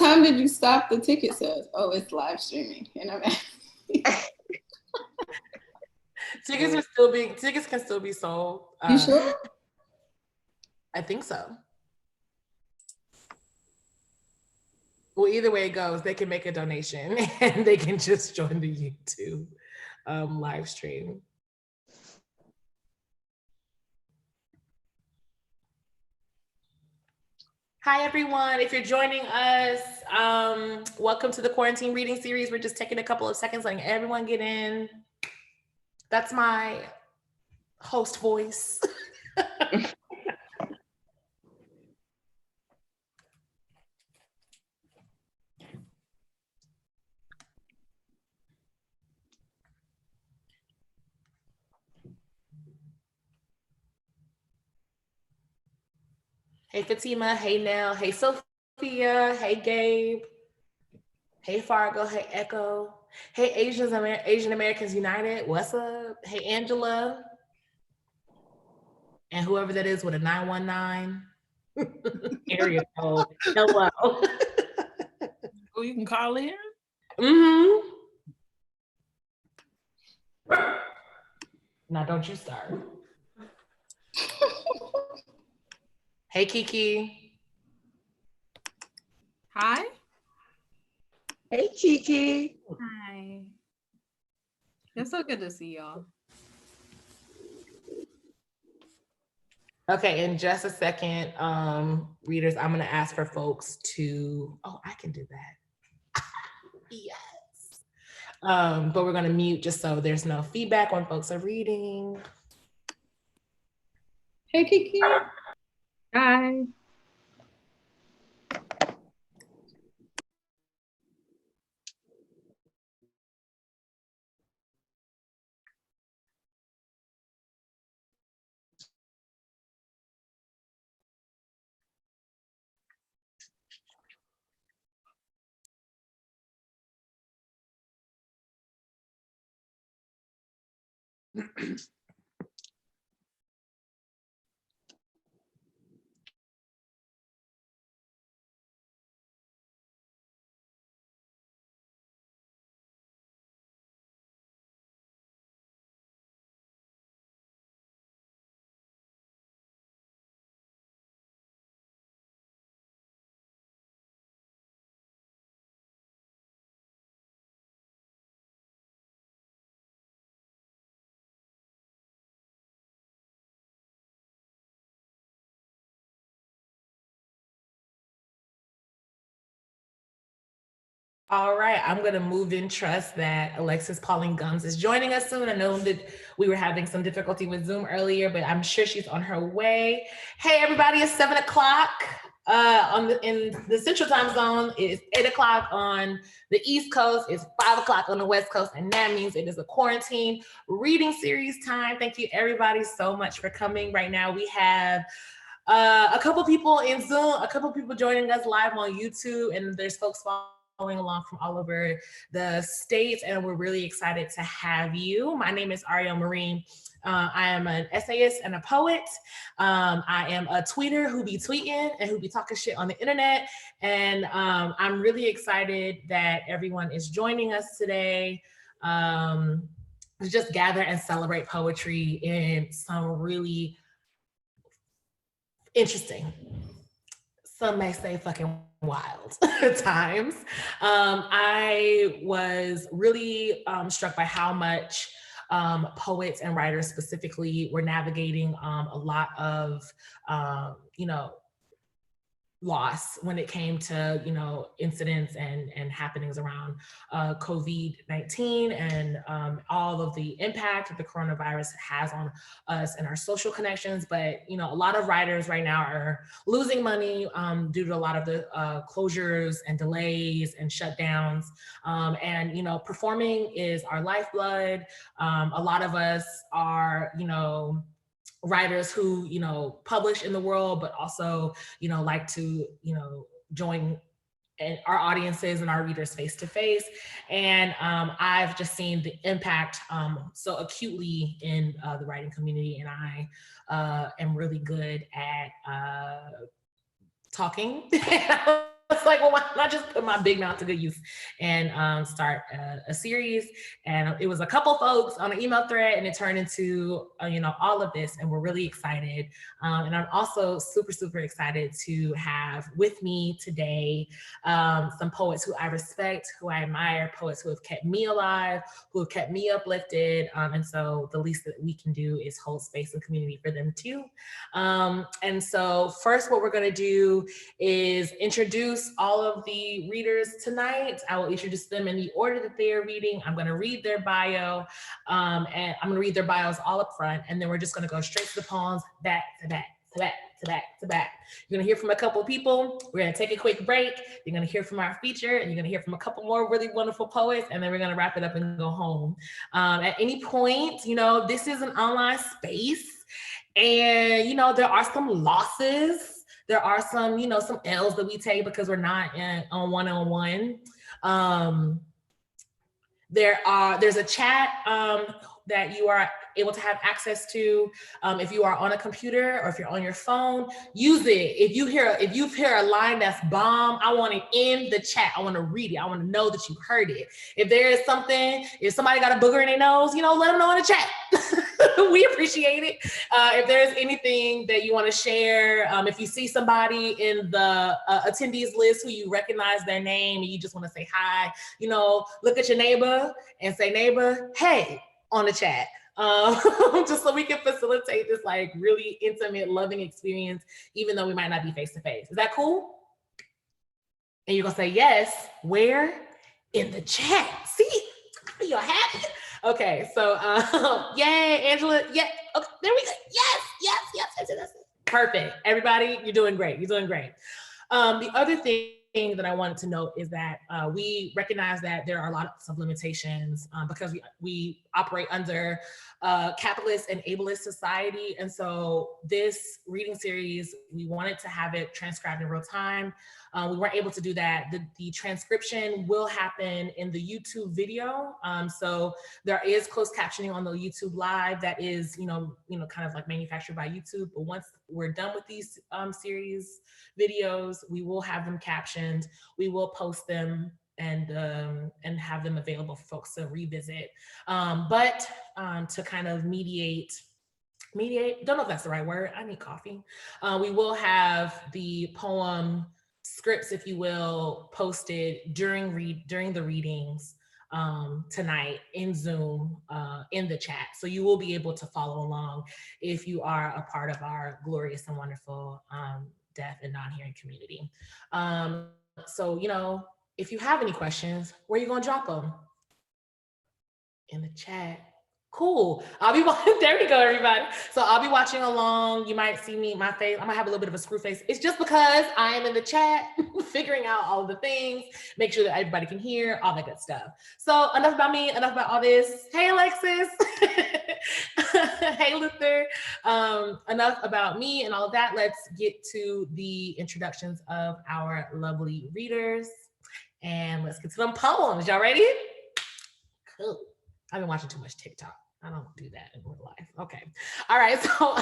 time did you stop the ticket sales? Oh, it's live streaming. And I'm Tickets can still be sold. You sure? I think so. Well, either way it goes, they can make a donation and they can just join the YouTube live stream. Hi, everyone. If you're joining us, welcome to the Quarantine Reading Series. We're just taking a couple of seconds, letting everyone get in. That's my host voice. Hey, Fatima. Hey, Nell. Hey, Sophia. Hey, Gabe. Hey, Fargo. Hey, Echo. Hey, Asian Americans United. What's up? Hey, Angela. And whoever that is with a 919 area code. Hello. Oh, you can call in? Mm-hmm. Now, don't you start. Hey, Kiki. Hi. Hey, Kiki. Hi. It's so good to see y'all. Okay, in just a second, readers, I'm gonna ask for folks to, oh, I can do that. Yes. But we're gonna mute just so there's no feedback when folks are reading. Hey, Kiki. Hi. All right, I'm gonna move in trust that Alexis Pauline Gumbs is joining us soon. I know that we were having some difficulty with Zoom earlier, but I'm sure she's on her way. Hey, everybody, it's 7 o'clock in the Central Time Zone. It's 8 o'clock on the East Coast. It's 5 o'clock on the West Coast, and that means it is a quarantine reading series time. Thank you, everybody, so much for coming. Right now, we have a couple people in Zoom, a couple people joining us live on YouTube, and there's folks following along from all over the states, and we're really excited to have you. My name is Ariel Marie. I am an essayist and a poet. I am a tweeter who be tweeting and who be talking shit on the internet. And I'm really excited that everyone is joining us today to just gather and celebrate poetry in some really interesting, some may say fucking wild times. I was really struck by how much poets and writers specifically were navigating a lot of, loss when it came to, incidents and happenings around COVID-19 and all of the impact that the coronavirus has on us and our social connections. But, a lot of writers right now are losing money due to a lot of the closures and delays and shutdowns. And, performing is our lifeblood. A lot of us are, writers who publish in the world, but also like to join our audiences and our readers face to face. And I've just seen the impact so acutely in the writing community, and I am really good at talking. was like, well, why not just put my big mouth to good use and start a series? And it was a couple folks on an email thread, and it turned into all of this, and we're really excited. And I'm also super, super excited to have with me today some poets who I respect, who I admire, poets who have kept me alive, who have kept me uplifted. And so the least that we can do is hold space and community for them too. And so first, what we're going to do is introduce all of the readers tonight. I will introduce them in the order that they are reading. I'm going to read their bio, and I'm going to read their bios all up front, and then we're just going to go straight to the poems, back to back to back to back to back. You're going to hear from a couple of people. We're going to take a quick break. You're going to hear from our feature, and you're going to hear from a couple more really wonderful poets, and then we're going to wrap it up and go home. At any point, this is an online space, and there are some losses. There are some, some L's that we take because we're not on one-on-one. There's a chat that you are able to have access to. If you are on a computer or if you're on your phone, use it. If you hear a line that's bomb, I want it in the chat. I want to read it. I want to know that you heard it. If there is something, if somebody got a booger in their nose, let them know in the chat. We appreciate it. If there's anything that you want to share, if you see somebody in the attendees list who you recognize their name and you just want to say hi, look at your neighbor and say, neighbor, hey, on the chat. Just so we can facilitate this like really intimate, loving experience, even though we might not be face to face. Is that cool? And you're gonna say yes. Where? In the chat. See, you're happy. Okay, so yay, Angela. Yeah, okay, there we go. Yes. Perfect. Everybody, you're doing great. You're doing great. The other thing that I wanted to note is that we recognize that there are lots of limitations because we operate under capitalist and ableist society. And so this reading series, we wanted to have it transcribed in real time. We weren't able to do that. The transcription will happen in the YouTube video. So there is closed captioning on the YouTube live that is, kind of like manufactured by YouTube. But once we're done with these series videos, we will have them captioned. We will post them and have them available for folks to revisit. But to kind of mediate, don't know if that's the right word. I need coffee. We will have the poem scripts, if you will, posted during the readings tonight in Zoom, in the chat. So you will be able to follow along if you are a part of our glorious and wonderful deaf and non-hearing community. So, if you have any questions, where are you gonna drop them? In the chat. Cool. I'll be watching. There we go, everybody. So I'll be watching along. You might see me, my face. I might have a little bit of a screw face. It's just because I am in the chat figuring out all of the things, make sure that everybody can hear, all that good stuff. So enough about me, enough about all this. Hey, Alexis. Hey, Luther. Enough about me and all of that. Let's get to the introductions of our lovely readers. And let's get to them poems. Y'all ready? Cool. I've been watching too much TikTok. I don't do that in real life. Okay. All right. So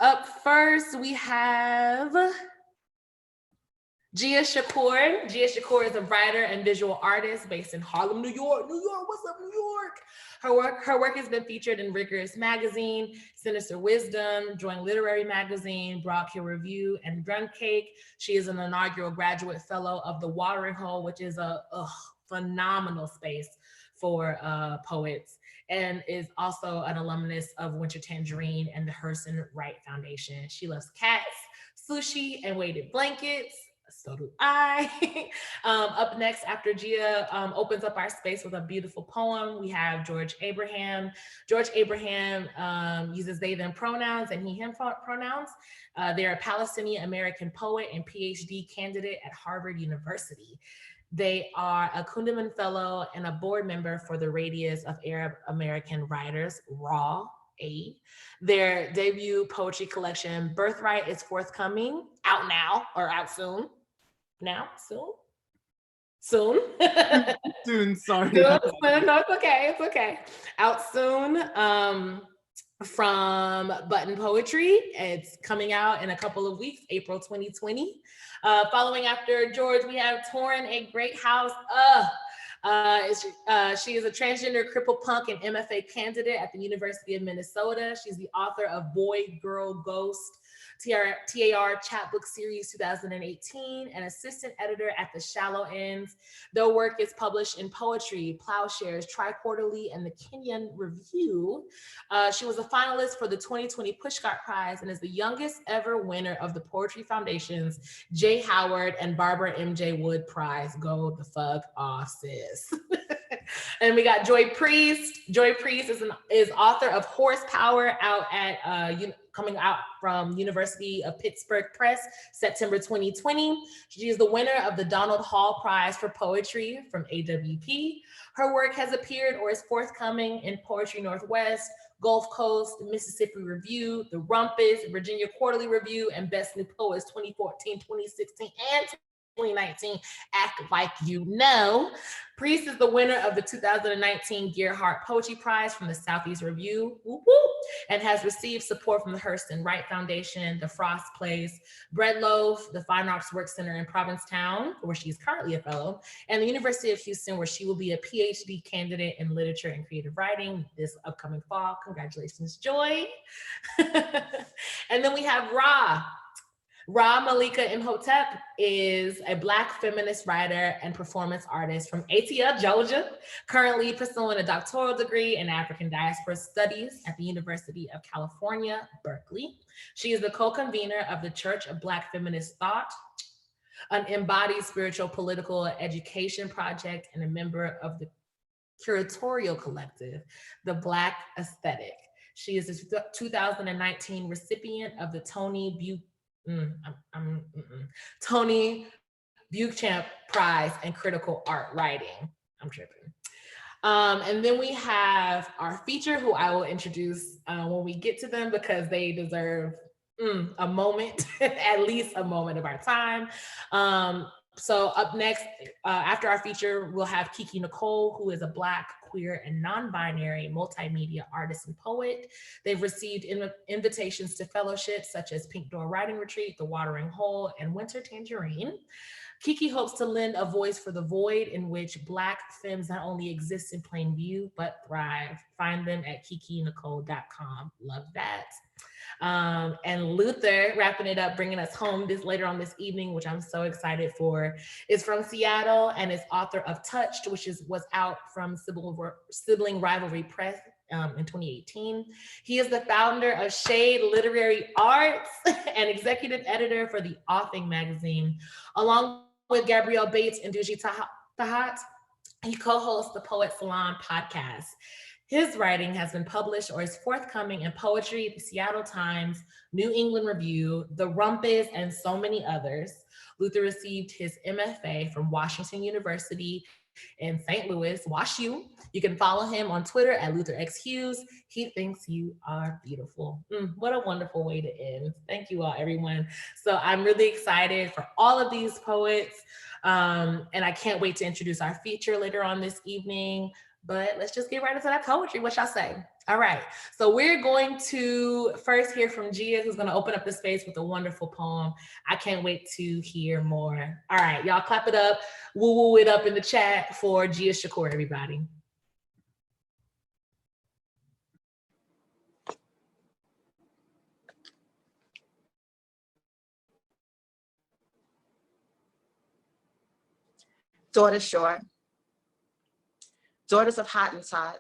up first, we have Gia Shakur. Gia Shakur is a writer and visual artist based in Harlem, New York. New York, what's up, New York? Her work has been featured in Rigorous Magazine, Sinister Wisdom, Joint Literary Magazine, Broad Hill Review, and Drum Cake. She is an inaugural graduate fellow of the Watering Hole, which is a phenomenal space for poets, and is also an alumnus of Winter Tangerine and the Hurston Wright Foundation. She loves cats, sushi, and weighted blankets. So do I. Up next, after Gia opens up our space with a beautiful poem, we have George Abraham. George Abraham uses they, them pronouns and he, him pronouns. They're a Palestinian American poet and PhD candidate at Harvard University. They are a Kundiman Fellow and a board member for the Radius of Arab American Writers, RAW. Their debut poetry collection, Birthright, is forthcoming, out now, or out soon. Now, soon? Soon. Soon, sorry. Soon. No, it's okay, it's okay. Out soon. from Button Poetry. It's coming out in a couple of weeks, April 2020. Following after George, we have Torrin A. Great House. She is a transgender cripple punk and MFA candidate at the University of Minnesota. She's the author of Boy, Girl, Ghost, TAR Chapbook Series 2018, and assistant editor at The Shallow Ends. Their work is published in Poetry, Plowshares, Tri-Quarterly, and the Kenyon Review. She was a finalist for the 2020 Pushcart Prize and is the youngest ever winner of the Poetry Foundation's J. Howard and Barbara M.J. Wood Prize. Go the fuck off, sis. And we got Joy Priest. Joy Priest is author of Horsepower, coming out from University of Pittsburgh Press, September 2020. She is the winner of the Donald Hall Prize for Poetry from AWP. Her work has appeared or is forthcoming in Poetry Northwest, Gulf Coast, Mississippi Review, The Rumpus, Virginia Quarterly Review, and Best New Poets 2014, 2016, and 2019, Act Like You Know. Priest is the winner of the 2019 Gearhart Poetry Prize from the Southeast Review, and has received support from the Hurston Wright Foundation, the Frost Place, Bread Loaf, the Fine Arts Work Center in Provincetown, where she's currently a fellow, and the University of Houston, where she will be a PhD candidate in literature and creative writing this upcoming fall. Congratulations, Joy. And then we have Ra Malika Imhotep is a Black feminist writer and performance artist from ATL, Georgia, currently pursuing a doctoral degree in African Diaspora Studies at the University of California, Berkeley. She is the co-convener of the Church of Black Feminist Thought, an embodied spiritual political education project, and a member of the curatorial collective, The Black Aesthetic. She is a 2019 recipient of the Tony Buchamp Prize in Critical Art Writing. I'm tripping. And then we have our feature, who I will introduce when we get to them, because they deserve a moment, at least a moment of our time. So up next, after our feature, we'll have Kiki Nicole, who is a Black, queer, and non-binary multimedia artist and poet. They've received invitations to fellowships such as Pink Door Writing Retreat, The Watering Hole, and Winter Tangerine. Kiki hopes to lend a voice for the void in which Black femmes not only exist in plain view, but thrive. Find them at kikinicole.com. Love that. And Luther, wrapping it up, bringing us home later on this evening, which I'm so excited for, is from Seattle and is author of Touched, which was out from Sibling Rivalry Press in 2018. He is the founder of Shade Literary Arts and executive editor for the Offing magazine. Along with Gabrielle Bates and Duji Tahat, he co-hosts the Poet Salon podcast. His writing has been published or is forthcoming in Poetry, the Seattle Times, New England Review, The Rumpus, and so many others. Luther received his MFA from Washington University in St. Louis, WashU. You can follow him on Twitter at LutherXHughes. He thinks you are beautiful. What a wonderful way to end. Thank you all, everyone. So I'm really excited for all of these poets. And I can't wait to introduce our feature later on this evening. But let's just get right into that poetry. What y'all say? All right. So we're going to first hear from Gia, who's going to open up the space with a wonderful poem. I can't wait to hear more. All right. Y'all clap it up. Woo-woo it up in the chat for Gia Shakur, everybody. Daughter Shore. Daughters of Hottentot,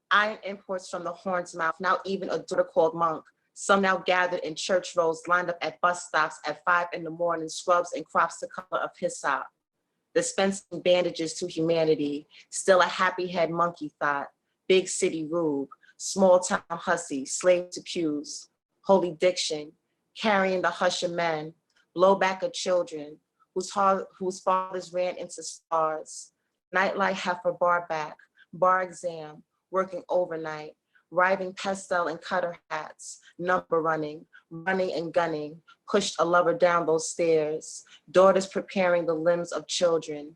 iron imports from the horn's mouth, now even a daughter called Monk. Some now gathered in church rows, lined up at bus stops at 5 a.m, scrubs and crops the color of hyssop. Dispensing bandages to humanity, still a happy head monkey thought. Big city rube, small town hussy, slave to pews. Holy diction, carrying the hush of men, blowback of children, whose fathers ran into stars. Nightlight heifer barback, bar exam, working overnight, riving pestle and cutter hats, number running and gunning, pushed a lover down those stairs, daughters preparing the limbs of children,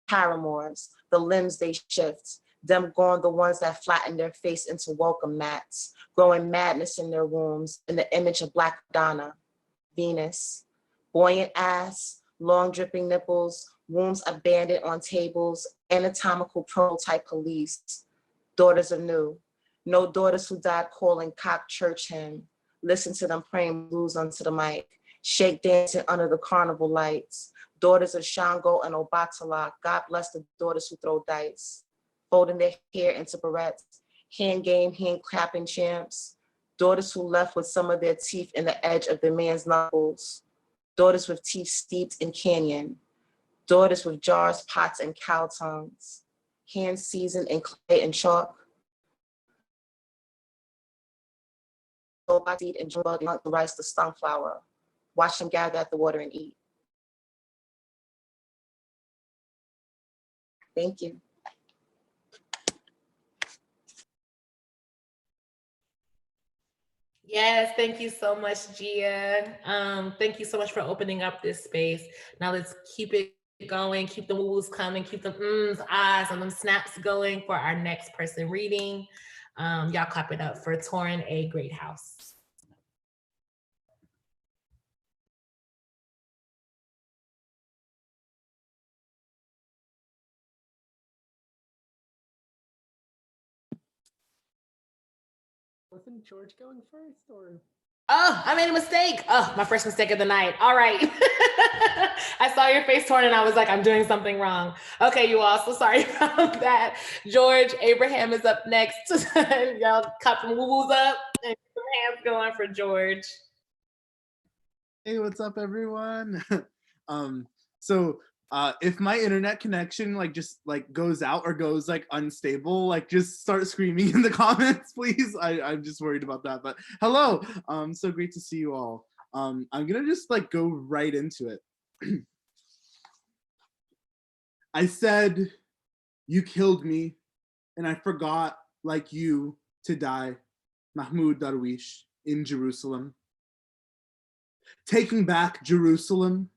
paramours, the limbs they shift, Them gone the ones that flattened their face into welcome mats, growing madness in their wombs in the image of Black Madonna, Venus. Buoyant ass, long dripping nipples, wombs abandoned on tables, anatomical prototype police. Daughters of Nu. No daughters who died calling cock church hymn. Listen to them praying blues onto the mic. Shake dancing under the carnival lights. Daughters of Shango and Obatala. God bless the daughters who throw dice. Folding their hair into barrettes. Hand game, hand clapping champs. Daughters who left with some of their teeth in the edge of the man's knuckles. Daughters with teeth steeped in canyon. Daughters with jars, pots, and cow tongues. Hands seasoned in clay and chalk. Seed and blood, not the rice, the sunflower. Watch them gather at the water and eat. Thank you. Yes, thank you so much, Gia. Thank you so much for opening up this space. Now let's keep it going, keep the woo-woos coming, keep the ums, ahs, and them snaps going for our next person reading. Y'all clap it up for Torrin A. Greathouse. Wasn't George going first, or? Oh, I made a mistake. Oh, my first mistake of the night. All right. I saw your face torn and I was like, I'm doing something wrong. Okay, you all, so sorry about that. George Abraham is up next. Y'all cut some woo-woos up and some hands going for George. Hey, what's up, everyone? If my internet connection just goes out or goes unstable, just start screaming in the comments, please. I'm just worried about that. But hello, so great to see you all. I'm gonna just go right into it. I said, you killed me, and I forgot, like you, to die. Mahmoud Darwish in Jerusalem. Taking back Jerusalem.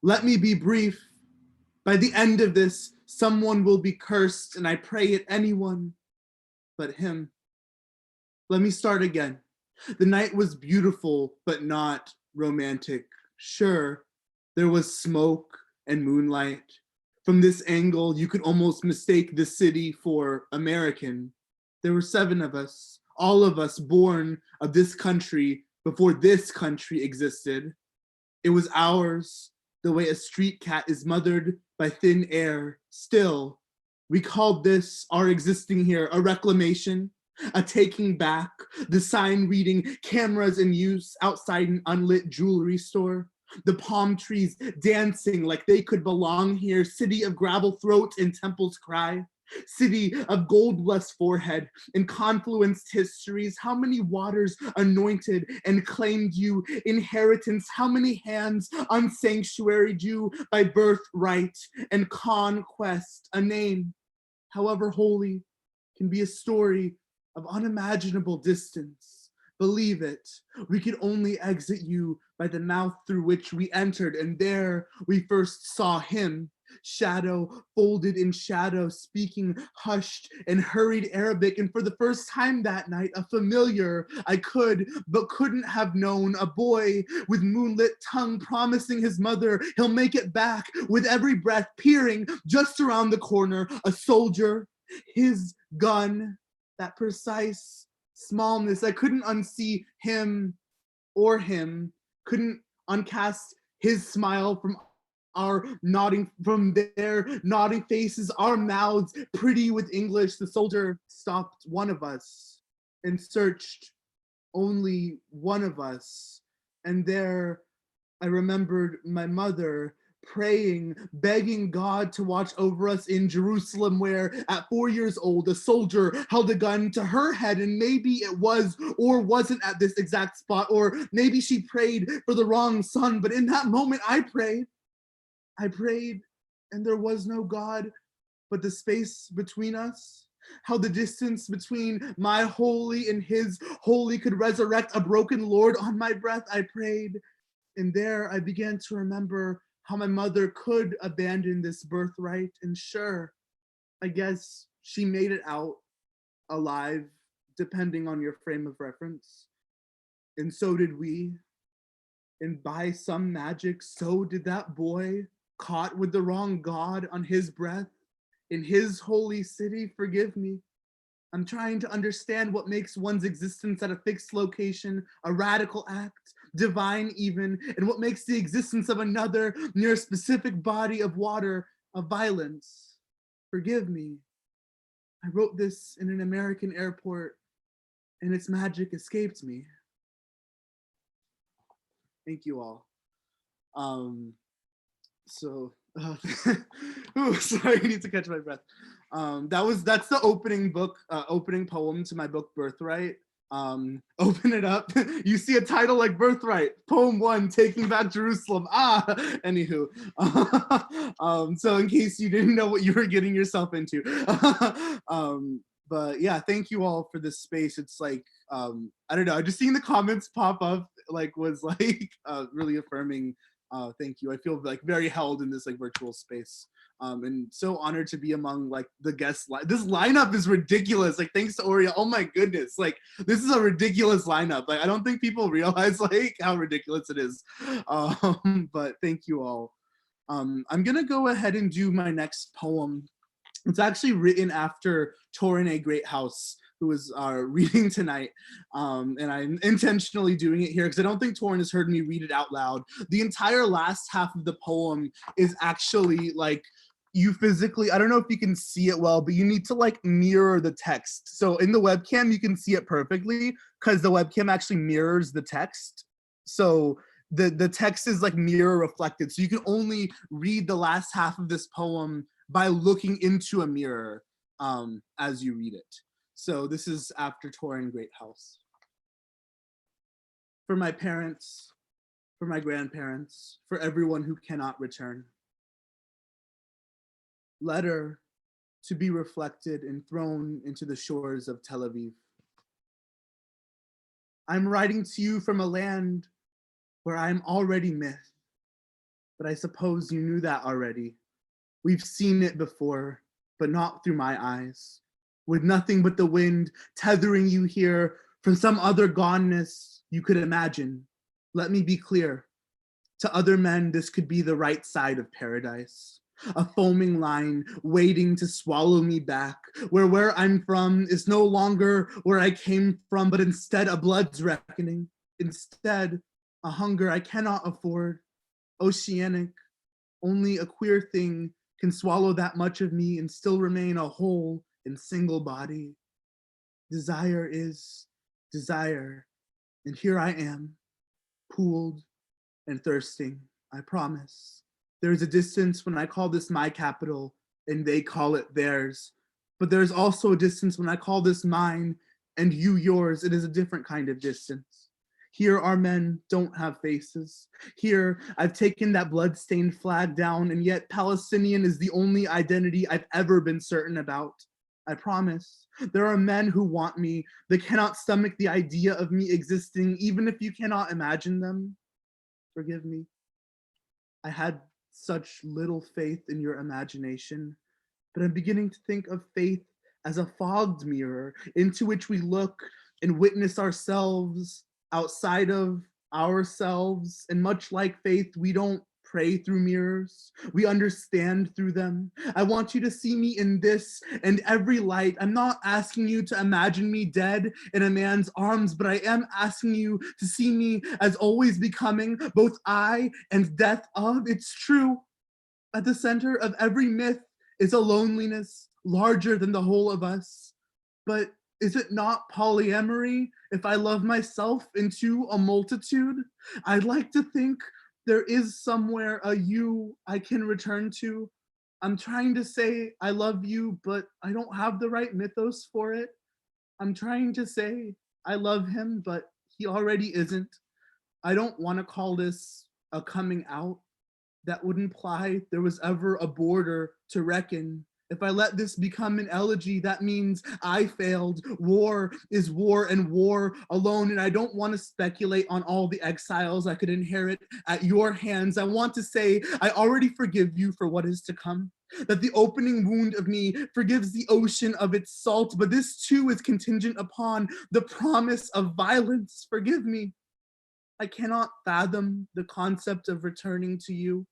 Let me be brief. By the end of this, someone will be cursed, and I pray it anyone but him. Let me start again. The night was beautiful, but not romantic. Sure, there was smoke and moonlight. From this angle, you could almost mistake the city for American. There were 7 of us, all of us born of this country before this country existed. It was ours, the way a street cat is mothered by thin air. Still, we called this, our existing here, a reclamation, a taking back, the sign reading cameras in use outside an unlit jewelry store, the palm trees dancing like they could belong here, city of gravel throat and temples cry. City of gold-blessed forehead and confluenced histories. How many waters anointed and claimed you inheritance? How many hands unsanctuaried you by birthright and conquest? A name, however holy, can be a story of unimaginable distance. Believe it, we could only exit you by the mouth through which we entered, and there we first saw him. Shadow folded in shadow, speaking hushed and hurried Arabic, and for the first time that night, a familiar I could but couldn't have known, a boy with moonlit tongue promising his mother he'll make it back with every breath, peering just around the corner, a soldier, his gun, that precise smallness. I couldn't unsee him or him, couldn't uncast his smile from our nodding, from their nodding faces, our mouths pretty with English. The soldier stopped one of us and searched only one of us. And there I remembered my mother praying, begging God to watch over us in Jerusalem, where at 4 years old, a soldier held a gun to her head, and maybe it was or wasn't at this exact spot, or maybe she prayed for the wrong son, but in that moment I prayed, and there was no God, but the space between us, how the distance between my holy and his holy could resurrect a broken Lord on my breath. I prayed, and there I began to remember how my mother could abandon this birthright, and sure, I guess She made it out alive, depending on your frame of reference. And so did we. And by some magic, so did that boy, caught with the wrong god on his breath, in his holy city. Forgive me. I'm trying to understand what makes one's existence at a fixed location a radical act, divine even, and what makes the existence of another near a specific body of water a violence. Forgive me. I wrote this in an American airport, and its magic escaped me. Thank you all. Sorry, I need to catch my breath. That's the opening poem to my book Birthright. Open it up. You see a title like Birthright, Poem 1, Taking Back Jerusalem. Anywho. So in case you didn't know what you were getting yourself into. But yeah, thank you all for this space. It's like, I don't know, just seeing the comments pop up was really affirming. Thank you. I feel like very held in this virtual space. And so honored to be among the guests. This lineup is ridiculous. Thanks to Oria. Oh my goodness. This is a ridiculous lineup. I don't think people realize how ridiculous it is. But thank you all. I'm gonna go ahead and do my next poem. It's actually written after Torin A. Greathouse, who is reading tonight. And I'm intentionally doing it here because I don't think Torin has heard me read it out loud. The entire last half of the poem is actually you physically, I don't know if you can see it well, but you need to mirror the text. So in the webcam, you can see it perfectly because the webcam actually mirrors the text. So the text is mirror reflected. So you can only read the last half of this poem by looking into a mirror as you read it. So this is after Torin Greathouse. For my parents, for my grandparents, for everyone who cannot return. Letter to be reflected and thrown into the shores of Tel Aviv. I'm writing to you from a land where I'm already myth, but I suppose you knew that already. We've seen it before, but not through my eyes. With nothing but the wind tethering you here from some other goneness you could imagine. Let me be clear. To other men, this could be the right side of paradise. A foaming line waiting to swallow me back, where I'm from is no longer where I came from, but instead a blood's reckoning. Instead, a hunger I cannot afford. Oceanic, only a queer thing can swallow that much of me and still remain a whole and single body. Desire is desire, and here I am, pooled and thirsting, I promise. There's a distance when I call this my capital and they call it theirs, but there's also a distance when I call this mine and you yours. It is a different kind of distance. Here our men don't have faces. Here I've taken that blood-stained flag down, and yet Palestinian is the only identity I've ever been certain about. I promise. There are men who want me. They cannot stomach the idea of me existing, even if you cannot imagine them. Forgive me. I had such little faith in your imagination, but I'm beginning to think of faith as a fogged mirror into which we look and witness ourselves outside of ourselves. And much like faith, we don't pray through mirrors. We understand through them. I want you to see me in this and every light. I'm not asking you to imagine me dead in a man's arms, but I am asking you to see me as always becoming both I and death of. It's true. At the center of every myth is a loneliness larger than the whole of us. But is it not polyamory if I love myself into a multitude? I'd like to think there is somewhere a you I can return to. I'm trying to say I love you, but I don't have the right mythos for it. I'm trying to say I love him, but he already isn't. I don't want to call this a coming out. That would imply there was ever a border to reckon If I let this become an elegy, that means I failed. War is war and war alone. And I don't want to speculate on all the exiles I could inherit at your hands. I want to say, I already forgive you for what is to come. That the opening wound of me forgives the ocean of its salt, but this too is contingent upon the promise of violence. Forgive me. I cannot fathom the concept of returning to you.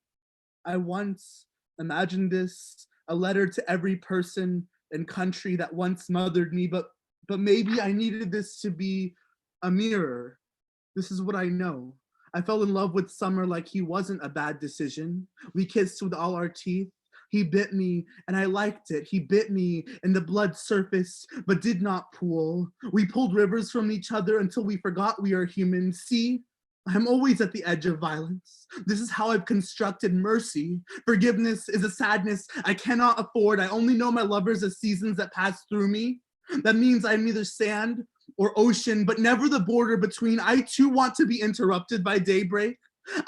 I once imagined this, a letter to every person and country that once mothered me, but maybe I needed this to be a mirror. This is what I know. I fell in love with Summer like he wasn't a bad decision. We kissed with all our teeth. He bit me and I liked it. He bit me and the blood surfaced but did not pool. We pulled rivers from each other until we forgot we are human. See, I'm always at the edge of violence. This is how I've constructed mercy. Forgiveness is a sadness I cannot afford. I only know my lovers as seasons that pass through me. That means I'm neither sand or ocean, but never the border between. I too want to be interrupted by daybreak.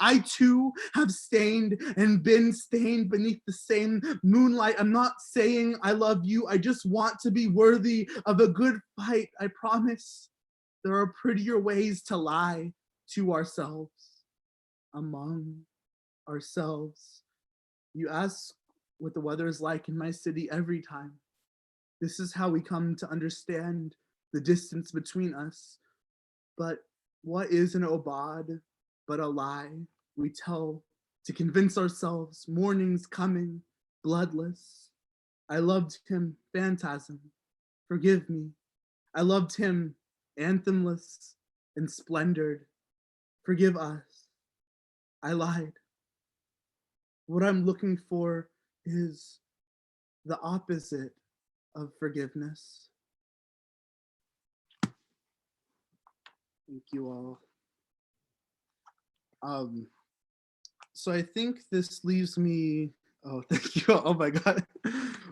I too have stained and been stained beneath the same moonlight. I'm not saying I love you. I just want to be worthy of a good fight. I promise there are prettier ways to lie to ourselves, among ourselves. You ask what the weather is like in my city every time. This is how we come to understand the distance between us. But what is an obad but a lie we tell to convince ourselves morning's coming, bloodless? I loved him, phantasm, forgive me. I loved him, anthemless and splendored. Forgive us. I lied. What I'm looking for is the opposite of forgiveness. Thank you all. So I think this leaves me, oh, thank you all. Oh my God.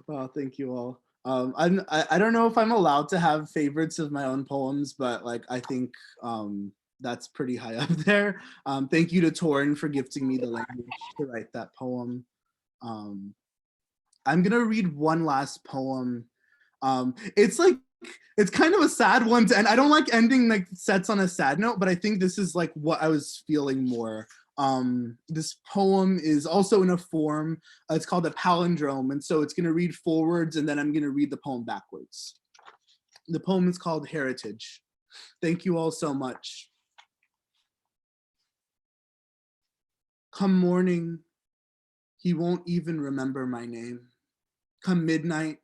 Wow, thank you all. I don't know if I'm allowed to have favorites of my own poems, but like, I think that's pretty high up there. Thank you to Torrin for gifting me the language to write that poem. I'm gonna read one last poem. It's kind of a sad one to end. I don't like ending like sets on a sad note, but I think this is like what I was feeling more. This poem is also in a form, it's called a palindrome. And so it's gonna read forwards and then I'm gonna read the poem backwards. The poem is called Heritage. Thank you all so much. Come morning, he won't even remember my name. Come midnight,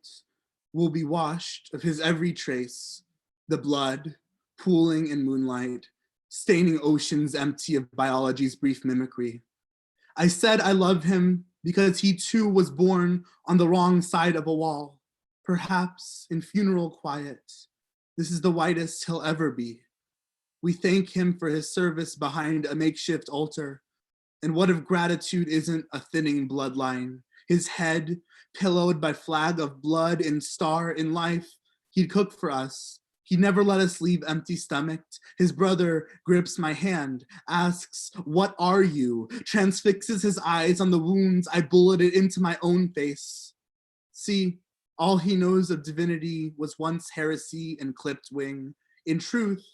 we'll be washed of his every trace, the blood pooling in moonlight, staining oceans empty of biology's brief mimicry. I said I love him because he too was born on the wrong side of a wall, perhaps in funeral quiet. This is the whitest he'll ever be. We thank him for his service behind a makeshift altar. And what if gratitude isn't a thinning bloodline? His head pillowed by flag of blood and star in life, he'd cook for us. He'd never let us leave empty-stomached. His brother grips my hand, asks, "What are you?" Transfixes his eyes on the wounds I bulleted into my own face. See, all he knows of divinity was once heresy and clipped wing. In truth,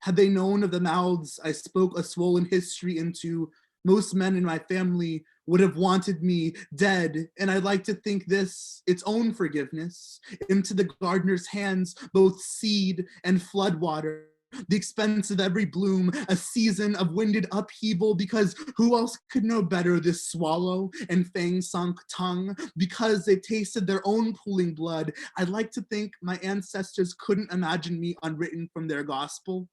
had they known of the mouths I spoke a swollen history into, most men in my family would have wanted me dead, and I'd like to think this, its own forgiveness, into the gardener's hands, both seed and floodwater, the expense of every bloom, a season of winded upheaval, because who else could know better this swallow and fang-sunk tongue? Because they've tasted their own pooling blood, I'd like to think my ancestors couldn't imagine me unwritten from their gospel.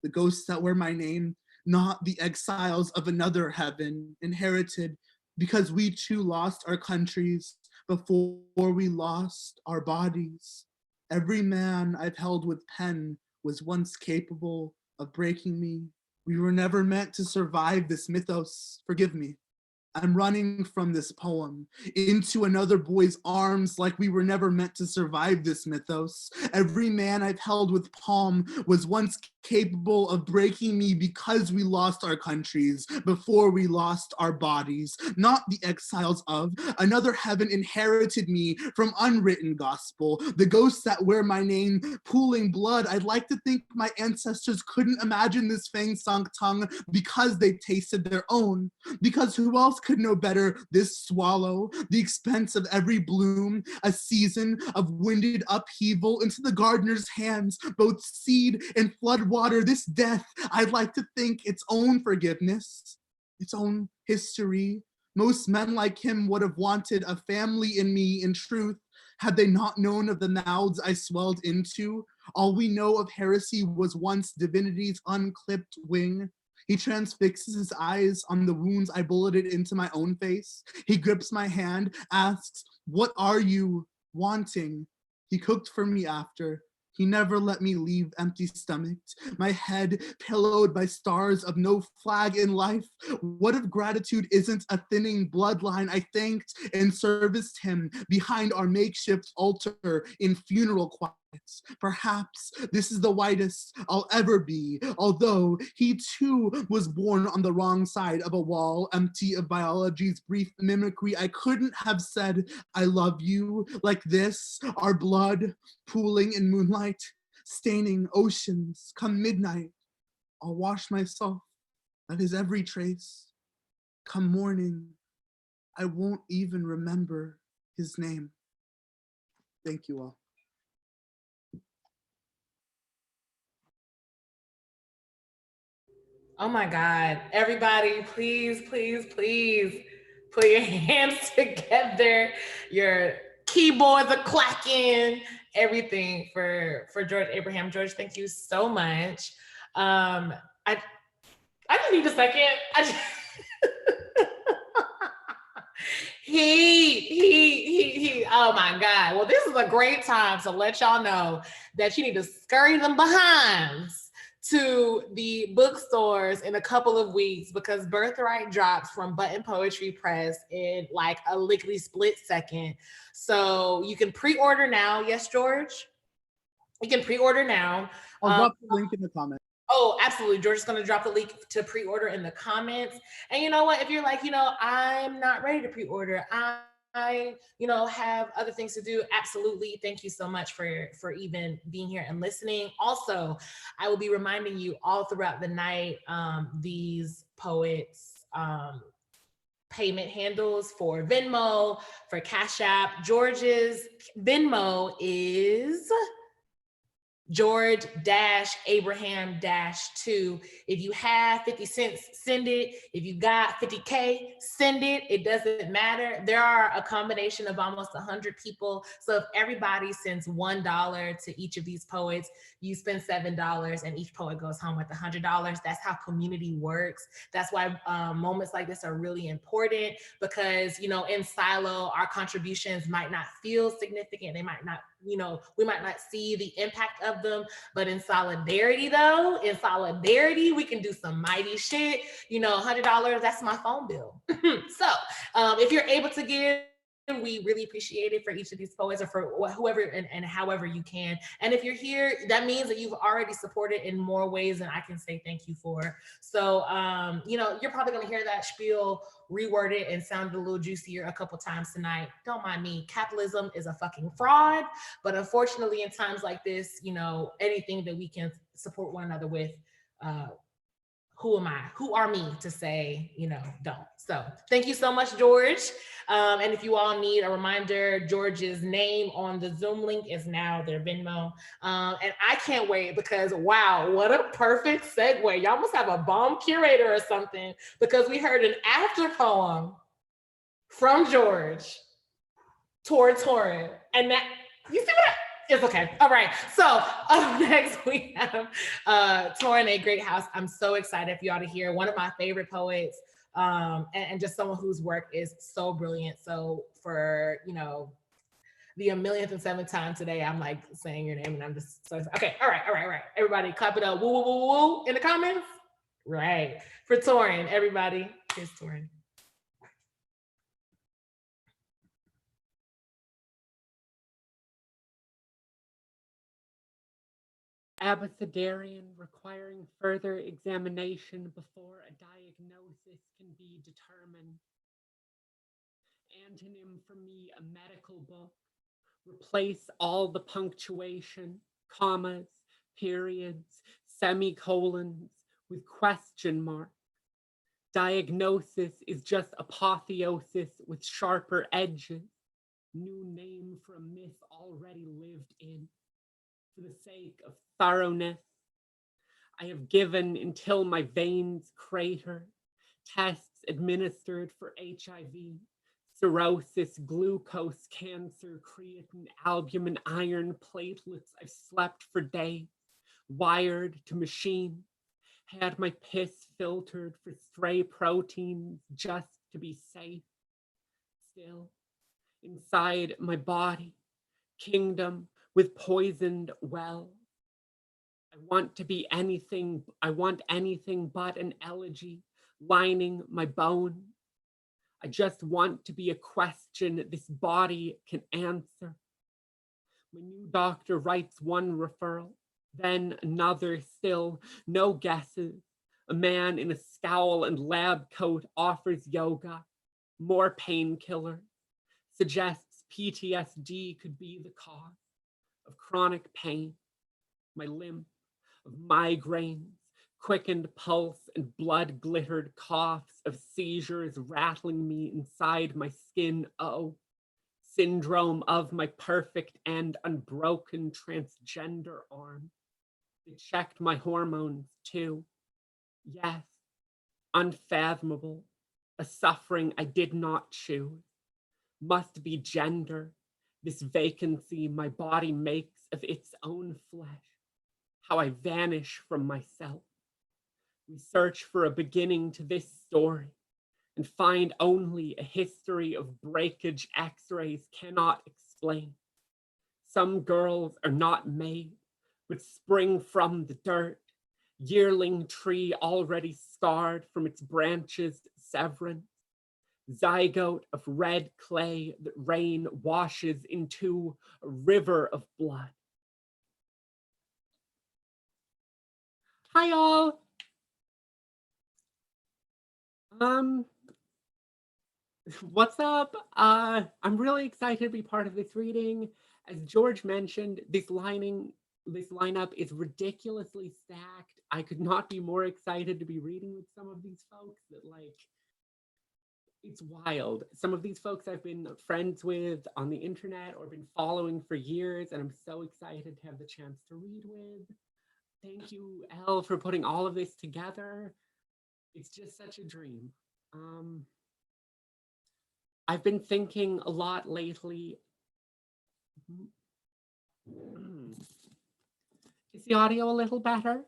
The ghosts that wear my name, not the exiles of another heaven, inherited because we too lost our countries before we lost our bodies. Every man I've held with pen was once capable of breaking me. We were never meant to survive this mythos. Forgive me. I'm running from this poem into another boy's arms like we were never meant to survive this mythos. Every man I've held with palm was once capable of breaking me because we lost our countries before we lost our bodies. Not the exiles of another heaven inherited me from unwritten gospel. The ghosts that wear my name, pooling blood. I'd like to think my ancestors couldn't imagine this fang-sunk tongue because they tasted their own. Because who else could know better this swallow, the expense of every bloom, a season of winded upheaval into the gardener's hands, both seed and flood water, this death, I'd like to think its own forgiveness, its own history. Most men like him would have wanted a family in me, in truth, had they not known of the mouths I swelled into. All we know of heresy was once divinity's unclipped wing. He transfixes his eyes on the wounds I bulleted into my own face. He grips my hand, asks, "What are you wanting?" He cooked for me after. He never let me leave empty-stomached, my head pillowed by stars of no flag in life. What if gratitude isn't a thinning bloodline? I thanked and serviced him behind our makeshift altar in funeral quiets. Perhaps this is the whitest I'll ever be, although he too was born on the wrong side of a wall, empty of biology's brief mimicry. I couldn't have said I love you like this, our blood pooling in moonlight, staining oceans. Come midnight, I'll wash myself of his every trace. Come morning, I won't even remember his name. Thank you all. Oh my God, everybody, please, please, please put your hands together. Your keyboards are clacking, everything for George Abraham. George, thank you so much. I just need a second. He, oh my God. Well, this is a great time to let y'all know that you need to scurry them behinds to the bookstores in a couple of weeks because Birthright drops from Button Poetry Press in like a lickety split second. So you can pre-order now. Yes, George? You can pre-order now. I'll drop the link in the comments. Oh, absolutely. George is going to drop the link to pre-order in the comments. And you know what? If you're like, I'm not ready to pre-order, I have other things to do. Absolutely. Thank you so much for even being here and listening. Also, I will be reminding you all throughout the night, these poets, payment handles for Venmo, for Cash App. George's Venmo is George-Abraham-2. If you have 50 cents, send it. If you got 50K, send it. It doesn't matter. There are a combination of almost 100 people. So if everybody sends $1 to each of these poets, you spend $7 and each poet goes home with $100. That's how community works. That's why moments like this are really important because, in silo, our contributions might not feel significant. They might not, we might not see the impact of them, but in solidarity, we can do some mighty shit. $100, that's my phone bill. So if you're able to give, we really appreciate it for each of these poets or for whoever and however you can. And if you're here, that means that you've already supported in more ways than I can say thank you for. So, you're probably going to hear that spiel reworded and sound a little juicier a couple times tonight. Don't mind me. Capitalism is a fucking fraud. But unfortunately, in times like this, anything that we can support one another with, who am I? Who are me to say, don't. So thank you so much, George. And if you all need a reminder, George's name on the Zoom link is now their Venmo. And I can't wait because, wow, what a perfect segue. Y'all must have a bomb curator or something because we heard an after poem from George toward Torrin. And that, you see what it's okay. All right. So up next we have Torrin, A Great House. I'm so excited for y'all to hear one of my favorite poets and just someone whose work is so brilliant. So for, the 1,000,007th time today, I'm like saying your name and I'm just so okay. All right. Everybody clap it up. Woo, woo, woo, woo in the comments. Right. For Torrin, everybody. Here's Torrin. abecedarian requiring further examination before a diagnosis can be determined. Antonym for me, a medical book. Replace all the punctuation, commas, periods, semicolons with question marks. Diagnosis is just apotheosis with sharper edges. New name for a myth already lived in. For the sake of thoroughness, I have given until my veins crater, tests administered for HIV, cirrhosis, glucose, cancer, creatine, albumin, iron, platelets. I've slept for days, wired to machine, had my piss filtered for stray proteins just to be safe. Still, inside my body, kingdom with poisoned wells. I want to be anything, I want anything but an elegy lining my bones. I just want to be a question this body can answer. My new doctor writes one referral, then another still, no guesses. A man in a scowl and lab coat offers yoga, more painkillers, suggests PTSD could be the cause of chronic pain, my limp, of migraines, quickened pulse and blood glittered coughs of seizures rattling me inside my skin. Oh, syndrome of my perfect and unbroken transgender arm. It checked my hormones too. Yes, unfathomable, a suffering I did not choose. Must be gender, this vacancy my body makes of its own flesh. How I vanish from myself. We search for a beginning to this story and find only a history of breakage X-rays cannot explain. Some girls are not made, but spring from the dirt, yearling tree already scarred from its branches severance, zygote of red clay that rain washes into a river of blood. Hi all. What's up? I'm really excited to be part of this reading. As George mentioned, this lineup is ridiculously stacked. I could not be more excited to be reading with some of these folks that it's wild. Some of these folks I've been friends with on the internet or been following for years, and I'm so excited to have the chance to read with. Thank you, Elle, for putting all of this together. It's just such a dream. I've been thinking a lot lately. Is the audio a little better?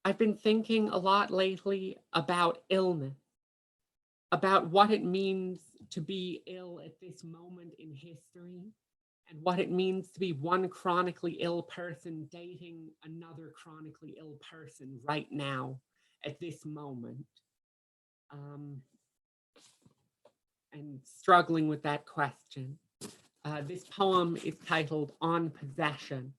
I've been thinking a lot lately about illness, about what it means to be ill at this moment in history, and what it means to be one chronically ill person dating another chronically ill person right now at this moment. And struggling with that question. This poem is titled On Possession.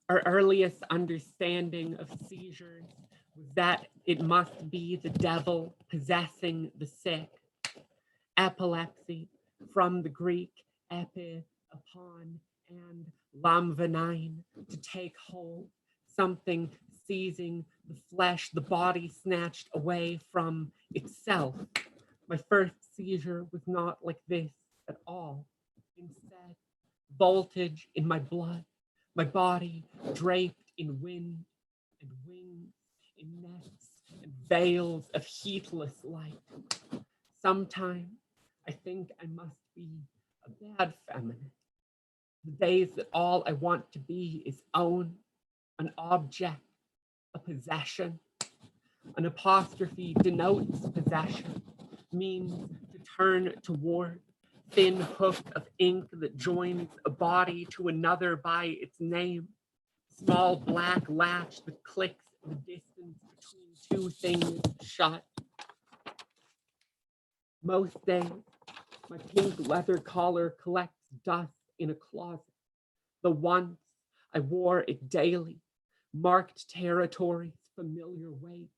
Our earliest understanding of seizures was that it must be the devil possessing the sick. Epilepsy, from the Greek epi, upon, and lamvanine, to take hold, something seizing the flesh, the body snatched away from itself. My first seizure was not like this at all. Instead, voltage in my blood, my body draped in wind and wings, in nets and veils of heatless light. Sometimes I think I must be a bad feminine. The days that all I want to be is own, an object, a possession. An apostrophe denotes possession, means to turn toward, thin hook of ink that joins a body to another by its name, small black latch that clicks the distance between two things shut. Most days, my pink leather collar collects dust in a closet. Though once I wore it daily, marked territories, familiar weight.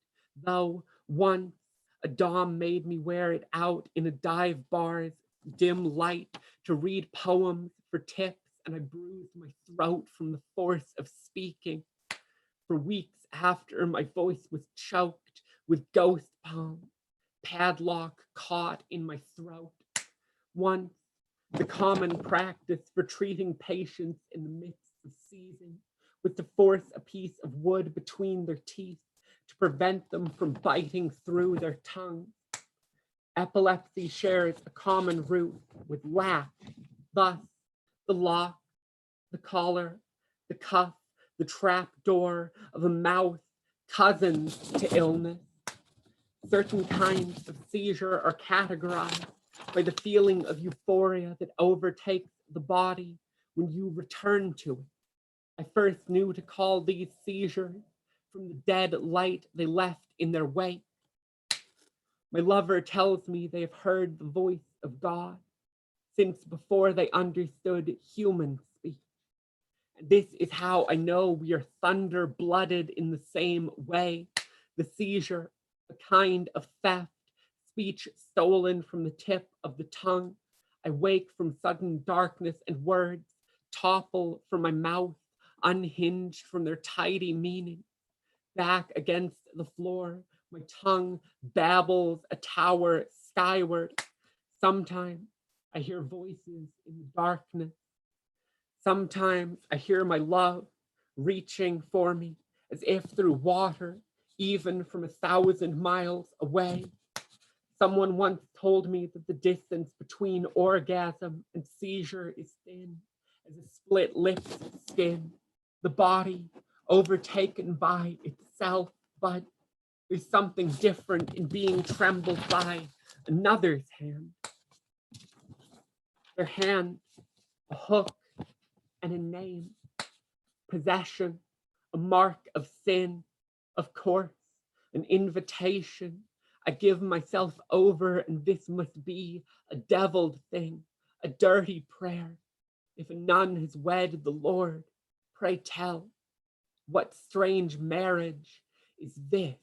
Though once a dom made me wear it out in a dive bar's dim light to read poems for tips, and I bruised my throat from the force of speaking. For weeks after, my voice was choked with ghost palm, padlock caught in my throat. Once, the common practice for treating patients in the midst of seizing was to force a piece of wood between their teeth to prevent them from biting through their tongue. Epilepsy shares a common root with lack. Thus, the lock, the collar, the cuff, the trap door of a mouth, cousins to illness. Certain kinds of seizure are categorized by the feeling of euphoria that overtakes the body when you return to it. I first knew to call these seizures from the dead light they left in their wake. My lover tells me they have heard the voice of God since before they understood human speech. And this is how I know we are thunder-blooded in the same way. The seizure, a kind of theft, speech stolen from the tip of the tongue. I wake from sudden darkness and words topple from my mouth, unhinged from their tidy meaning. Back against the floor, my tongue babbles a tower skyward. Sometimes I hear voices in the darkness. Sometimes I hear my love reaching for me as if through water, even from 1,000 miles away. Someone once told me that the distance between orgasm and seizure is thin as a split lip's skin, the body overtaken by itself, but there's something different in being trembled by another's hand. Their hand, a hook and a name, possession, a mark of sin, of course, an invitation. I give myself over, and this must be a deviled thing, a dirty prayer. If a nun has wed the Lord, pray tell, what strange marriage is this?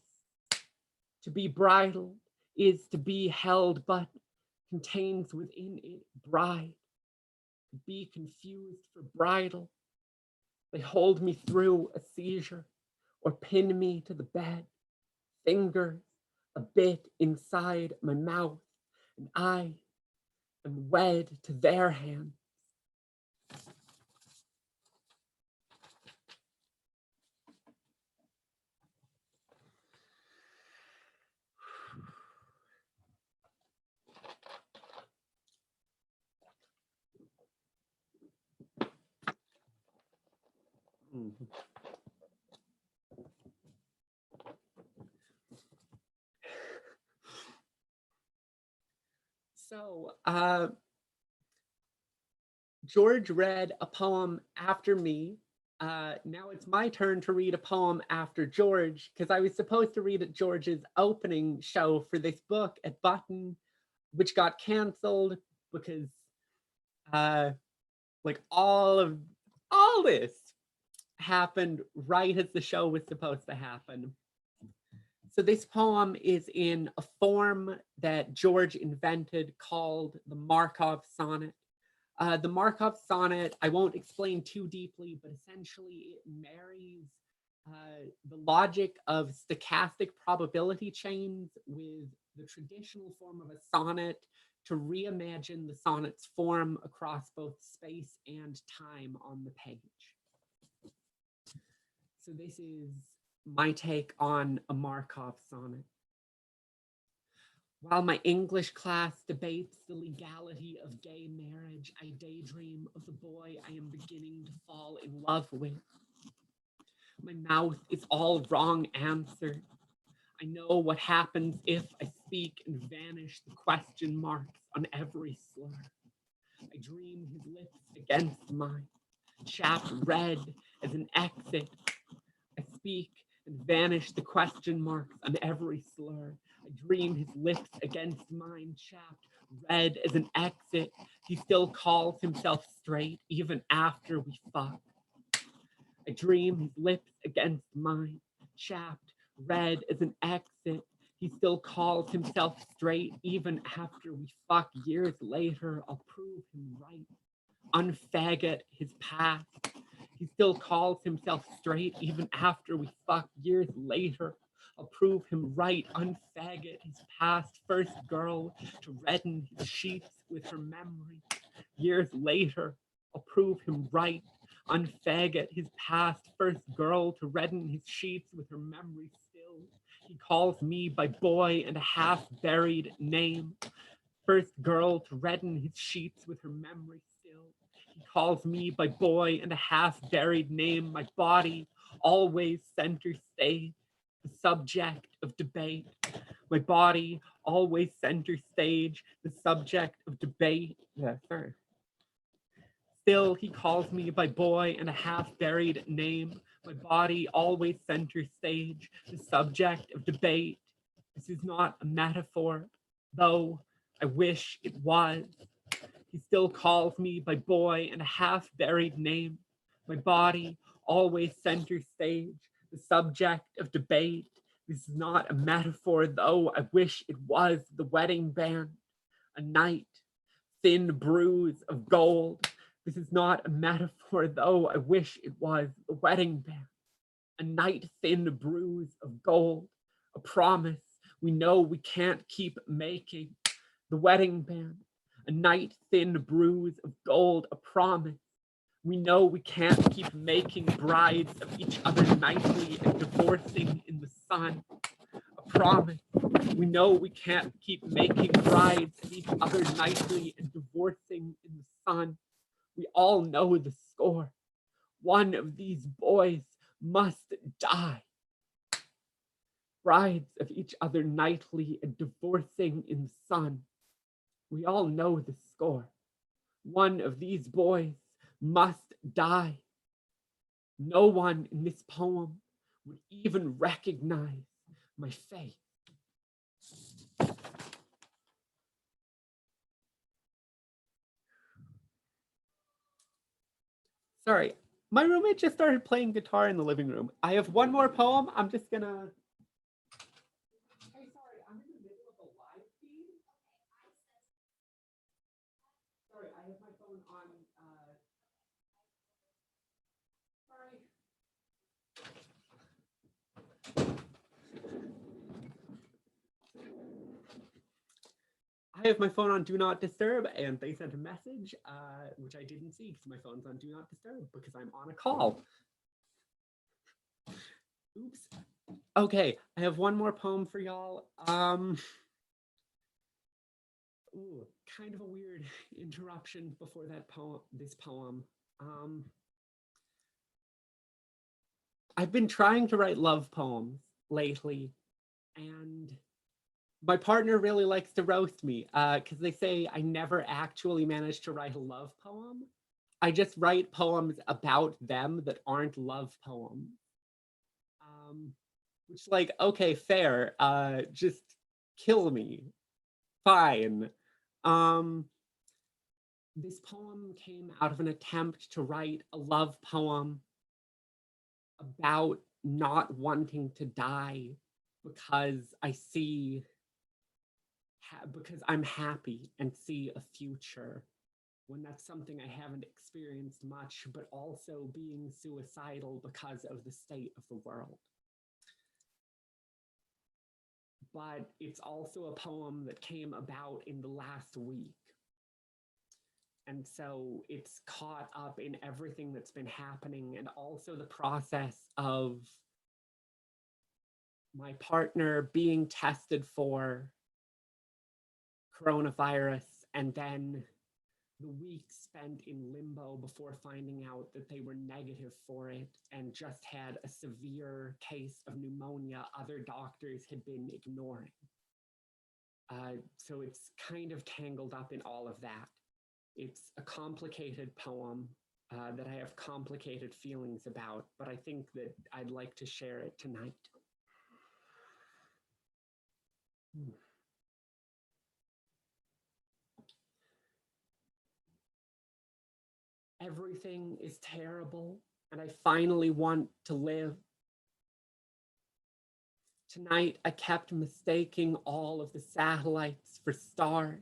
To be bridled is to be held, but contains within it bride. To be confused for bridal. They hold me through a seizure or pin me to the bed, fingers a bit inside my mouth, and I am wed to their hands. So, George read a poem after me. Now it's my turn to read a poem after George, because I was supposed to read at George's opening show for this book at Button, which got canceled because like all this happened right as the show was supposed to happen. So this poem is in a form that George invented called the Markov Sonnet. The Markov Sonnet, I won't explain too deeply, but essentially it marries the logic of stochastic probability chains with the traditional form of a sonnet to reimagine the sonnet's form across both space and time on the page. So this is my take on a Markov sonnet. While my English class debates the legality of gay marriage, I daydream of the boy I am beginning to fall in love with. My mouth is all wrong answers. I know what happens if I speak and vanish the question marks on every slur. I dream his lips against mine, chapped red as an exit. I speak and vanish the question marks on every slur. I dream his lips against mine, chapped, red as an exit. He still calls himself straight even after we fuck. I dream his lips against mine, chapped, red as an exit. He still calls himself straight even after we fuck. Years later, I'll prove him right. Unfaggot his past. He still calls himself straight even after we fuck. Years later, I'll prove him right. Unfaggot his past. First girl to redden his sheets with her memory. Years later, I'll prove him right. Unfaggot his past. First girl to redden his sheets with her memory still. He calls me by boy and a half-buried name. First girl to redden his sheets with her memory still. He calls me by boy and a half-buried name. My body always center stage, the subject of debate. My body always center stage, the subject of debate. Still, he calls me by boy and a half-buried name. My body always center stage, the subject of debate. This is not a metaphor, though I wish it was. He still calls me by boy and a half-buried name. My body always center stage, the subject of debate. This is not a metaphor, though I wish it was. The wedding band, a night, thin bruise of gold. This is not a metaphor, though I wish it was. The wedding band, a night, thin bruise of gold. A promise we know we can't keep making. The wedding band, a night, thin bruise of gold. A promise we know we can't keep making. Brides of each other nightly and divorcing in the sun. A promise we know we can't keep making. Brides of each other nightly and divorcing in the sun. We all know the score. One of these boys must die. Brides of each other nightly and divorcing in the sun. We all know the score. One of these boys must die. No one in this poem would even recognize my face. Sorry, my roommate just started playing guitar in the living room. I have one more poem. I'm just gonna. Hey, sorry, I'm in the middle of a live feed. Sorry, I have my phone on. Sorry. I have my phone on Do Not Disturb, and they sent a message, which I didn't see because my phone's on Do Not Disturb because I'm on a call. Oops. Okay, I have one more poem for y'all. Ooh, kind of a weird interruption before that this poem. I've been trying to write love poems lately, and my partner really likes to roast me because they say I never actually managed to write a love poem. I just write poems about them that aren't love poems. Which, like, okay, fair. Just kill me. Fine. This poem came out of an attempt to write a love poem about not wanting to die because because I'm happy and see a future when that's something I haven't experienced much, but also being suicidal because of the state of the world. But it's also a poem that came about in the last week. And so it's caught up in everything that's been happening, and also the process of my partner being tested for coronavirus, and then the week spent in limbo before finding out that they were negative for it and just had a severe case of pneumonia other doctors had been ignoring. So it's kind of tangled up in all of that. It's a complicated poem that I have complicated feelings about, but I think that I'd like to share it tonight. Everything is terrible, and I finally want to live. Tonight, I kept mistaking all of the satellites for stars,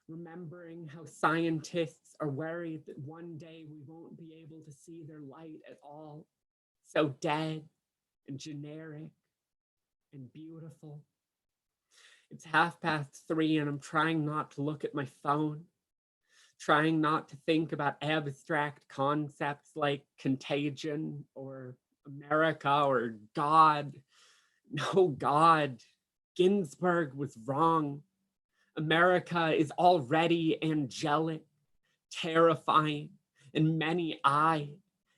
remembering how scientists are worried that one day we won't be able to see their light at all. So dead and generic and beautiful. It's 3:30 and I'm trying not to look at my phone, trying not to think about abstract concepts like contagion or America or God. No, God, Ginsburg was wrong. America is already angelic, terrifying, and many-eyed.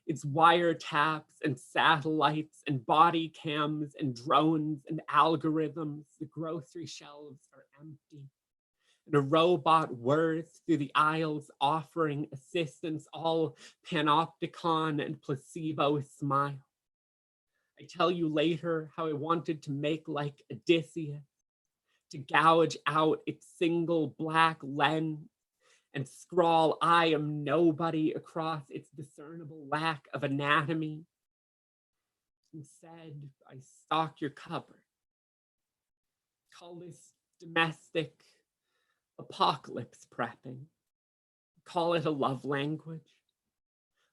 Its wiretaps and satellites and body cams and drones and algorithms. The grocery shelves are empty. And a robot whirs through the aisles offering assistance, all panopticon and placebo smile. I tell you later how I wanted to make like Odysseus, to gouge out its single black lens and scrawl "I am nobody" across its discernible lack of anatomy. Instead, I stock your cupboard. Call this domestic apocalypse prepping. Call it a love language.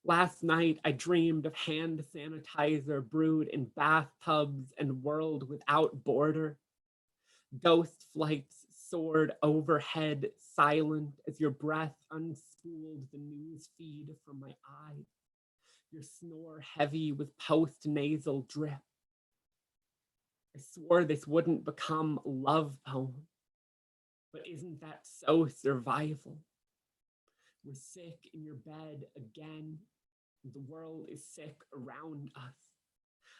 Last night, I dreamed of hand sanitizer brewed in bathtubs and world without border. Ghost flights soared overhead, silent as your breath unspooled the news feed from my eyes. Your snore heavy with post-nasal drip. I swore this wouldn't become a love poem, but isn't that so survival? We're sick in your bed again. The world is sick around us.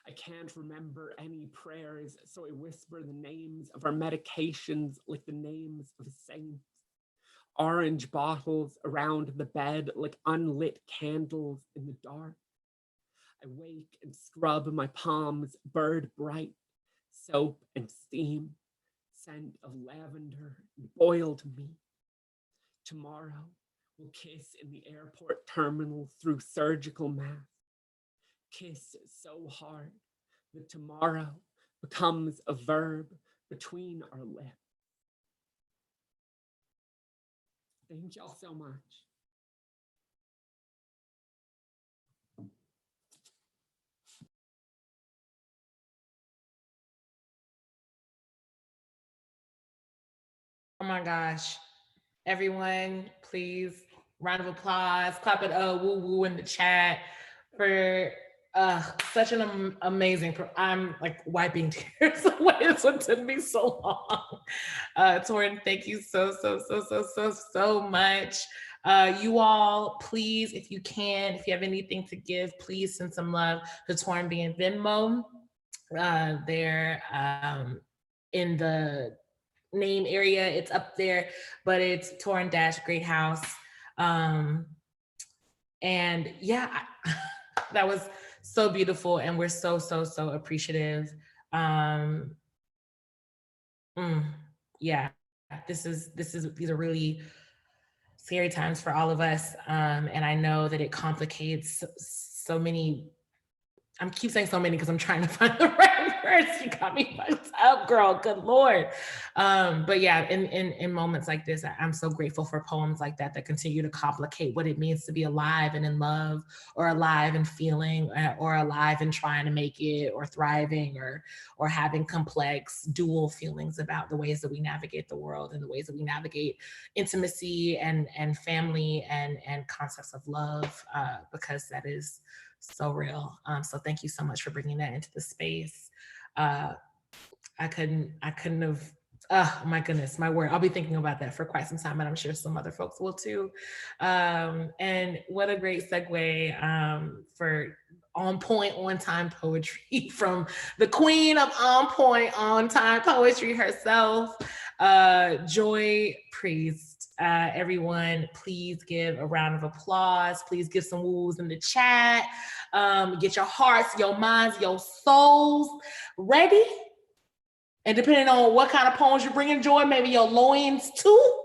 I can't remember any prayers, so I whisper the names of our medications like the names of saints. Orange bottles around the bed like unlit candles in the dark. I wake and scrub my palms, bird bright, soap and steam, scent of lavender and boiled meat. Tomorrow, we'll kiss in the airport terminal through surgical masks. Kiss so hard that tomorrow becomes a verb between our lips. Thank y'all so much. Oh my gosh. Everyone, please, round of applause, clap it woo woo in the chat for such an amazing, I'm like wiping tears away. It's what took me so long. Torrin, thank you so much. You all, please, if you can, if you have anything to give, please send some love to Torrin via Venmo. They're in the name area, it's up there, but it's Torrin Great House. And yeah, that was so beautiful, and we're so appreciative. Yeah, these are really scary times for all of us, and I know that it complicates so many. I keep saying so many because I'm trying to find the right words. You got me fucked up, girl. Good Lord. But yeah, in moments like this, I'm so grateful for poems like that that continue to complicate what it means to be alive and in love, or alive and feeling, or alive and trying to make it, or thriving, or having complex dual feelings about the ways that we navigate the world and the ways that we navigate intimacy and family and concepts of love, because that is so real. So thank you so much for bringing that into the space. I couldn't have, oh my goodness, my word. I'll be thinking about that for quite some time, and I'm sure some other folks will too. And what a great segue for on point, on time poetry from the queen of on point, on time poetry herself, Joy Priest. Everyone, please give a round of applause. Please give some woos in the chat. Get your hearts, your minds, your souls ready And depending on what kind of poems you're bringing, Joy, maybe your loins too.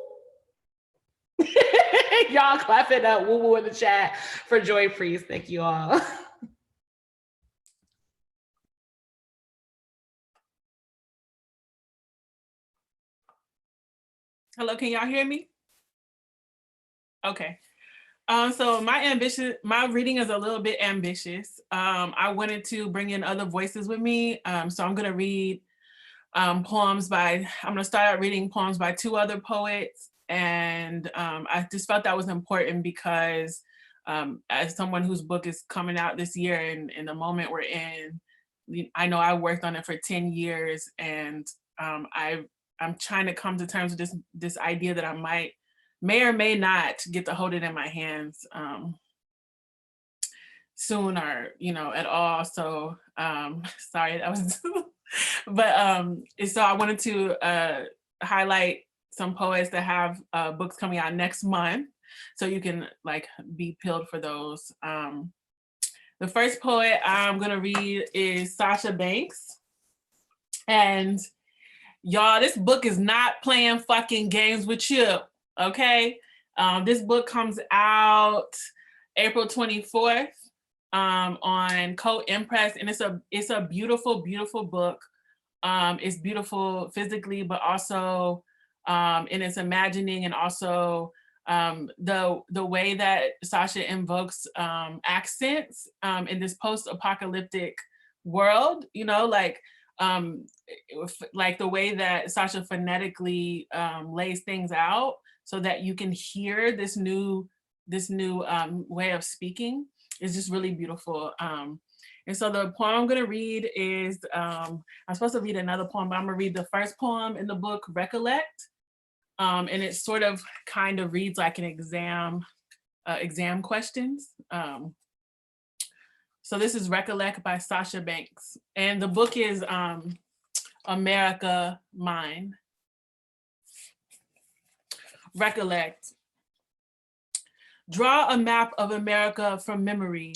Y'all clap it up, woo woo in the chat for Joy Priest. Thank you all. Hello, can y'all hear me? Okay. So my reading is a little bit ambitious. I wanted to bring in other voices with me. So I'm gonna read I'm gonna start out reading poems by two other poets. And I just felt that was important because as someone whose book is coming out this year and in the moment we're in, I know I worked on it for 10 years and I'm trying to come to terms with this idea that I may or may not get to hold it in my hands soon or, at all. So sorry, that was, but so I wanted to highlight some poets that have books coming out next month. So you can be peeled for those. The first poet I'm gonna read is Sasha Banks. And y'all, this book is not playing fucking games with you, okay? This book comes out April 24th on Co-Impress, and it's a beautiful, beautiful book. It's beautiful physically, but also in its imagining, and also the way that Sasha invokes accents in this post-apocalyptic world, like the way that Sasha phonetically lays things out so that you can hear this new way of speaking is just really beautiful. And so the poem I'm gonna read is, I'm supposed to read another poem, but I'm gonna read the first poem in the book, Recollect. And it sort of kind of reads like an exam questions. So this is Recollect by Sasha Banks. And the book is America Mine. Recollect. Draw a map of America from memory.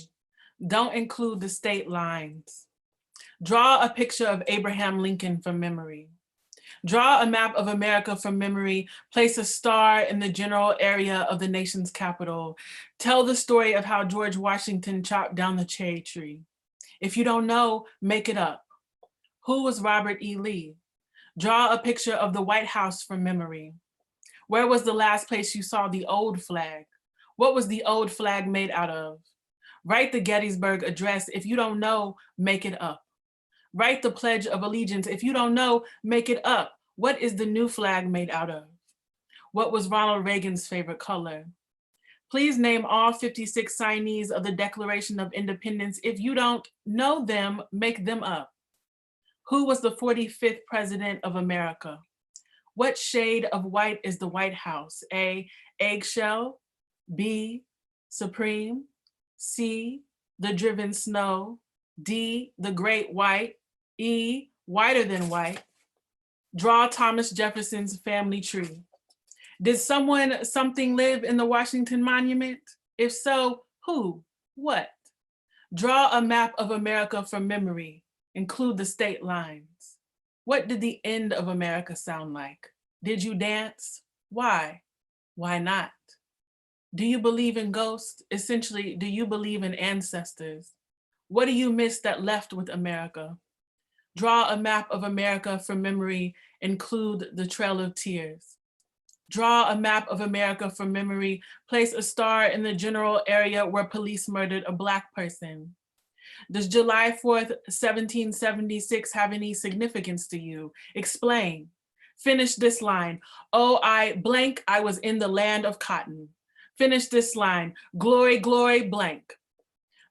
Don't include the state lines. Draw a picture of Abraham Lincoln from memory. Draw a map of America from memory. Place a star in the general area of the nation's capital. Tell the story of how George Washington chopped down the cherry tree. If you don't know, make it up. Who was Robert E. Lee? Draw a picture of the White House from memory. Where was the last place you saw the old flag? What was the old flag made out of? Write the Gettysburg Address. If you don't know, make it up. Write the Pledge of Allegiance. If you don't know, make it up. What is the new flag made out of? What was Ronald Reagan's favorite color? Please name all 56 signees of the Declaration of Independence. If you don't know them, make them up. Who was the 45th president of America? What shade of white is the White House? A, eggshell, B, supreme, C, the driven snow, D, the great white, E, whiter than white. Draw Thomas Jefferson's family tree. Did something live in the Washington Monument? If so, who, what? Draw a map of America from memory. Include the state lines. What did the end of America sound like? Did you dance? Why? Why not? Do you believe in ghosts? Essentially, do you believe in ancestors? What do you miss that left with America? Draw a map of America from memory. Include the Trail of Tears. Draw a map of America from memory. Place a star in the general area where police murdered a Black person. Does July 4th, 1776 have any significance to you? Explain. Finish this line. Oh, I was in the land of cotton. Finish this line. Glory, glory, blank.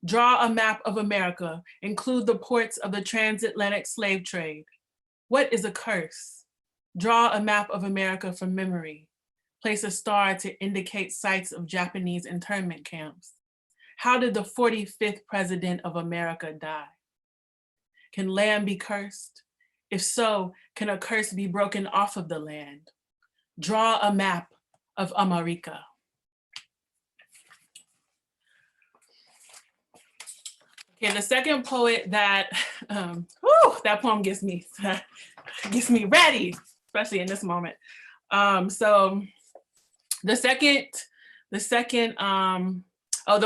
Draw a map of America. Include the ports of the transatlantic slave trade. What is a curse? Draw a map of America from memory. Place a star to indicate sites of Japanese internment camps. How did the 45th president of America die? Can land be cursed? If so, can a curse be broken off of the land? Draw a map of America. Okay, the second poet that, that poem gets me ready, especially in this moment. So the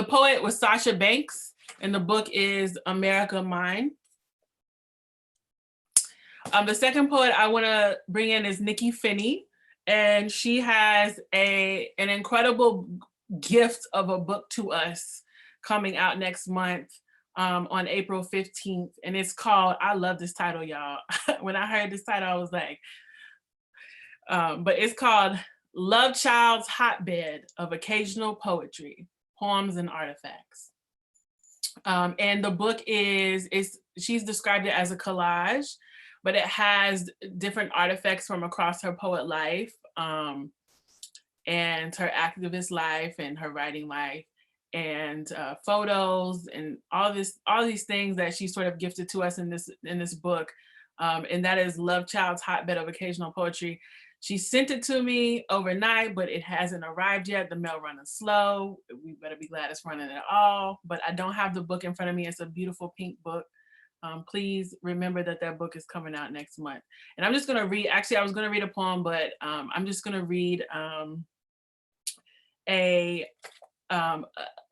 poet was Sasha Banks, and the book is America Mine. The second poet I want to bring in is Nikki Finney, and she has an incredible gift of a book to us coming out next month on April 15th, and it's called, I love this title, y'all. When I heard this title, I was like, but it's called Love Child's Hotbed of Occasional Poetry, Poems and Artifacts. And the book she's described it as a collage, but it has different artifacts from across her poet life and her activist life and her writing life, and photos and all these things that she sort of gifted to us in this book. And that is Love Child's Hotbed of Occasional Poetry. She sent it to me overnight, but it hasn't arrived yet. The mail running slow. We better be glad it's running at all. But I don't have the book in front of me. It's a beautiful pink book. Please remember that book is coming out next month. And I'm just gonna read, actually I was gonna read a poem, but I'm just gonna read an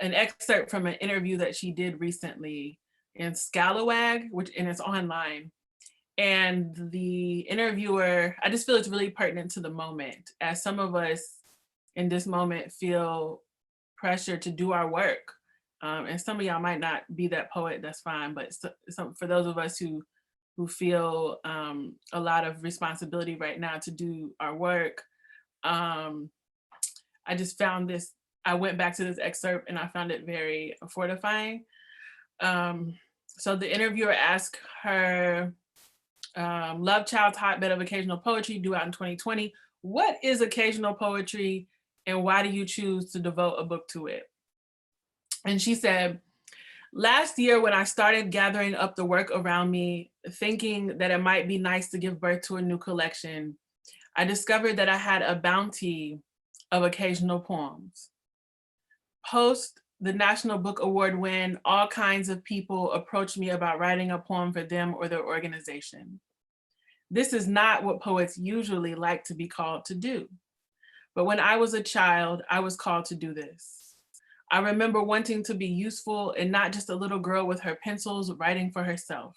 excerpt from an interview that she did recently in Scalawag, and it's online. And the interviewer, I just feel it's really pertinent to the moment, as some of us in this moment feel pressure to do our work. And some of y'all might not be that poet, that's fine. But for those of us who feel a lot of responsibility right now to do our work, I just found this, I went back to this excerpt and I found it very fortifying. So the interviewer asked her, Love Child's Hotbed of Occasional Poetry, due out in 2020. What is occasional poetry and why do you choose to devote a book to it? And she said, last year when I started gathering up the work around me, thinking that it might be nice to give birth to a new collection, I discovered that I had a bounty of occasional poems. Post the National Book Award win, all kinds of people approached me about writing a poem for them or their organization. This is not what poets usually like to be called to do. But when I was a child, I was called to do this. I remember wanting to be useful and not just a little girl with her pencils writing for herself.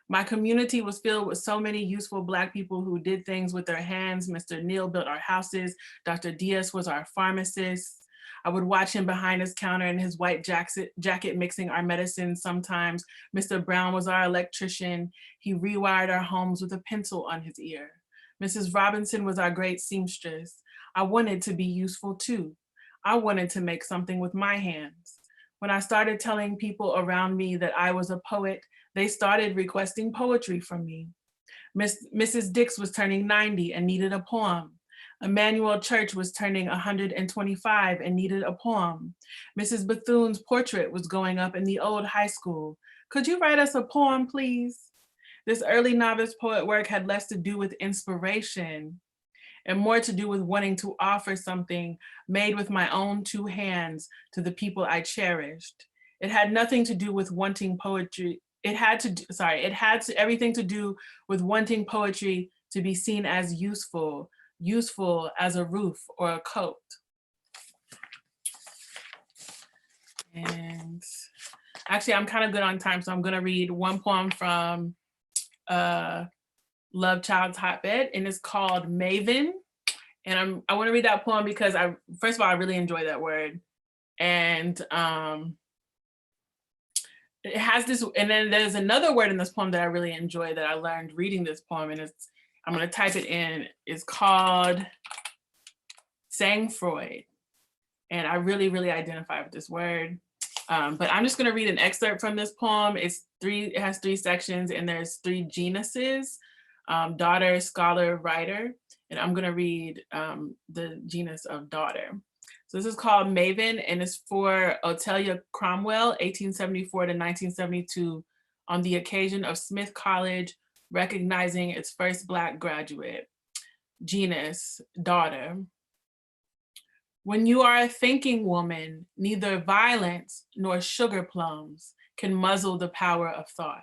My community was filled with so many useful Black people who did things with their hands. Mr. Neal built our houses. Dr. Diaz was our pharmacist. I would watch him behind his counter in his white jacket mixing our medicine sometimes. Mr. Brown was our electrician. He rewired our homes with a pencil on his ear. Mrs. Robinson was our great seamstress. I wanted to be useful too. I wanted to make something with my hands. When I started telling people around me that I was a poet, they started requesting poetry from me. Mrs. Dix was turning 90 and needed a poem. Emmanuel Church was turning 125 and needed a poem. Mrs. Bethune's portrait was going up in the old high school. Could you write us a poem, please? This early novice poet work had less to do with inspiration and more to do with wanting to offer something made with my own two hands to the people I cherished. It had nothing to do with wanting poetry. It had everything to do with wanting poetry to be seen as useful as a roof or a coat. And actually, I'm kind of good on time, so I'm gonna read one poem from Love Child's Hotbed, and it's called Maven. And I want to read that poem because first of all, I really enjoy that word. And it has this, and then there's another word in this poem that I really enjoy that I learned reading this poem, and I'm gonna type it in. It's called sang-froid. And I really, really identify with this word. But I'm just gonna read an excerpt from this poem. It has 3 sections and there's 3 genuses, daughter, scholar, writer. And I'm gonna read the genus of daughter. So this is called Maven, and it's for Otelia Cromwell, 1874 to 1972, on the occasion of Smith College recognizing its first Black graduate. Genus, daughter. When you are a thinking woman, neither violence nor sugar plums can muzzle the power of thought.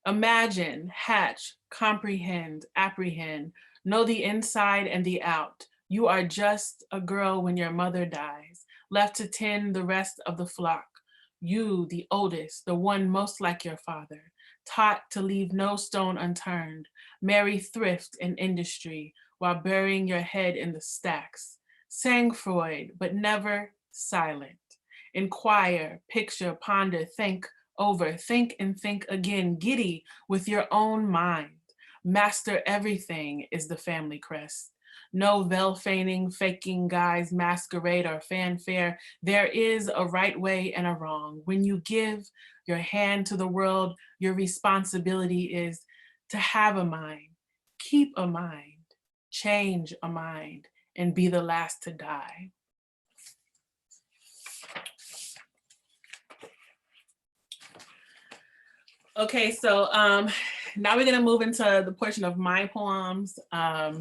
Imagine, hatch, comprehend, apprehend, know the inside and the out. You are just a girl when your mother dies, left to tend the rest of the flock. You, the oldest, the one most like your father, taught to leave no stone unturned, marry thrift and industry while burying your head in the stacks. Sang Freud, but never silent. Inquire, picture, ponder, think over, think and think again, giddy with your own mind. Master everything is the family crest. No veil feigning, faking guise, masquerade or fanfare. There is a right way and a wrong. When you give your hand to the world, your responsibility is to have a mind, keep a mind, change a mind, and be the last to die. Okay, so now we're gonna move into the portion of my poems. I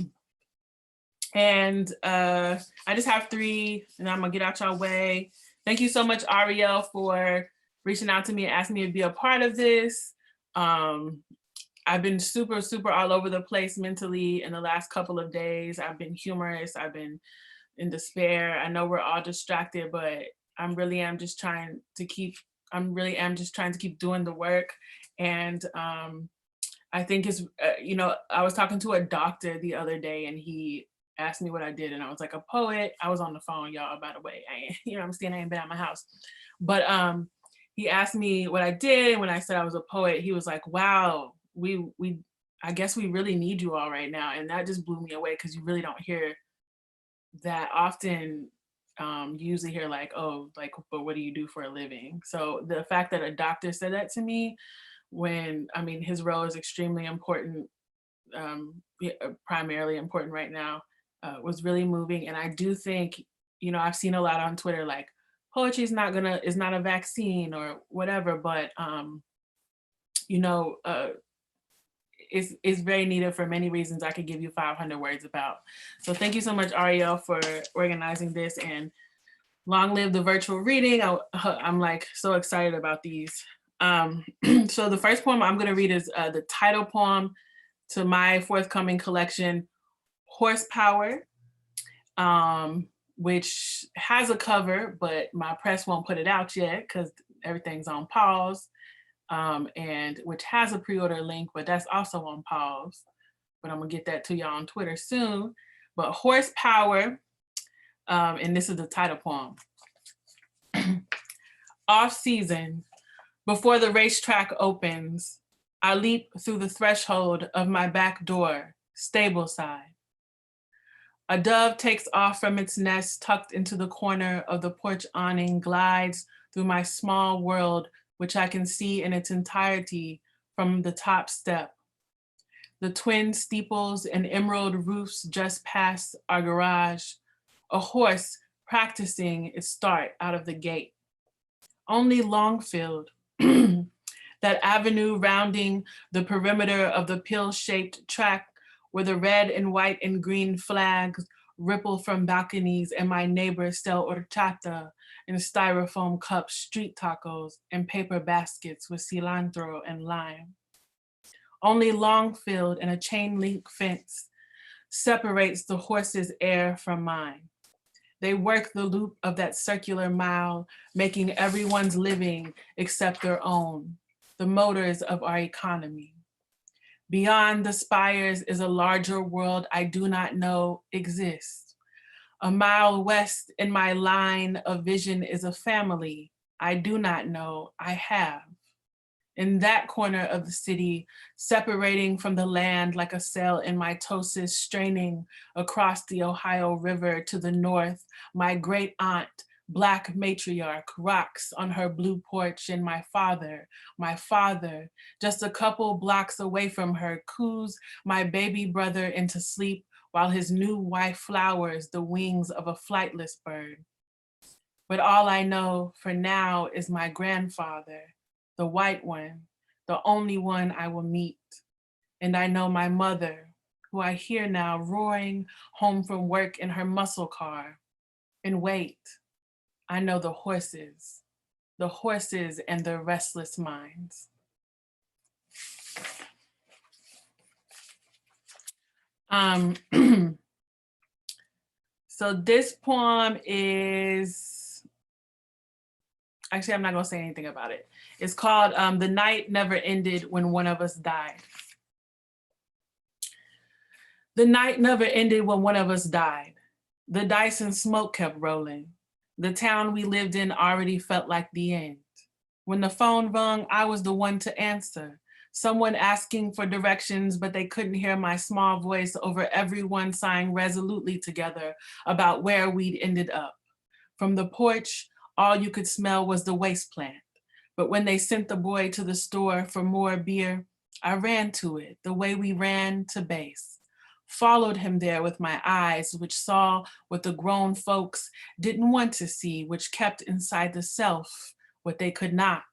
just have 3, and I'm gonna get out y'all way. Thank you so much, Ariel, for reaching out to me and asking me to be a part of this. I've been super, super all over the place mentally in the last couple of days. I've been humorous, I've been in despair. I know we're all distracted, but I really am just trying to keep doing the work. And I think it's, I was talking to a doctor the other day and he asked me what I did and I was like, a poet. I was on the phone, y'all, by the way. I'm saying I ain't been at my house. But he asked me what I did, and when I said I was a poet, he was like, wow, I guess we really need you all right now. And that just blew me away because you really don't hear that often. You usually hear like, oh, like, but what do you do for a living? So the fact that a doctor said that to me when, his role is extremely important, primarily important right now, was really moving. And I do think, I've seen a lot on Twitter, like poetry is not a vaccine or whatever, but it's very needed for many reasons I could give you 500 words about. So thank you so much, Ariel, for organizing this, and long live the virtual reading. I'm like so excited about these. So the first poem I'm gonna read is the title poem to my forthcoming collection, Horsepower, which has a cover, but my press won't put it out yet because everything's on pause. And which has a pre-order link, but that's also on pause. But I'm gonna get that to y'all on Twitter soon. But Horsepower, and this is the title poem. Off season, before the racetrack opens, I leap through the threshold of my back door, stable side. A dove takes off from its nest tucked into the corner of the porch awning, glides through my small world, which I can see in its entirety from the top step. The twin steeples and emerald roofs just past our garage, a horse practicing its start out of the gate. Only Longfield, that avenue rounding the perimeter of the pill-shaped track where the red and white and green flags ripple from balconies and my neighbors sell horchata in styrofoam cups, street tacos, and paper baskets with cilantro and lime. Only Longfield and a chain link fence separates the horse's air from mine. They work the loop of that circular mile, making everyone's living except their own, the motors of our economy. Beyond the spires is a larger world I do not know exists. A mile west in my line of vision is a family I do not know I have. In that corner of the city, separating from the land like a cell in mitosis, straining across the Ohio River to the north, my great aunt, Black matriarch, rocks on her blue porch, and my father, just a couple blocks away from her, coos my baby brother into sleep while his new wife flowers the wings of a flightless bird. But all I know for now is my grandfather, the white one, the only one I will meet. And I know my mother, who I hear now roaring home from work in her muscle car. And wait, I know the horses the horses and their restless minds. So this poem is, actually, I'm not gonna say anything about it. It's called The Night Never Ended When One of Us Died. The night never ended when one of us died. The dice and smoke kept rolling. The town we lived in already felt like the end. When the phone rung, I was the one to answer. Someone asking for directions, but they couldn't hear my small voice over everyone sighing resolutely together about where we'd ended up. From the porch, all you could smell was the waste plant. But when they sent the boy to the store for more beer, I ran to it the way we ran to base. Followed him there with my eyes, which saw what the grown folks didn't want to see, which kept inside the self what they could not.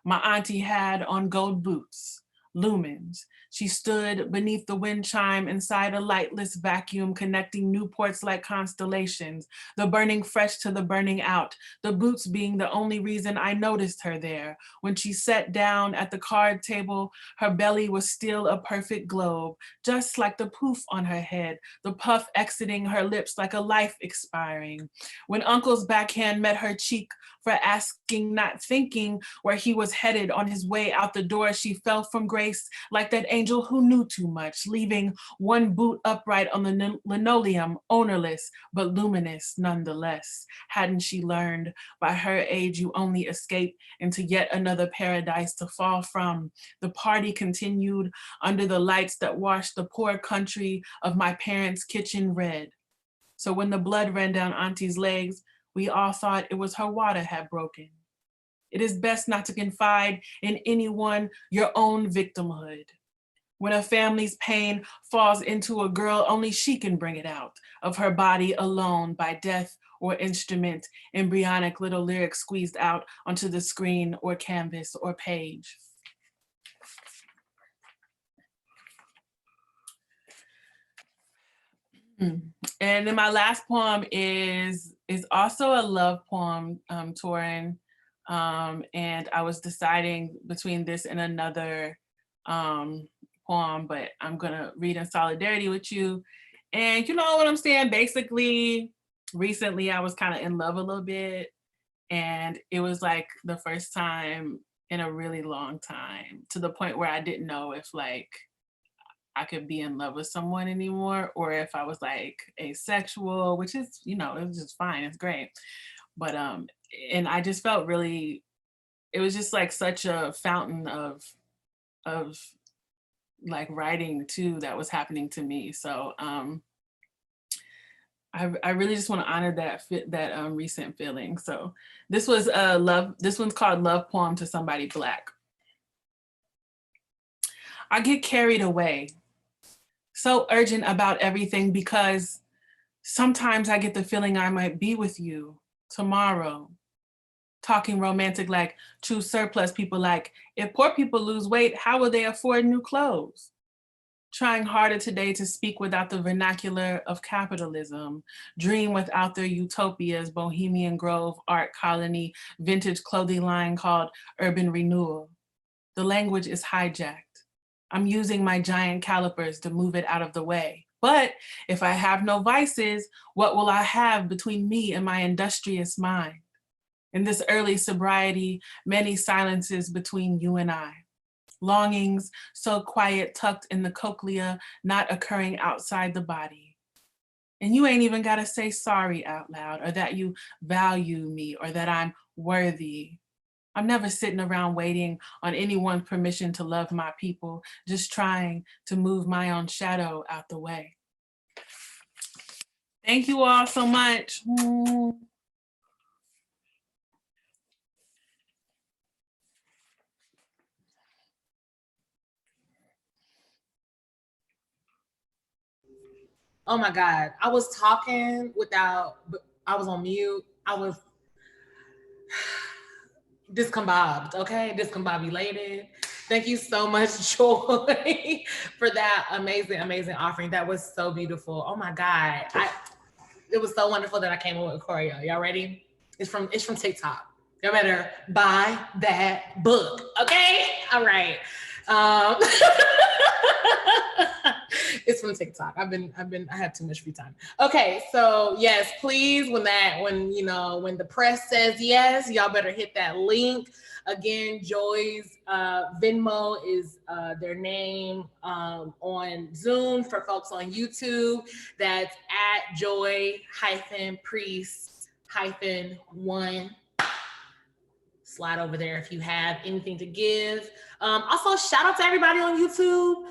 My auntie had on gold boots, lumens. She stood beneath the wind chime inside a lightless vacuum connecting Newports like constellations, the burning fresh to the burning out, the boots being the only reason I noticed her there. When she sat down at the card table, her belly was still a perfect globe, just like the poof on her head, the puff exiting her lips like a life expiring. When Uncle's backhand met her cheek for asking, not thinking where he was headed on his way out the door, she fell from grace like that angel who knew too much, leaving one boot upright on the linoleum, ownerless, but luminous nonetheless. Hadn't she learned by her age you only escape into yet another paradise to fall from? The party continued under the lights that washed the poor country of my parents' kitchen red. So when the blood ran down Auntie's legs, we all thought it was her water had broken. It is best not to confide in anyone your own victimhood. When a family's pain falls into a girl, only she can bring it out of her body alone by death or instrument, embryonic little lyrics squeezed out onto the screen or canvas or page. And then my last poem is also a love poem, Torin. And I was deciding between this and another poem, but I'm gonna read in solidarity with you. And you know what I'm saying? Basically, recently I was kind of in love a little bit, and it was like the first time in a really long time, to the point where I didn't know if like I could be in love with someone anymore, or if I was like asexual, which is, you know, it was just fine, it's great. But and I just felt really, it was just like such a fountain of like writing too that was happening to me. So I really just want to honor that recent feeling. So this was this one's called Love Poem to Somebody Black. I get carried away, so urgent about everything, because sometimes I get the feeling I might be with you tomorrow, talking romantic like true surplus people, like if poor people lose weight, how will they afford new clothes? Trying harder today to speak without the vernacular of capitalism, dream without their utopias, Bohemian Grove, art colony, vintage clothing line called Urban Renewal. The language is hijacked. I'm using my giant calipers to move it out of the way. But if I have no vices, what will I have between me and my industrious mind? In this early sobriety, many silences between you and I. Longings so quiet, tucked in the cochlea, not occurring outside the body. And you ain't even gotta say sorry out loud, or that you value me, or that I'm worthy. I'm never sitting around waiting on anyone's permission to love my people, just trying to move my own shadow out the way. Thank you all so much. Oh my God. I was talking I was on mute. I was discombobulated, okay? Discombobulated. Thank you so much, Joy, for that amazing, amazing offering. That was so beautiful. Oh my God. It was so wonderful that I came up with choreo. Y'all ready? It's from TikTok. Y'all better buy that book, okay? All right. It's from TikTok. I have too much free time. Okay, so yes, please, when the press says yes, y'all better hit that link. Again, Joy's Venmo is their name on Zoom. For folks on YouTube, that's at joy-priest-1. Slide over there if you have anything to give. Also, shout out to everybody on YouTube.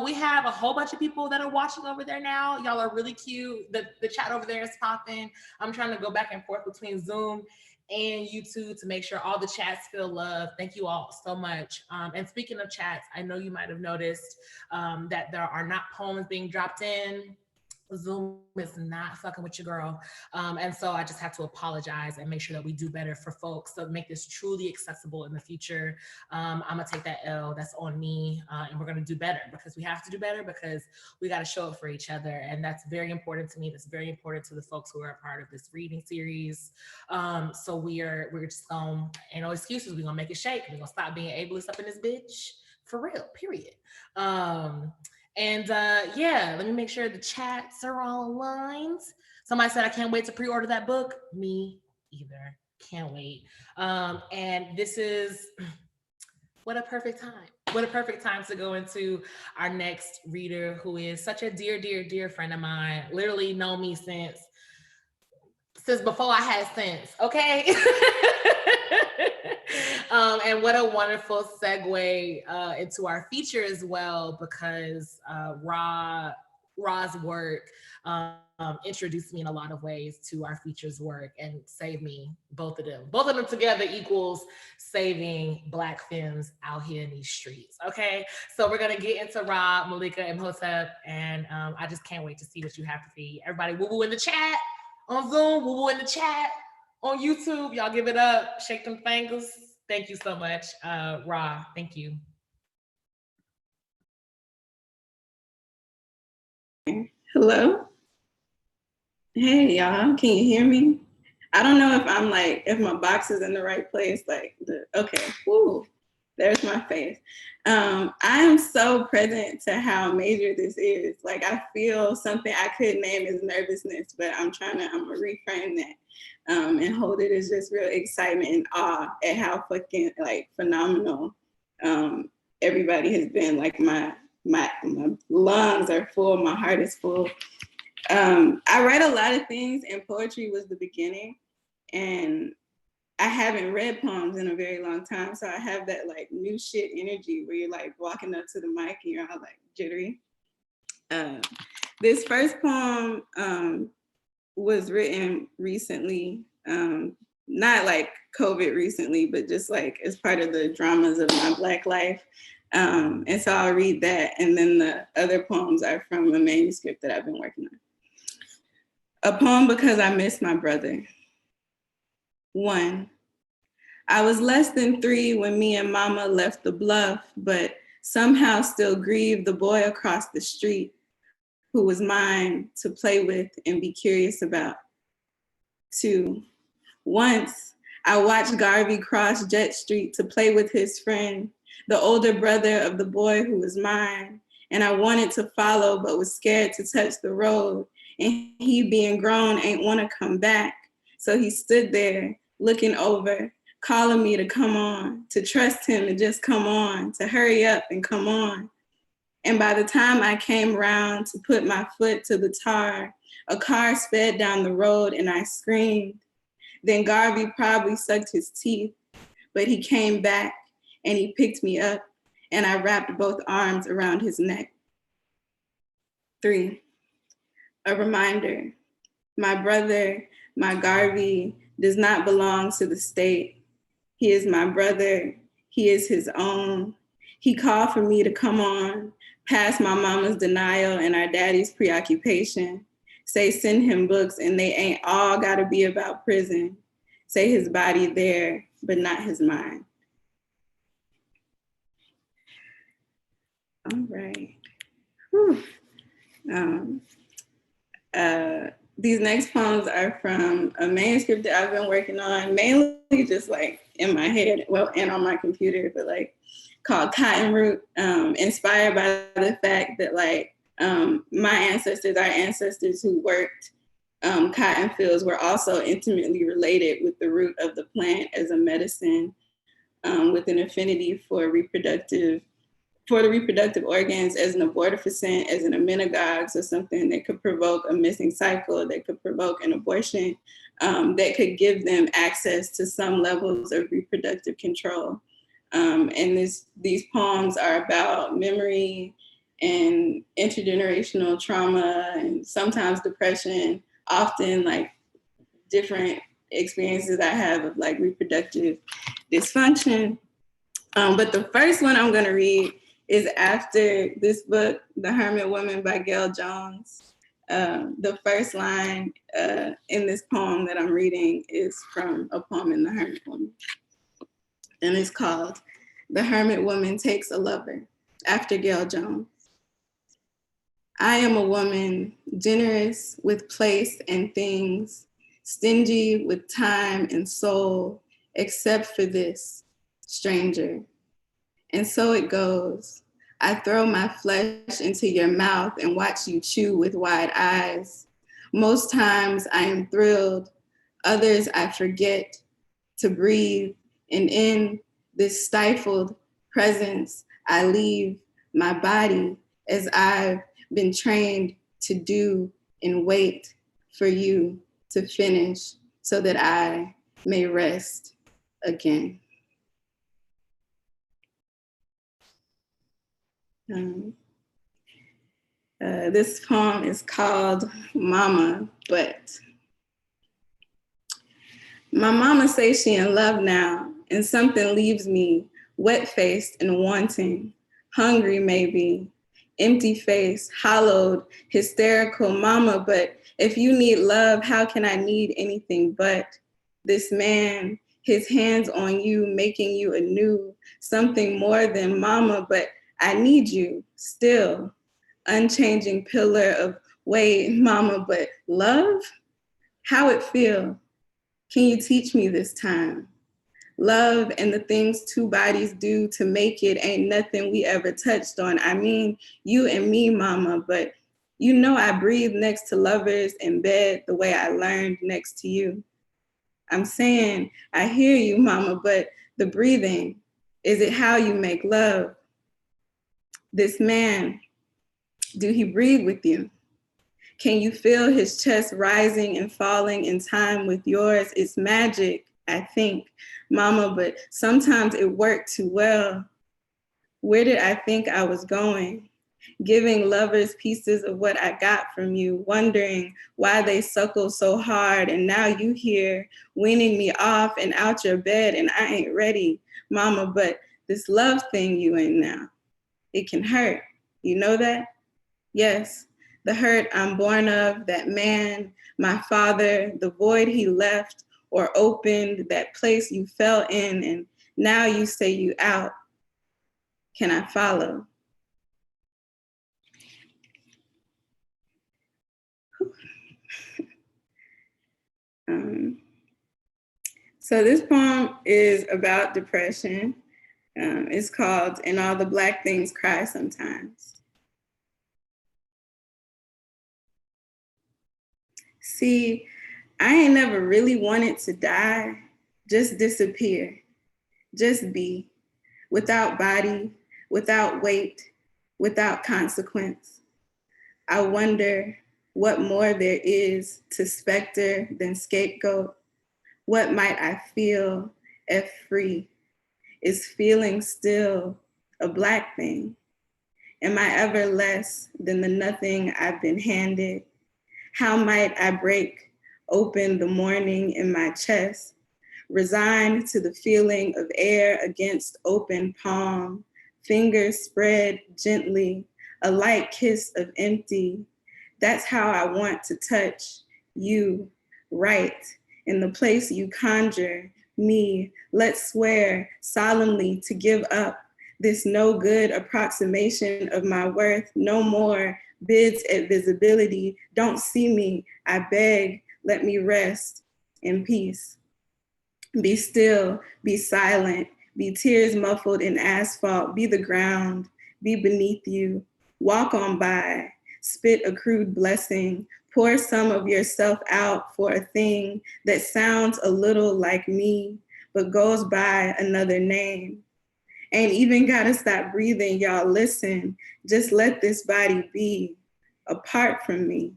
We have a whole bunch of people that are watching over there now. Y'all are really cute. The chat over there is popping. I'm trying to go back and forth between Zoom and YouTube to make sure all the chats feel love. Thank you all so much. And speaking of chats, I know you might have noticed that there are not poems being dropped in. Zoom is not fucking with your girl. And so I just have to apologize and make sure that we do better for folks to make this truly accessible in the future. I'm gonna take that L, that's on me, and we're gonna do better because we have to do better because we gotta show up for each other. And that's very important to me. That's very important to the folks who are a part of this reading series. So we're just gonna, ain't no excuses. We're gonna make it shake. We're gonna stop being ableist up in this bitch for real, period. Yeah, let me make sure the chats are all aligned. Somebody said, I can't wait to pre-order that book. Me either. Can't wait. And this is, what a perfect time. What a perfect time to go into our next reader, who is such a dear, dear, dear friend of mine. Literally known me since before I had sense, okay? And what a wonderful segue into our feature as well, because Ra's work introduced me in a lot of ways to our feature's work and saved me, both of them. Both of them together equals saving Black femmes out here in these streets, okay? So we're gonna get into Ra, Malika, and Hotep, and I just can't wait to see what you have to feed. Everybody woo-woo in the chat. On Zoom, woo-woo in the chat. On YouTube, y'all give it up. Shake them fingers. Thank you so much, Ra. Thank you. Hello? Hey, y'all. Can you hear me? I don't know if my box is in the right place. Okay. Woo. There's my face. I am so present to how major this is. Like, I feel something I could name as nervousness, but I'm gonna reframe that and hold it as just real excitement and awe at how fucking phenomenal everybody has been. Like my lungs are full, my heart is full. I write a lot of things, and poetry was the beginning. And I haven't read poems in a very long time, so I have that new shit energy where you're walking up to the mic and you're all jittery. This first poem was written recently, not COVID recently, but just as part of the dramas of my Black life. And so I'll read that, and then the other poems are from a manuscript that I've been working on. A poem because I miss my brother. 1. I was less than 3 when me and mama left the bluff, but somehow still grieved the boy across the street who was mine to play with and be curious about. 2. Once I watched Garvey cross Jet Street to play with his friend, the older brother of the boy who was mine, and I wanted to follow but was scared to touch the road, and he being grown ain't want to come back. So he stood there looking over, calling me to come on, to trust him and just come on, to hurry up and come on. And by the time I came round to put my foot to the tar, a car sped down the road and I screamed. Then Garvey probably sucked his teeth, but he came back and he picked me up and I wrapped both arms around his neck. 3, a reminder. My brother, my Garvey, does not belong to the state. He is my brother. He is his own. He called for me to come on, past my mama's denial and our daddy's preoccupation. Say send him books and they ain't all gotta be about prison. Say his body there, but not his mind. All right. Whew. These next poems are from a manuscript that I've been working on, mainly just like in my head, well, and on my computer, but like called Cotton Root, inspired by the fact that like my ancestors, our ancestors who worked cotton fields were also intimately related with the root of the plant as a medicine, with an affinity for the reproductive organs, as an abortifacient, as an emmenagogue, so something that could provoke a missing cycle, that could provoke an abortion, that could give them access to some levels of reproductive control. And these poems are about memory and intergenerational trauma and sometimes depression, often like different experiences I have of like reproductive dysfunction. But the first one I'm gonna read is after this book, The Hermit Woman by Gail Jones. The first line in this poem that I'm reading is from a poem in The Hermit Woman. And it's called The Hermit Woman Takes a Lover, after Gail Jones. I am a woman generous with place and things, stingy with time and soul, except for this, stranger. And so it goes. I throw my flesh into your mouth and watch you chew with wide eyes. Most times I am thrilled, others I forget to breathe, and in this stifled presence, I leave my body as I've been trained to do and wait for you to finish so that I may rest again. This poem is called Mama, but my mama says she in love now, and something leaves me wet-faced and wanting, hungry maybe, empty face, hollowed, hysterical mama, but if you need love, how can I need anything but this man, his hands on you, making you anew, something more than mama, but I need you still, unchanging pillar of wait, mama, but love? How it feel? Can you teach me this time? Love and the things two bodies do to make it ain't nothing we ever touched on. I mean, you and me, mama, but you know I breathe next to lovers in bed the way I learned next to you. I'm saying, I hear you, mama, but the breathing, is it how you make love? This man, do he breathe with you? Can you feel his chest rising and falling in time with yours? It's magic, I think, mama, but sometimes it worked too well. Where did I think I was going? Giving lovers pieces of what I got from you, wondering why they suckle so hard, and now you here, weaning me off and out your bed, and I ain't ready, mama, but this love thing you in now, it can hurt. You know that? Yes, the hurt I'm born of, that man, my father, the void he left or opened, that place you fell in, and now you say you out. Can I follow? So this poem is about depression. It's called And All the Black Things Cry Sometimes. See, I ain't never really wanted to die, just disappear, just be, without body, without weight, without consequence. I wonder what more there is to specter than scapegoat. What might I feel if free? Is feeling still a Black thing? Am I ever less than the nothing I've been handed? How might I break open the morning in my chest, resigned to the feeling of air against open palm, fingers spread gently, a light kiss of empty. That's how I want to touch you, right, in the place you conjure me. Let's swear solemnly to give up this no good approximation of my worth, no more bids at visibility. Don't see me, I beg, let me rest in peace. Be still, be silent, be tears muffled in asphalt, be the ground, be beneath you. Walk on by, spit a crude blessing, pour some of yourself out for a thing that sounds a little like me, but goes by another name. Ain't even gotta stop breathing, y'all listen. Just let this body be apart from me.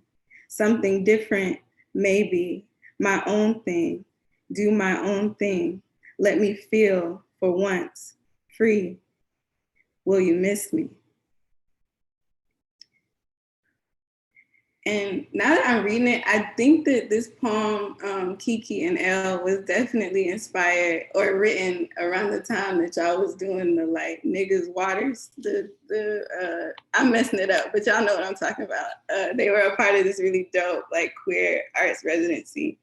Something different, maybe, my own thing. Do my own thing. Let me feel for once, free. Will you miss me? And now that I'm reading it, I think that this poem, Kiki and Elle, was definitely inspired or written around the time that y'all was doing the like niggas waters. I'm messing it up, but y'all know what I'm talking about. They were a part of this really dope like queer arts residency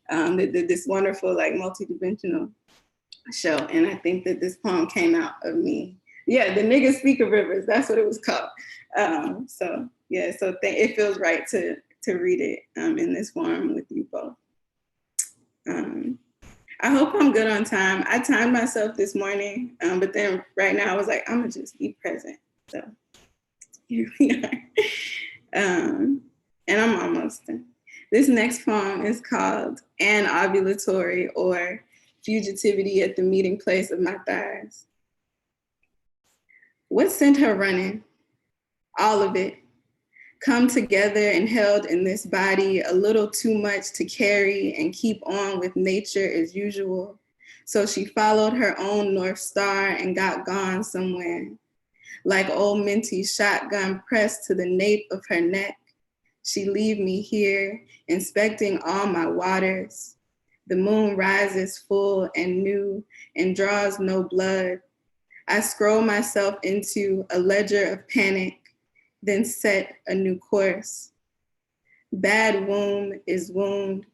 that did this wonderful like multidimensional show. And I think that this poem came out of me. Yeah, the Niggas Speak of Rivers, that's what it was called. So it feels right to read it in this form with you both. I hope I'm good on time. I timed myself this morning, but then right now I was like, I'm gonna just be present. So here we are. And I'm almost done. This next poem is called An Ovulatory, or Fugitivity at the Meeting Place of My Thighs. What sent her running? All of it. Come together and held in this body, a little too much to carry and keep on with nature as usual. So she followed her own North Star and got gone somewhere. Like old Minty's shotgun pressed to the nape of her neck, she leave me here, inspecting all my waters. The moon rises full and new and draws no blood. I scroll myself into a ledger of panic, then set a new course. Bad womb is wound,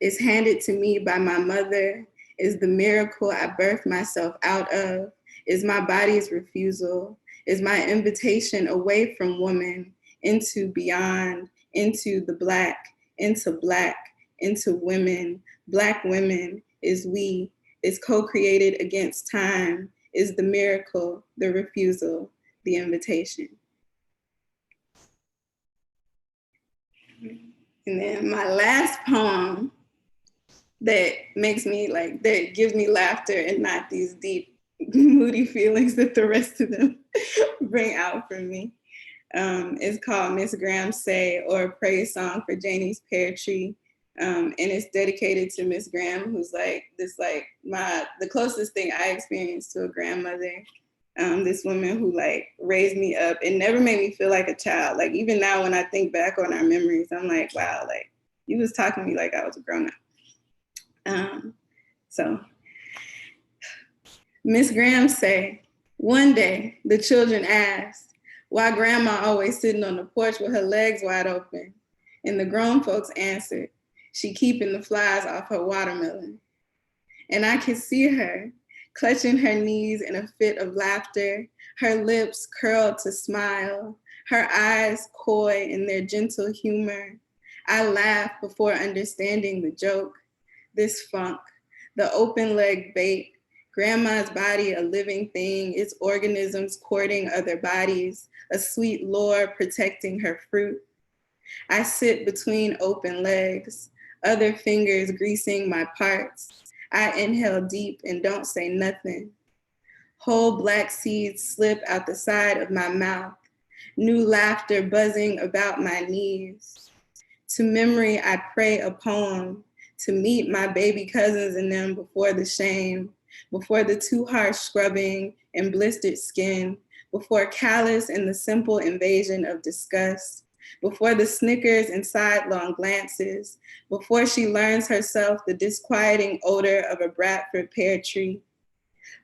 is handed to me by my mother, is the miracle I birthed myself out of, is my body's refusal, is my invitation away from woman, into beyond, into the black, into women. Black women is we, is co-created against time, is the miracle, the refusal, the invitation. And then my last poem that makes me like, that gives me laughter and not these deep, moody feelings that the rest of them bring out for me, is called Miss Graham Say, or a praise song for Janie's Pear Tree. And it's dedicated to Miss Graham, who's like this, like the closest thing I experienced to a grandmother. This woman who like raised me up and never made me feel like a child. Like even now when I think back on our memories, I'm like, wow, like you was talking to me like I was a grown up. So Miss Graham Say, one day the children asked why grandma always sitting on the porch with her legs wide open. And the grown folks answered, she keeping the flies off her watermelon. And I could see her clutching her knees in a fit of laughter, her lips curled to smile, her eyes coy in their gentle humor. I laughed before understanding the joke, this funk, the open leg bait, grandma's body a living thing, its organisms courting other bodies, a sweet lore protecting her fruit. I sit between open legs, other fingers greasing my parts. I inhale deep and don't say nothing. Whole black seeds slip out the side of my mouth, new laughter buzzing about my knees. To memory, I pray a poem to meet my baby cousins in them before the shame, before the too harsh scrubbing and blistered skin, before callous and the simple invasion of disgust, before the snickers and sidelong glances, before she learns herself the disquieting odor of a Bradford pear tree.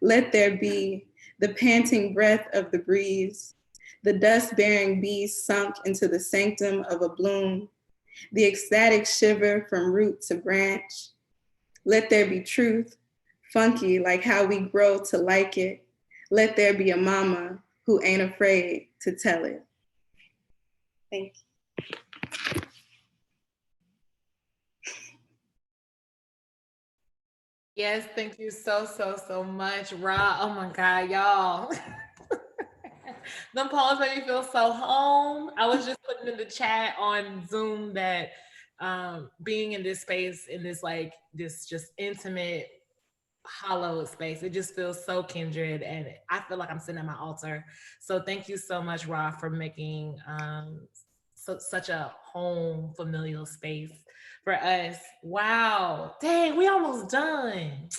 Let there be the panting breath of the breeze, the dust-bearing bees sunk into the sanctum of a bloom, the ecstatic shiver from root to branch. Let there be truth, funky like how we grow to like it. Let there be a mama who ain't afraid to tell it. Thank you. Yes, thank you so much, Ra. Oh my God, y'all. Them poems made me feel so home. I was just putting in the chat on Zoom that being in this space, in this like this just intimate, hallowed space, it just feels so kindred, and I feel like I'm sitting at my altar. So thank you so much, Ra, for making such a home, familial space for us. Wow, dang, we almost done.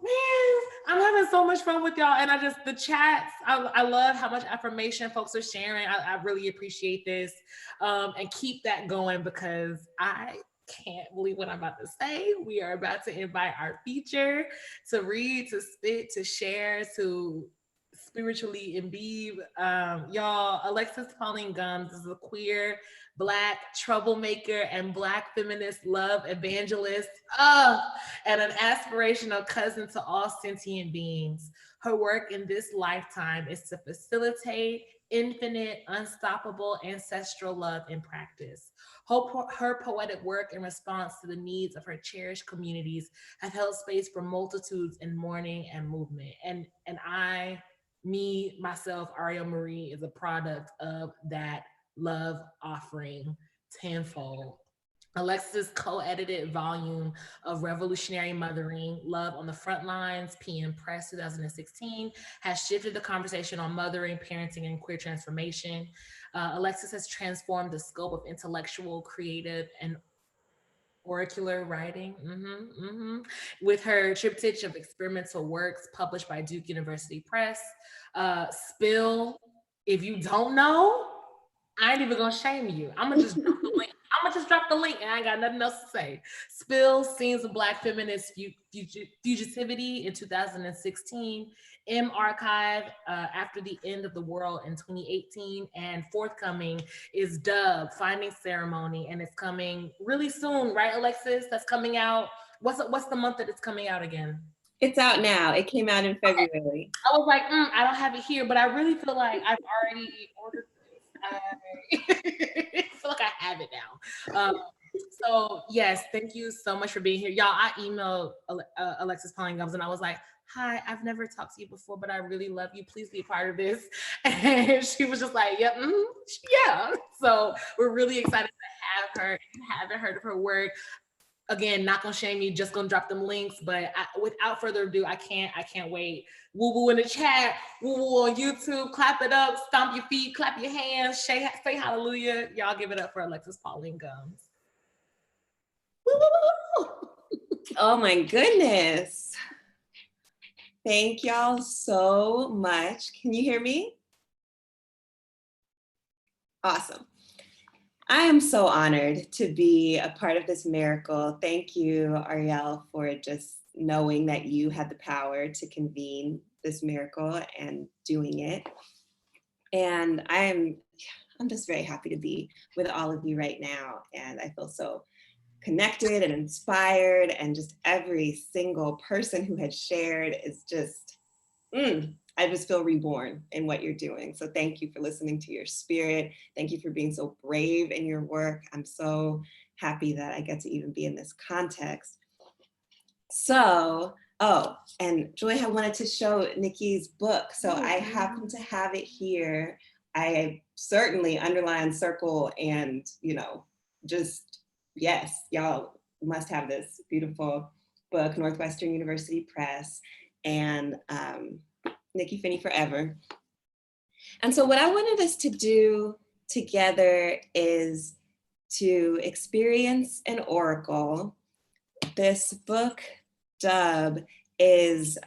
Man, I'm having so much fun with y'all. And the chats, I love how much affirmation folks are sharing. I really appreciate this. And keep that going, because I can't believe what I'm about to say. We are about to invite our feature to read, to spit, to share, to spiritually imbibe. Y'all, Alexis Pauline Gumbs is a queer, Black troublemaker and Black feminist love evangelist, and an aspirational cousin to all sentient beings. Her work in this lifetime is to facilitate infinite, unstoppable ancestral love in practice. Her poetic work in response to the needs of her cherished communities have held space for multitudes in mourning and movement. And myself, Ariel Marie, is a product of that love offering tenfold. Alexis' co-edited volume of Revolutionary Mothering, Love on the Front Lines, PM Press 2016, has shifted the conversation on mothering, parenting, and queer transformation. Alexis has transformed the scope of intellectual, creative, and oracular writing with her triptych of experimental works published by Duke University Press. Spill, if you don't know, I ain't even gonna shame you. I'm gonna just drop the link. Drop the link, and I ain't got nothing else to say. Spill, Scenes of Black Feminist Fugitivity in 2016. M Archive, After the End of the World in 2018. And forthcoming is Dub, Finding Ceremony, and it's coming really soon, right, Alexis? That's coming out. What's the month that it's coming out again? It's out now. It came out in February. Okay. I was like, I don't have it here, but I really feel like I've already ordered I feel like I have it now. So yes, thank you so much for being here. Y'all, I emailed Alexis Pauline Gumbs and I was like, hi, I've never talked to you before, but I really love you. Please be a part of this. And she was just like, yep, yeah. So we're really excited to have her. If you haven't heard of her work, again, not gonna shame you, just gonna drop them links. But without further ado, I can't wait. Woo woo in the chat, woo woo on YouTube, clap it up, stomp your feet, clap your hands, say hallelujah. Y'all give it up for Alexis Pauline Gumbs. Oh my goodness. Thank y'all so much. Can you hear me? Awesome. I am so honored to be a part of this miracle. Thank you, Ariel, for just knowing that you had the power to convene this miracle and doing it. And I'm just very happy to be with all of you right now. And I feel so connected and inspired, and just every single person who had shared is just, I just feel reborn in what you're doing. So thank you for listening to your spirit. Thank you for being so brave in your work. I'm so happy that I get to even be in this context. So, and Joy had wanted to show Nikki's book. So I happen to have it here. I certainly underline, circle, and, just, yes, y'all must have this beautiful book, Northwestern University Press, and Nikki Finney Forever. And so what I wanted us to do together is to experience an oracle. This book, Dub, is,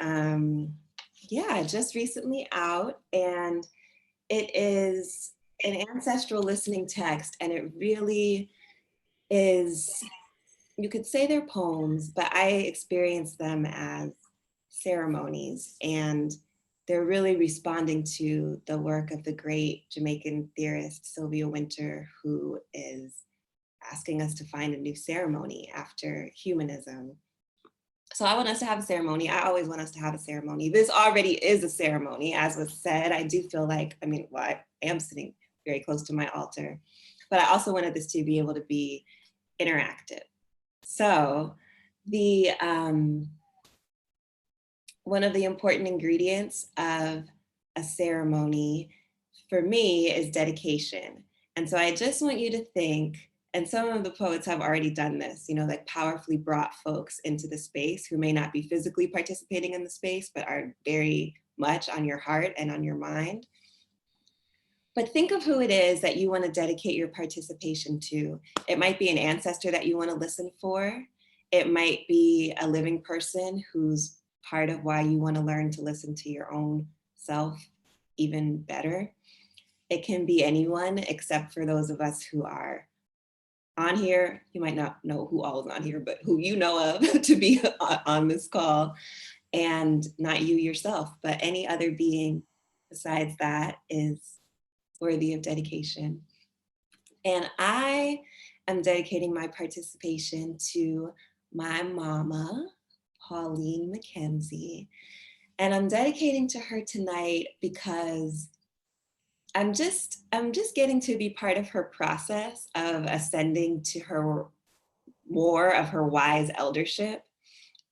just recently out, and it is an ancestral listening text, and it really is, you could say they're poems, but I experience them as ceremonies, and they're really responding to the work of the great Jamaican theorist Sylvia Wynter, who is asking us to find a new ceremony after humanism. So I want us to have a ceremony. I always want us to have a ceremony. This already is a ceremony, as was said. I do feel like, I am sitting very close to my altar. But I also wanted this to be able to be interactive. So the one of the important ingredients of a ceremony for me is dedication. And so I just want you to think, and some of the poets have already done this, you know, like powerfully brought folks into the space who may not be physically participating in the space, but are very much on your heart and on your mind. But think of who it is that you want to dedicate your participation to. It might be an ancestor that you want to listen for. It might be a living person who's part of why you want to learn to listen to your own self even better. It can be anyone except for those of us who are on here. You might not know who all is on here, but who you know of to be on this call, and not you yourself, but any other being besides that is worthy of dedication. And I am dedicating my participation to my mama, Pauline McKenzie. And I'm dedicating to her tonight because I'm just getting to be part of her process of ascending to her more of her wise eldership.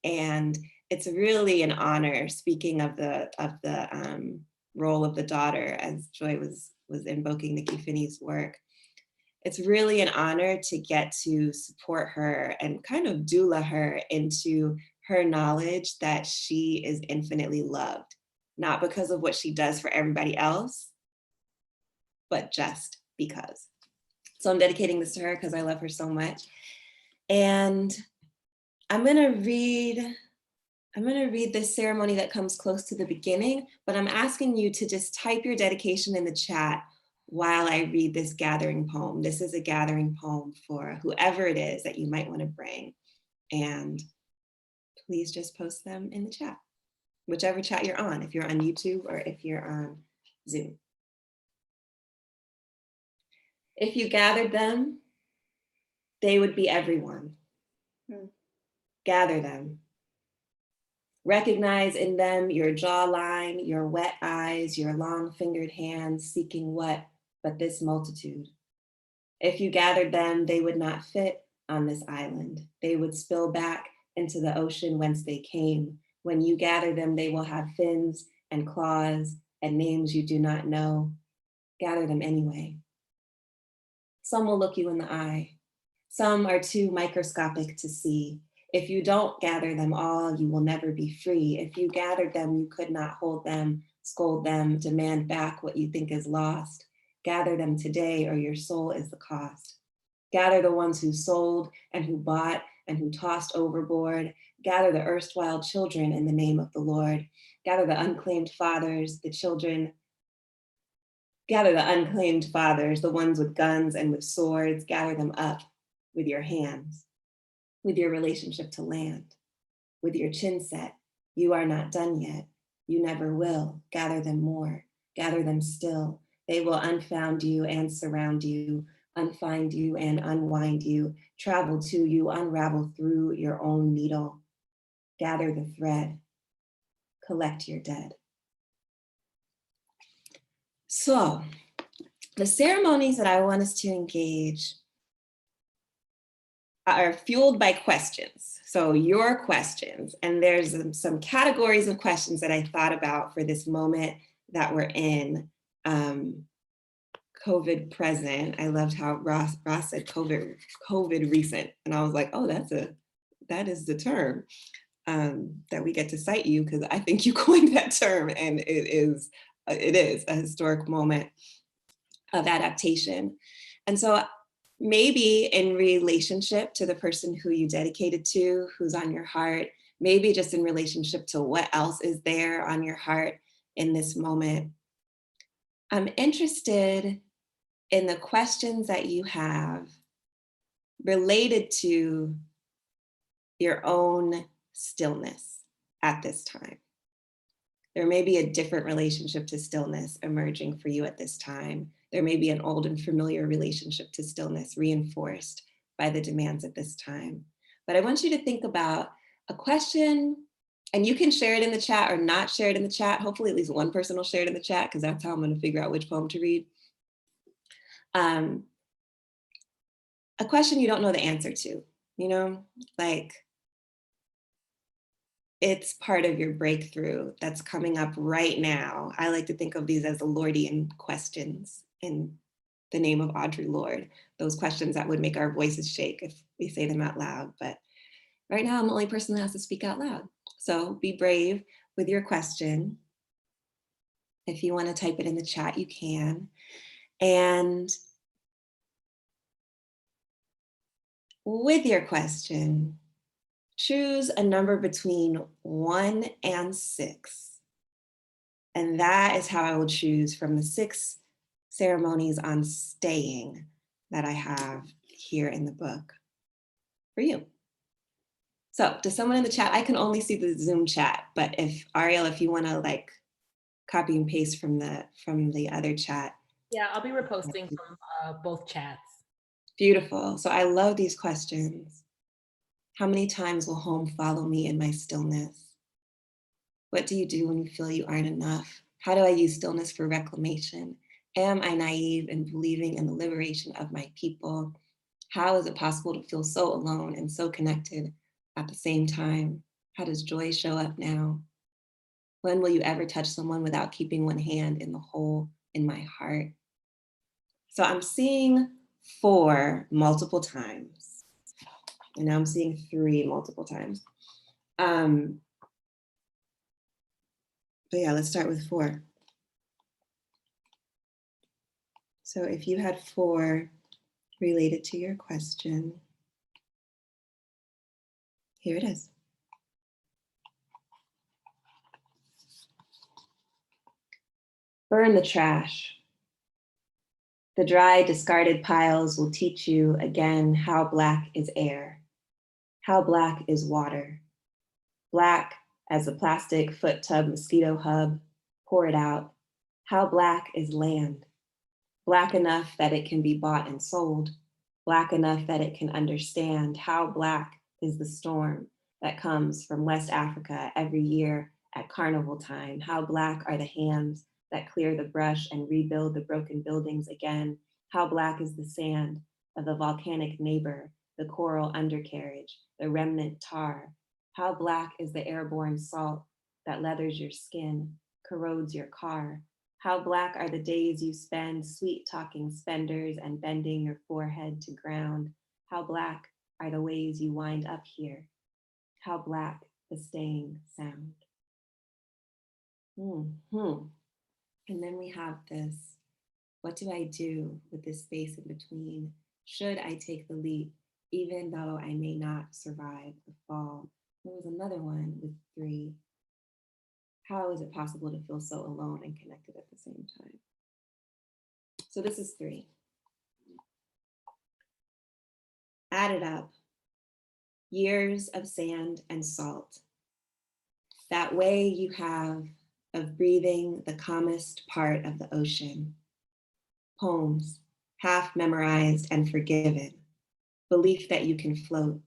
And it's really an honor, speaking of the role of the daughter, as Joy was invoking Nikki Finney's work. It's really an honor to get to support her and kind of doula her into her knowledge that she is infinitely loved, not because of what she does for everybody else, but just because. So I'm dedicating this to her because I love her so much. And I'm gonna read this ceremony that comes close to the beginning, but I'm asking you to just type your dedication in the chat while I read this gathering poem. This is a gathering poem for whoever it is that you might want to bring. And please just post them in the chat, whichever chat you're on, if you're on YouTube or if you're on Zoom. If you gathered them, they would be everyone. Gather them. Recognize in them your jawline, your wet eyes, your long-fingered hands seeking what but this multitude. If you gathered them, they would not fit on this island. They would spill back into the ocean whence they came. When you gather them, they will have fins and claws and names you do not know. Gather them anyway. Some will look you in the eye. Some are too microscopic to see. If you don't gather them all, you will never be free. If you gathered them, you could not hold them, scold them, demand back what you think is lost. Gather them today or your soul is the cost. Gather the ones who sold and who bought and who tossed overboard. Gather the erstwhile children in the name of the Lord. Gather the unclaimed fathers, the children. Gather the unclaimed fathers, the ones with guns and with swords. Gather them up with your hands, with your relationship to land, with your chin set. You are not done yet. You never will. Gather them more. Gather them still. They will unfound you and surround you, unfind you and unwind you, travel to you, unravel through your own needle. Gather the thread. Collect your dead. So, the ceremonies that I want us to engage are fueled by questions. So your questions, and there's some categories of questions that I thought about for this moment that we're in. COVID present. I loved how Ross said COVID recent, and I was like, oh, that is the term that we get to cite you, because I think you coined that term, and it is a historic moment of adaptation. And so maybe in relationship to the person who you dedicated to, who's on your heart, maybe just in relationship to what else is there on your heart in this moment. I'm interested in the questions that you have related to your own stillness at this time. There may be a different relationship to stillness emerging for you at this time. There may be an old and familiar relationship to stillness reinforced by the demands at this time. But I want you to think about a question, and you can share it in the chat or not share it in the chat. Hopefully at least one person will share it in the chat, because that's how I'm going to figure out which poem to read. A question you don't know the answer to, you know, like it's part of your breakthrough that's coming up right now. I like to think of these as the Lordian questions in the name of Audre Lorde, those questions that would make our voices shake if we say them out loud. But right now, I'm the only person that has to speak out loud. So be brave with your question. If you want to type it in the chat, you can. And with your question, choose a number between 1 and 6. And that is how I will choose from the 6 ceremonies on staying that I have here in the book for you. So does someone in the chat, I can only see the Zoom chat, but if Ariel, if you want to like copy and paste from the other chat. Yeah, I'll be reposting from both chats. Beautiful. So I love these questions. How many times will home follow me in my stillness? What do you do when you feel you aren't enough? How do I use stillness for reclamation? Am I naive in believing in the liberation of my people? How is it possible to feel so alone and so connected at the same time? How does joy show up now? When will you ever touch someone without keeping one hand in the hole in my heart? So I'm seeing 4 multiple times. And now I'm seeing 3 multiple times. But yeah, let's start with 4. So if you had 4 related to your question, here it is. Burn the trash. The dry, discarded piles will teach you again how Black is air, how Black is water. Black as the plastic foot tub mosquito hub, pour it out. How Black is land. Black enough that it can be bought and sold. Black enough that it can understand. How Black is the storm that comes from West Africa every year at carnival time. How Black are the hands that clear the brush and rebuild the broken buildings again. How Black is the sand of the volcanic neighbor, the coral undercarriage, the remnant tar. How Black is the airborne salt that leathers your skin, corrodes your car. How Black are the days you spend sweet talking spenders and bending your forehead to ground. How Black are the ways you wind up here. How Black the staying sound. And then we have this, what do I do with this space in between? Should I take the leap, even though I may not survive the fall? There was another one with 3. How is it possible to feel so alone and connected at the same time? So this is 3. Add it up. Years of sand and salt. That way you have of breathing the calmest part of the ocean. Poems, half memorized and forgiven. Belief that you can float.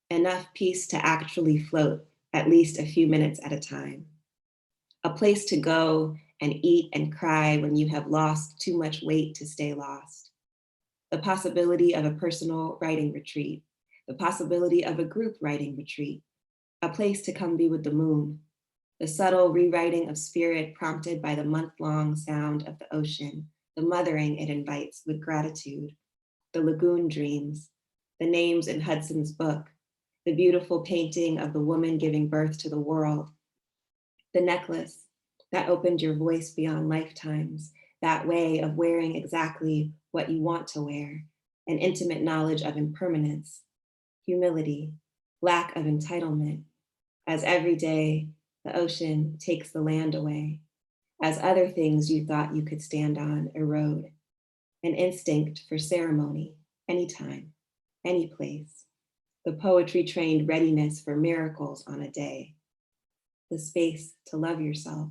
Enough peace to actually float, at least a few minutes at a time. A place to go and eat and cry when you have lost too much weight to stay lost. The possibility of a personal writing retreat. The possibility of a group writing retreat. A place to come be with the moon. The subtle rewriting of spirit prompted by the month-long sound of the ocean, the mothering it invites with gratitude, the lagoon dreams, the names in Hudson's book, the beautiful painting of the woman giving birth to the world, the necklace that opened your voice beyond lifetimes, that way of wearing exactly what you want to wear, an intimate knowledge of impermanence, humility, lack of entitlement, as every day the ocean takes the land away, as other things you thought you could stand on erode, an instinct for ceremony, anytime, any place, the poetry-trained readiness for miracles on a day, the space to love yourself,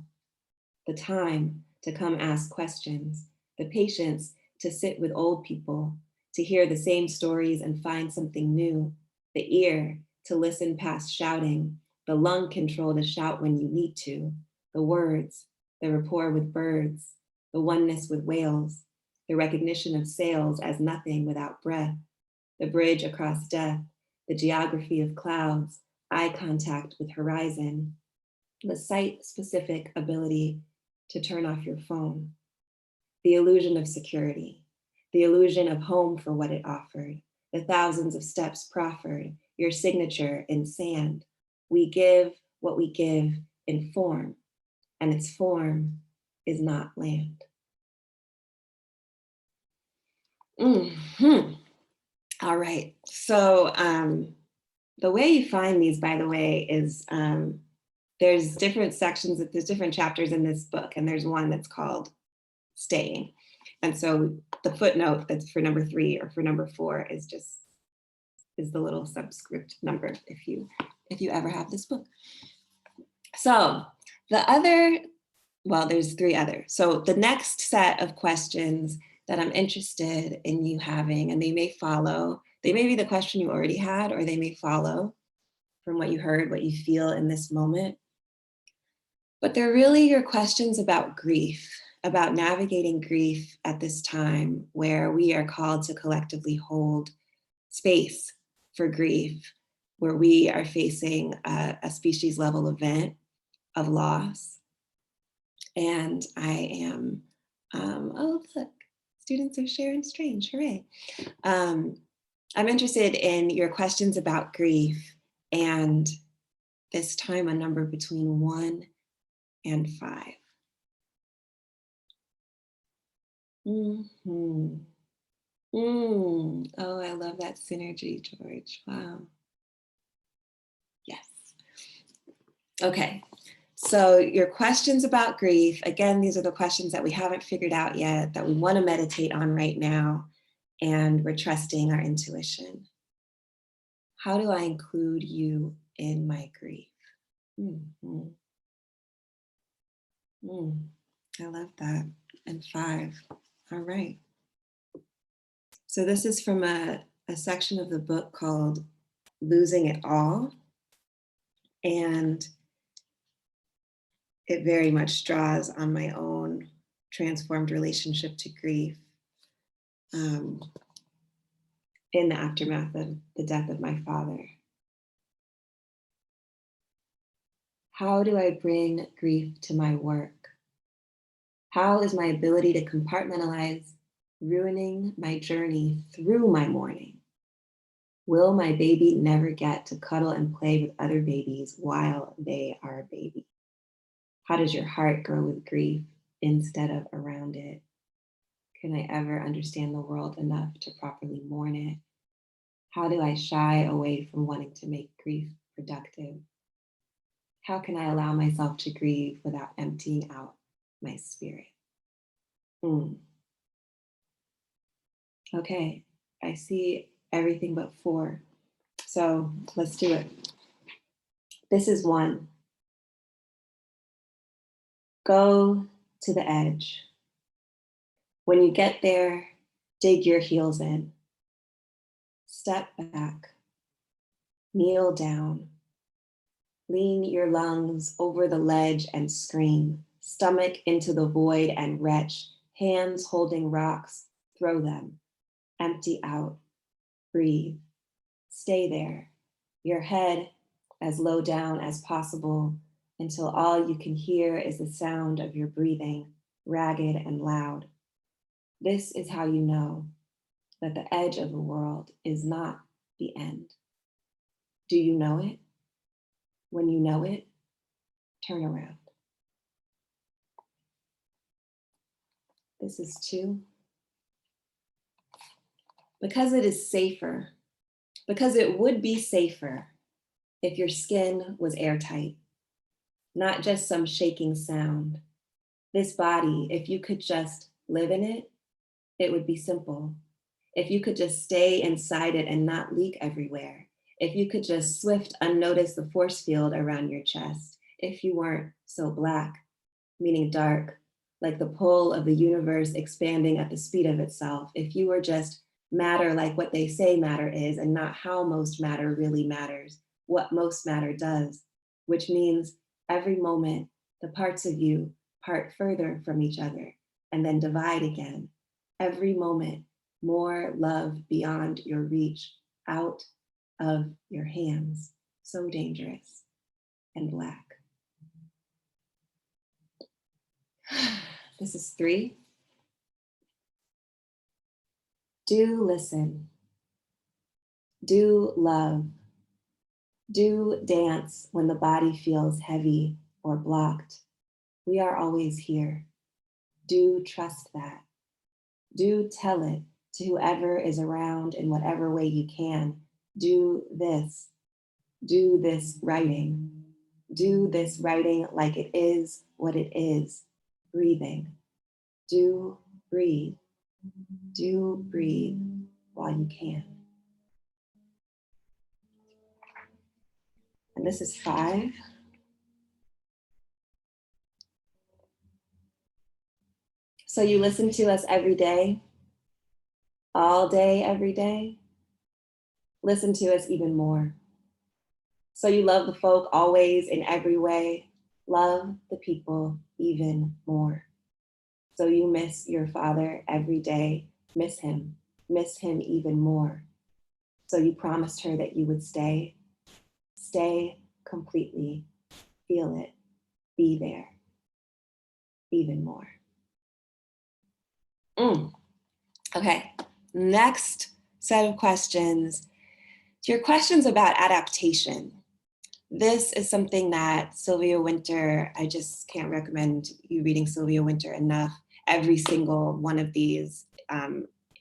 the time to come ask questions, the patience to sit with old people, to hear the same stories and find something new, the ear to listen past shouting, the lung control to shout when you need to, the words, the rapport with birds, the oneness with whales, the the recognition of sails as nothing without breath, the bridge across death, the geography of clouds, eye contact with horizon, the site-specific ability to turn off your phone, the illusion of security, the illusion of home for what it offered, the thousands of steps proffered, your signature in sand. We give what we give in form, and its form is not land. All right, so the way you find these, by the way, is there's different sections, there's different chapters in this book, and there's one that's called Staying. And so the footnote that's for number 3 or for number 4 is the little subscript number if you ever have this book. So the other, well, there's 3 others. So the next set of questions that I'm interested in you having, and they may be the question you already had, or they may follow from what you heard, what you feel in this moment. But they're really your questions about grief, about navigating grief at this time where we are called to collectively hold space for grief, where we are facing a species level event of loss. And I am, oh, look, students are sharing strange, hooray. I'm interested in your questions about grief and this time a number between 1 and 5. Oh, I love that synergy, George. Wow. Yes. Okay. So your questions about grief, again, these are the questions that we haven't figured out yet, that we want to meditate on right now, and we're trusting our intuition. How do I include you in my grief? I love that. And 5. All right. So this is from a section of the book called Losing It All. And it very much draws on my own transformed relationship to grief in the aftermath of the death of my father. How do I bring grief to my work? How is my ability to compartmentalize ruining my journey through my mourning? Will my baby never get to cuddle and play with other babies while they are a baby? How does your heart grow with grief instead of around it? Can I ever understand the world enough to properly mourn it? How do I shy away from wanting to make grief productive? How can I allow myself to grieve without emptying out my spirit? Okay, I see everything but 4. So let's do it. This is 1. Go to the edge. When you get there, dig your heels in. Step back. Kneel down. Lean your lungs over the ledge and scream. Stomach into the void and retch. Hands holding rocks, throw them. Empty out. Breathe. Stay there. Your head as low down as possible until all you can hear is the sound of your breathing, ragged and loud. This is how you know that the edge of the world is not the end. Do you know it? When you know it, turn around. This is 2. Because it is safer, because it would be safer if your skin was airtight, not just some shaking sound. This body, if you could just live in it, it would be simple. If you could just stay inside it and not leak everywhere. If you could just swift unnotice the force field around your chest. If you weren't so black, meaning dark, like the pull of the universe expanding at the speed of itself. If you were just matter like what they say matter is, and not how most matter really matters, what most matter does, which means every moment the parts of you part further from each other and then divide again. Every moment, more love beyond your reach, out of your hands. So dangerous and black. This is 3. Do listen. Do love. Do dance when the body feels heavy or blocked. We are always here. Do trust that. Do tell it to whoever is around in whatever way you can. Do this. Do this writing. Do this writing like it is what it is, breathing. Do breathe. Do breathe while you can. And this is 5. So you listen to us every day, all day, every day. Listen to us even more. So you love the folk always in every way. Love the people even more. So you miss your father every day. Miss him even more. So you promised her that you would stay. Stay completely. Feel it. Be there. Even more. Okay, next set of questions. Your questions about adaptation. This is something that Sylvia Wynter, I just can't recommend you reading Sylvia Wynter enough. Every single one of these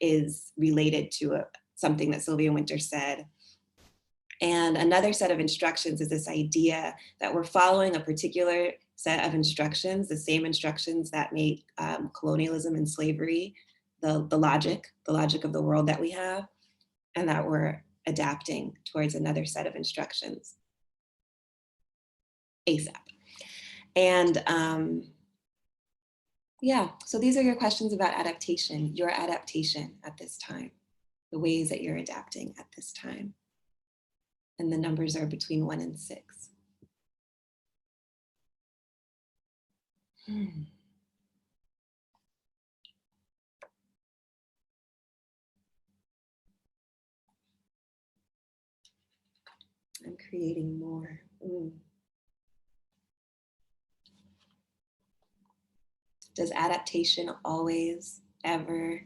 is related to something that Sylvia Wynter said. And another set of instructions is this idea that we're following a particular set of instructions, the same instructions that make colonialism and slavery the logic of the world that we have, and that we're adapting towards another set of instructions ASAP. And yeah, so these are your questions about adaptation, your adaptation at this time, the ways that you're adapting at this time. And the numbers are between 1 and 6. I'm creating more. Does adaptation always, ever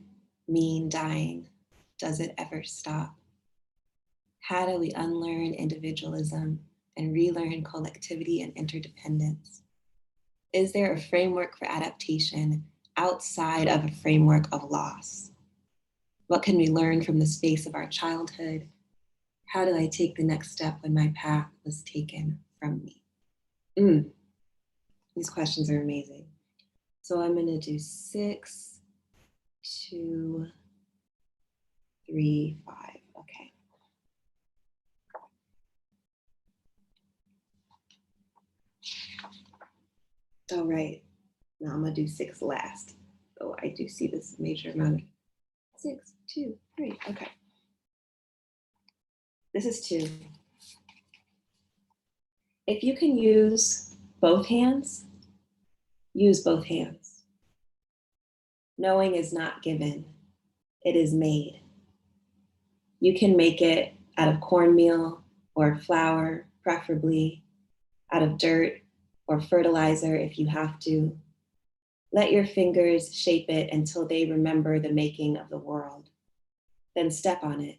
mean dying? Does it ever stop? How do we unlearn individualism and relearn collectivity and interdependence? Is there a framework for adaptation outside of a framework of loss? What can we learn from the space of our childhood? How do I take the next step when my path was taken from me? These questions are amazing. So I'm gonna do 6, 2, 3, 5, okay. All right, now I'm gonna do 6 last. So I do see this major amount of 6, 2, 3, okay. This is 2. If you can use both hands, use both hands. Knowing is not given, it is made. You can make it out of cornmeal or flour, preferably, out of dirt or fertilizer if you have to. Let your fingers shape it until they remember the making of the world. Then step on it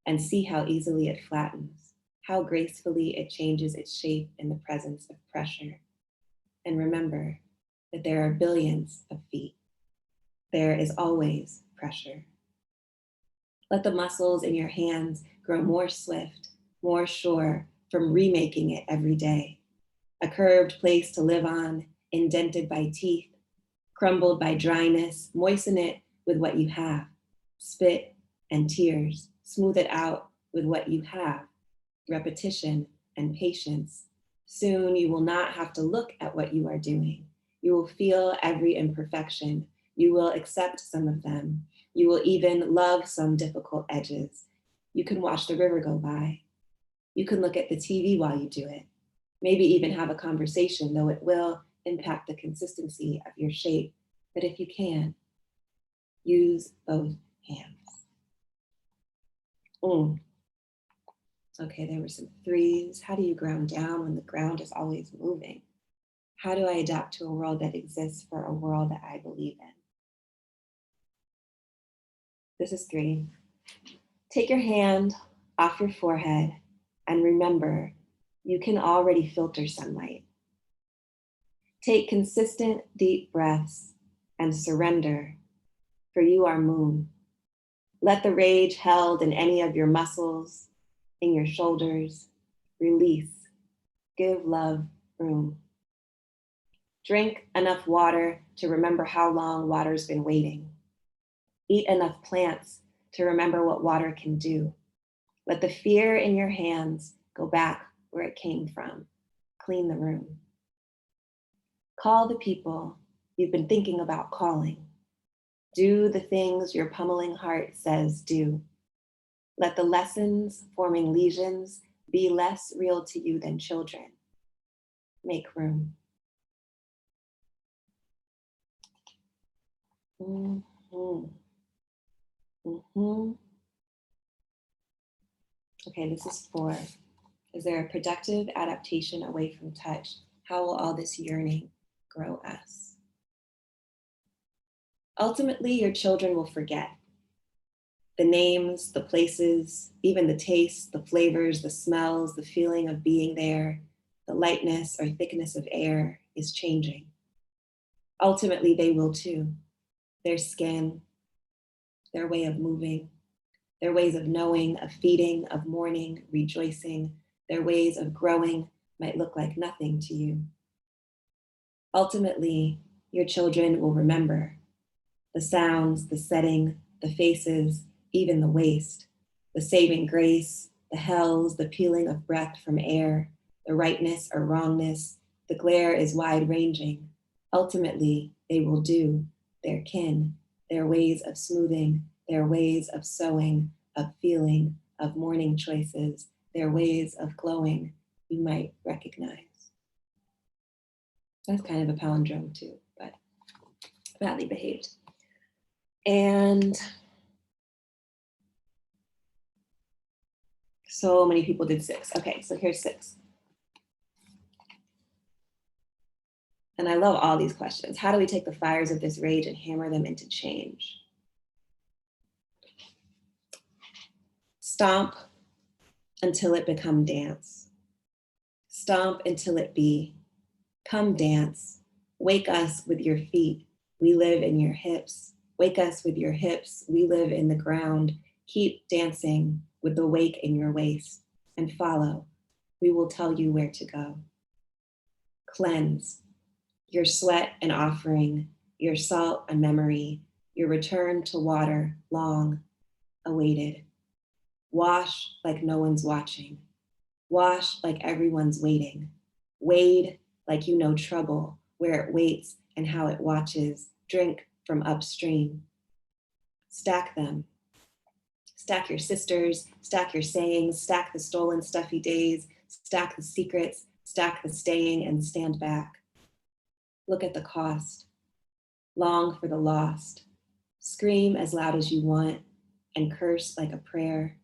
and see how easily it flattens, how gracefully it changes its shape in the presence of pressure. And remember that there are billions of feet. There is always pressure. Let the muscles in your hands grow more swift, more sure from remaking it every day. A curved place to live on, indented by teeth, crumbled by dryness, moisten it with what you have. Spit and tears, smooth it out with what you have. Repetition and patience. Soon you will not have to look at what you are doing. You will feel every imperfection. You will accept some of them. You will even love some difficult edges. You can watch the river go by. You can look at the TV while you do it. Maybe even have a conversation, though it will impact the consistency of your shape. But if you can, Use both hands. Okay, there were some 3s. How do you ground down when the ground is always moving? How do I adapt to a world that exists for a world that I believe in? This is 3. Take your hand off your forehead and remember you can already filter sunlight. Take consistent, deep breaths and surrender, for you are moon. Let the rage held in any of your muscles, in your shoulders, release. Give love room. Drink enough water to remember how long water's been waiting. Eat enough plants to remember what water can do. Let the fear in your hands go back where it came from. Clean the room. Call the people you've been thinking about calling. Do the things your pummeling heart says do. Let the lessons forming lesions be less real to you than children. Make room. Okay, this is 4. Is there a productive adaptation away from touch? How will all this yearning grow us? Ultimately, your children will forget. The names, the places, even the tastes, the flavors, the smells, the feeling of being there, the lightness or thickness of air is changing. Ultimately, they will too. Their skin, their way of moving, their ways of knowing, of feeding, of mourning, rejoicing, their ways of growing might look like nothing to you. Ultimately, your children will remember the sounds, the setting, the faces, even the waste, the saving grace, the hells, the peeling of breath from air, the rightness or wrongness, the glare is wide ranging. Ultimately, they will do their kin, their ways of smoothing, their ways of sewing, of feeling, of mourning choices, their ways of glowing, you might recognize. That's kind of a palindrome too, but badly behaved. And so many people did 6. Okay, so here's 6. And I love all these questions. How do we take the fires of this rage and hammer them into change? Stomp until it become dance. Stomp until it be. Come dance. Wake us with your feet. We live in your hips. Wake us with your hips. We live in the ground. Keep dancing with the wake in your waist and follow. We will tell you where to go. Cleanse. Your sweat an offering, your salt a memory, your return to water long awaited. Wash like no one's watching. Wash like everyone's waiting. Wade like you know trouble, where it waits and how it watches. Drink from upstream. Stack them. Stack your sisters, stack your sayings, stack the stolen stuffy days, stack the secrets, stack the staying and stand back. Look at the cost. Long for the lost. Scream as loud as you want and curse like a prayer.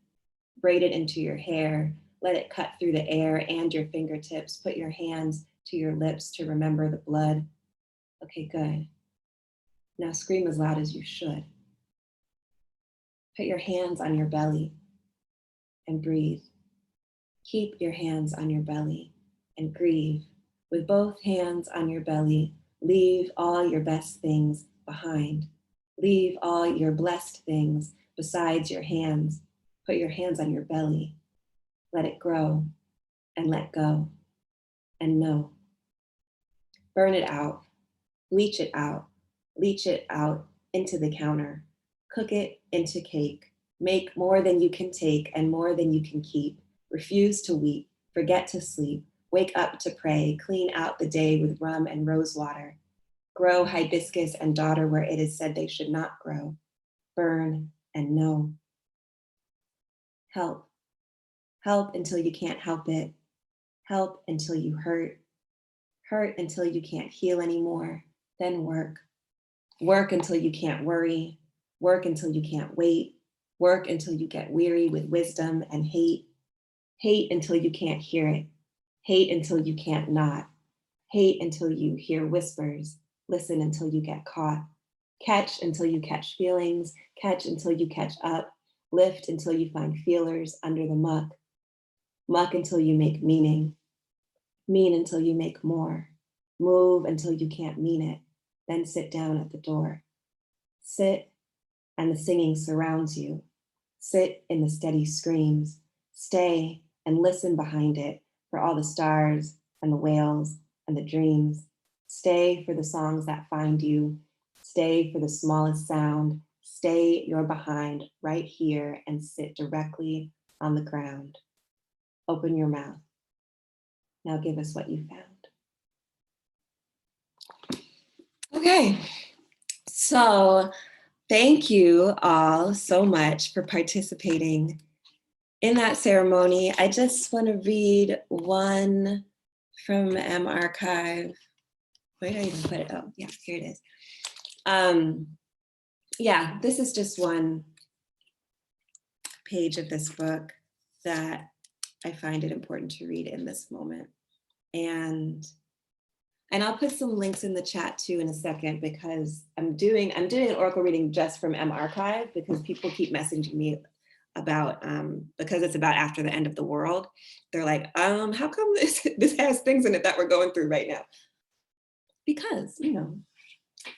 Braid it into your hair. Let it cut through the air and your fingertips. Put your hands to your lips to remember the blood. Okay, good. Now scream as loud as you should. Put your hands on your belly and breathe. Keep your hands on your belly and grieve. With both hands on your belly, leave all your best things behind. Leave all your blessed things besides your hands. Put your hands on your belly. Let it grow and let go and know. Burn it out, bleach it out, leach it out into the counter. Cook it into cake. Make more than you can take and more than you can keep. Refuse to weep, forget to sleep. Wake up to pray, clean out the day with rum and rose water. Grow hibiscus and dodder where it is said they should not grow. Burn and know. Help. Help until you can't help it. Help until you hurt. Hurt until you can't heal anymore. Then work. Work until you can't worry. Work until you can't wait. Work until you get weary with wisdom and hate. Hate until you can't hear it. Hate until you can't not. Hate until you hear whispers. Listen until you get caught. Catch until you catch feelings. Catch until you catch up. Lift until you find feelers under the muck. Muck until you make meaning. Mean until you make more. Move until you can't mean it. Then sit down at the door. Sit, and the singing surrounds you. Sit in the steady screams. Stay and listen behind it for all the stars and the whales and the dreams. Stay for the songs that find you. Stay for the smallest sound. Stay your behind right here and sit directly on the ground. Open your mouth. Now give us what you found. Okay, so thank you all so much for participating in that ceremony. I just want to read one from M Archive. Where did I even put it? Oh, yeah, here it is. Yeah, this is just one page of this book that I find it important to read in this moment. And I'll put some links in the chat too in a second, because I'm doing an oracle reading just from M Archive, because people keep messaging me about, because it's about after the end of the world. They're like, how come this has things in it that we're going through right now? Because, you know,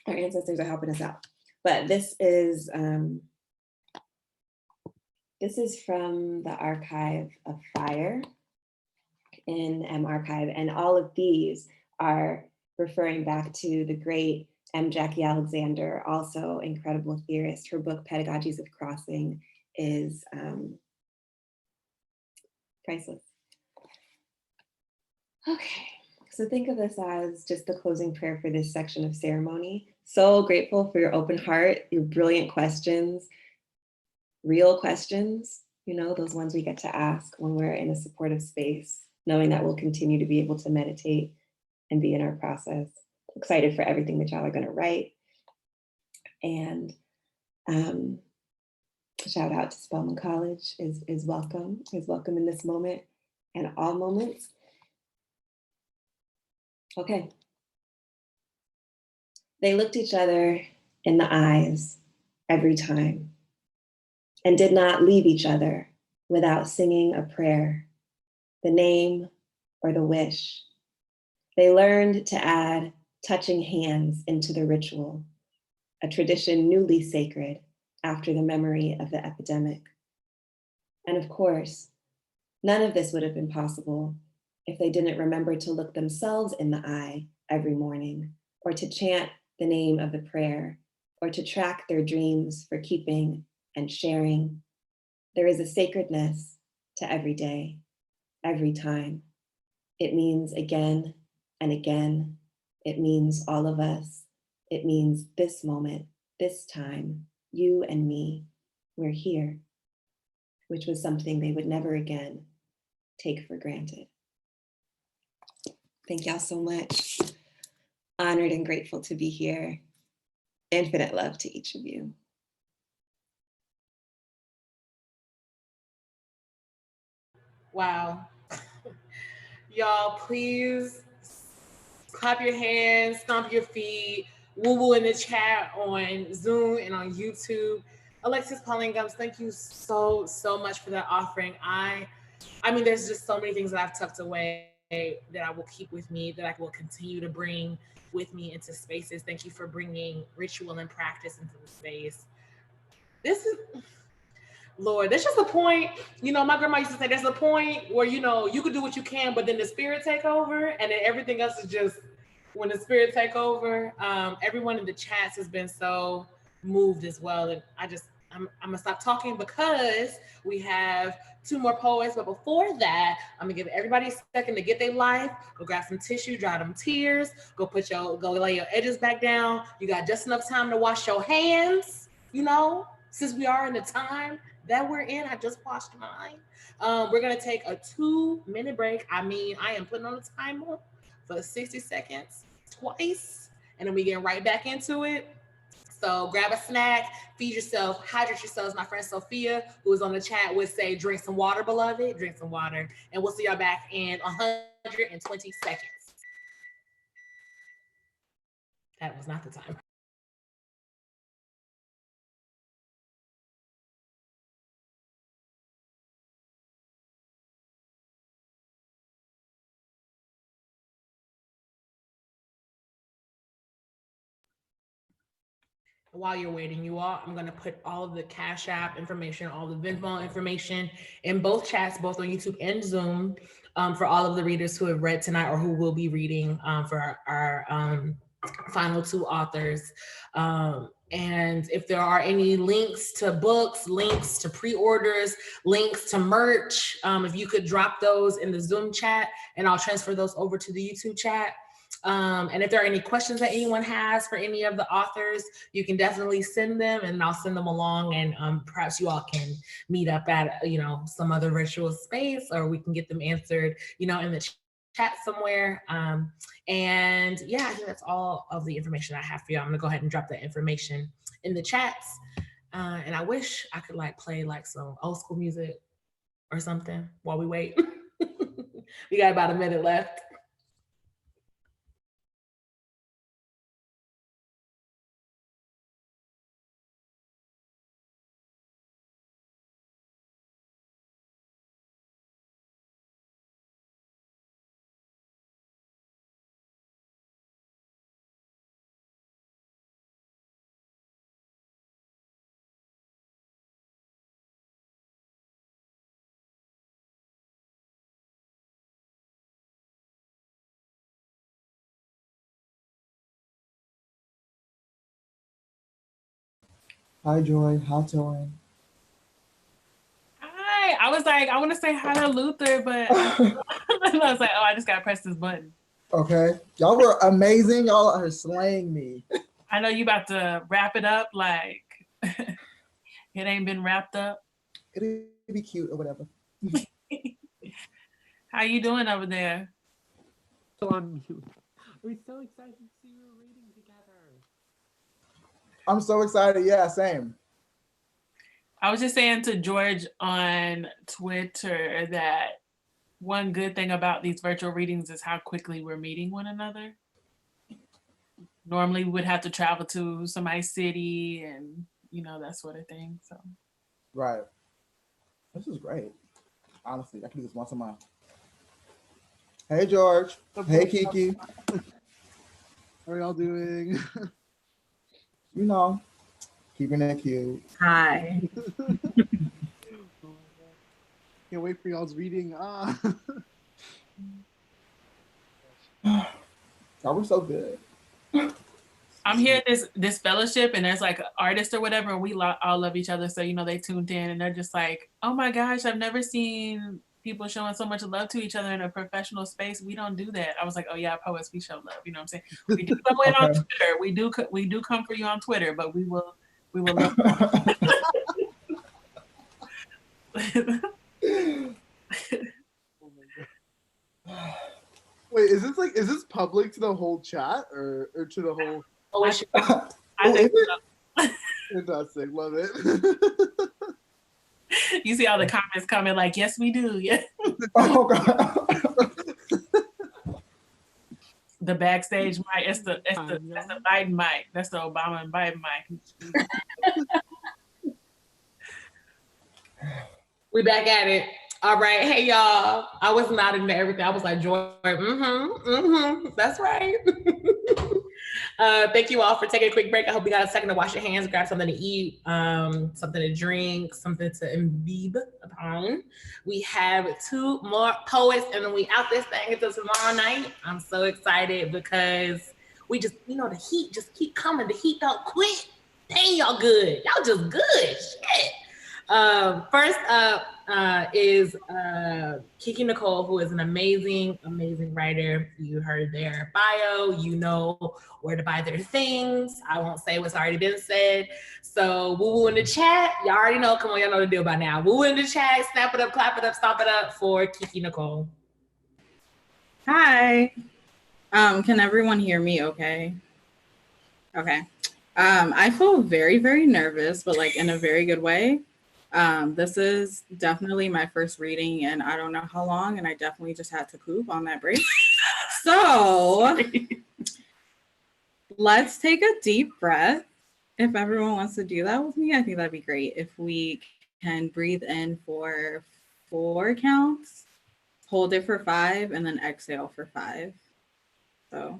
our ancestors are helping us out. But this is from the Archive of Fire in M Archive, and all of these are referring back to the great M. Jackie Alexander, also incredible theorist. Her book, Pedagogies of Crossing, is priceless. Okay, so think of this as just the closing prayer for this section of ceremony. So grateful for your open heart, your brilliant questions, real questions, you know, those ones we get to ask when we're in a supportive space, knowing that we'll continue to be able to meditate and be in our process. Excited for everything that y'all are gonna write. And shout out to Spelman College is welcome in this moment and all moments. Okay. They looked each other in the eyes every time and did not leave each other without singing a prayer, the name or the wish. They learned to add touching hands into the ritual, a tradition newly sacred after the memory of the epidemic. And of course, none of this would have been possible if they didn't remember to look themselves in the eye every morning, or to chant the name of the prayer, or to track their dreams for keeping and sharing. There is a sacredness to every day, every time. It means again and again. It means all of us. It means this moment, this time, you and me, we're here, which was something they would never again take for granted. Thank y'all so much. Honored and grateful to be here. Infinite love to each of you. Wow. Y'all, please clap your hands, stomp your feet, woo-woo in the chat on Zoom and on YouTube. Alexis Pauline Gums, thank you so much for that offering. I mean, there's just so many things that I've tucked away that I will keep with me, that I will continue to bring with me into spaces. Thank you for bringing ritual and practice into the space. This is, Lord, there's just a point, you know, my grandma used to say, there's a point where, you know, you could do what you can, but then the spirit take over, and then everything else is just, when the spirit take over. Everyone in the chats has been so moved as well. And I'm gonna stop talking because we have 2 more poets. But before that, I'm gonna give everybody a second to get their life, go grab some tissue, dry them tears, go lay your edges back down. You got just enough time to wash your hands, you know, since we are in the time that we're in. I just washed mine. We're gonna take a 2-minute break. I mean, I am putting on a timer for 60 seconds twice, and then we get right back into it. So grab a snack, feed yourself, hydrate yourselves. My friend Sophia, who is on the chat, would say, drink some water, beloved, drink some water. And we'll see y'all back in 120 seconds. That was not the time. While you're waiting, you all, I'm gonna put all of the Cash App information, all the Venmo information in both chats, both on YouTube and Zoom, for all of the readers who have read tonight or who will be reading for our final two authors. And if there are any links to books, links to pre-orders, links to merch, if you could drop those in the Zoom chat and I'll transfer those over to the YouTube chat. And if there are any questions that anyone has for any of the authors, you can definitely send them and I'll send them along, and perhaps you all can meet up at, some other virtual space, or we can get them answered, in the chat somewhere. And yeah, I think that's all of the information I have for you. I'm gonna go ahead and drop that information in the chats. And I wish I could play some old school music or something while we wait. We got about a minute left. Hi, Joy. Hi, Torin. Hi. I was like, I want to say hi to Luther, but I was like, oh, I just got to press this button. Okay. Y'all were amazing. Y'all are slaying me. I know you about to wrap it up like it ain't been wrapped up. It'll be cute or whatever. How you doing over there? So on mute. We're so excited to see you reading together. I'm so excited. Yeah, same. I was just saying to George on Twitter that one good thing about these virtual readings is how quickly we're meeting one another. Normally we would have to travel to somebody's city and, that sort of thing. So. Right. This is great. Honestly, I can do this once a month. Hey, George. Hey, Kiki. How are y'all doing? Keeping it cute. Hi. Can't wait for y'all's reading. Y'all were so good. I'm here at this fellowship and there's like artists or whatever, and we all love each other. So, they tuned in and they're just like, oh my gosh, I've never seen people showing so much love to each other in a professional space. We don't do that. I was like, oh yeah, poets, we show love. You know what I'm saying? We do come in on Twitter. We do come for you on Twitter, but we will love Wait, is this public to the whole chat or to the whole? I think so. Fantastic, love it. You see all the comments coming like, yes, we do. Yeah. Oh God. The backstage mic. That's the Biden mic. That's the Obama and Biden mic. We back at it. All right. Hey, y'all. I was not into everything. I was like, Joy, that's right. Thank you all for taking a quick break. I hope you got a second to wash your hands, grab something to eat, something to drink, something to imbibe upon. We have 2 more poets and then we out this thing until tomorrow night. I'm so excited because we just, the heat just keep coming. The heat don't quit. Dang, y'all good. Y'all just good. Shit. First up is Kiki Nicole, who is an amazing, amazing writer. You heard their bio, you know where to buy their things. I won't say what's already been said. So woo-woo in the chat. Y'all already know, come on, y'all know the deal by now. Woo-woo in the chat, snap it up, clap it up, stomp it up for Kiki Nicole. Hi. Can everyone hear me okay? Okay. I feel very, very nervous, but like in a very good way. This is definitely my first reading and I don't know how long, and I definitely just had to poop on that break. So let's take a deep breath. If everyone wants to do that with me, I think that'd be great. If we can breathe in for 4 counts, hold it for 5, and then exhale for 5. So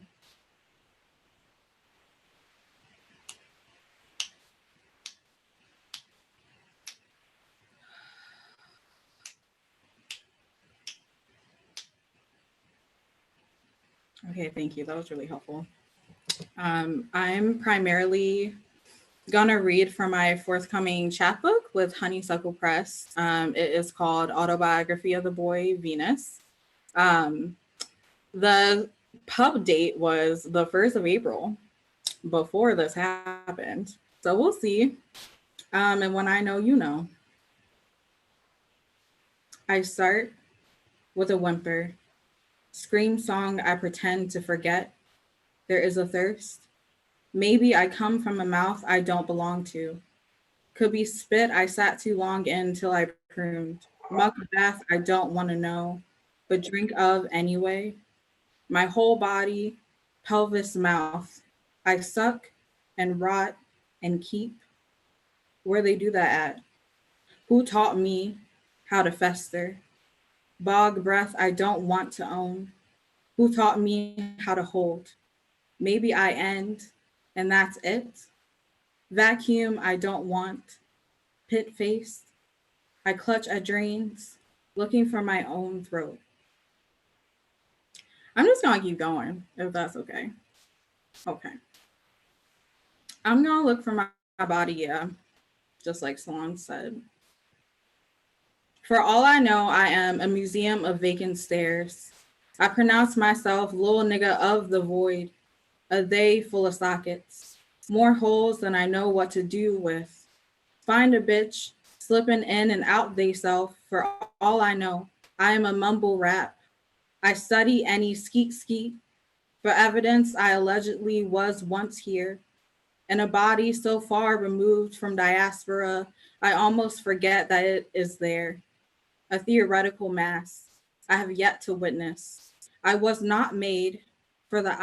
okay, thank you. That was really helpful. I'm primarily gonna read from my forthcoming chapbook with Honeysuckle Press. It is called Autobiography of the Boy Venus. The pub date was the 1st of April before this happened. So we'll see. And when I know, you know. I start with a whimper. Scream song I pretend to forget. There is a thirst. Maybe I come from a mouth I don't belong to. Could be spit I sat too long in till I pruned. Muck bath I don't want to know, but drink of anyway. My whole body, pelvis, mouth. I suck and rot and keep. Where they do that at? Who taught me how to fester? Bog breath I don't want to own. Who taught me how to hold? Maybe I end, and that's it. Vacuum I don't want. Pit faced. I clutch at drains, looking for my own throat. I'm just gonna keep going, if that's okay. Okay. I'm gonna look for my body, yeah, just like Salon said. For all I know, I am a museum of vacant stares. I pronounce myself little nigga of the void, a they full of sockets, more holes than I know what to do with. Find a bitch, slipping in and out they self, for all I know. I am a mumble rap. I study any skeet skeet. For evidence, I allegedly was once here. In a body so far removed from diaspora, I almost forget that it is there. A theoretical mass I have yet to witness. I was not made for the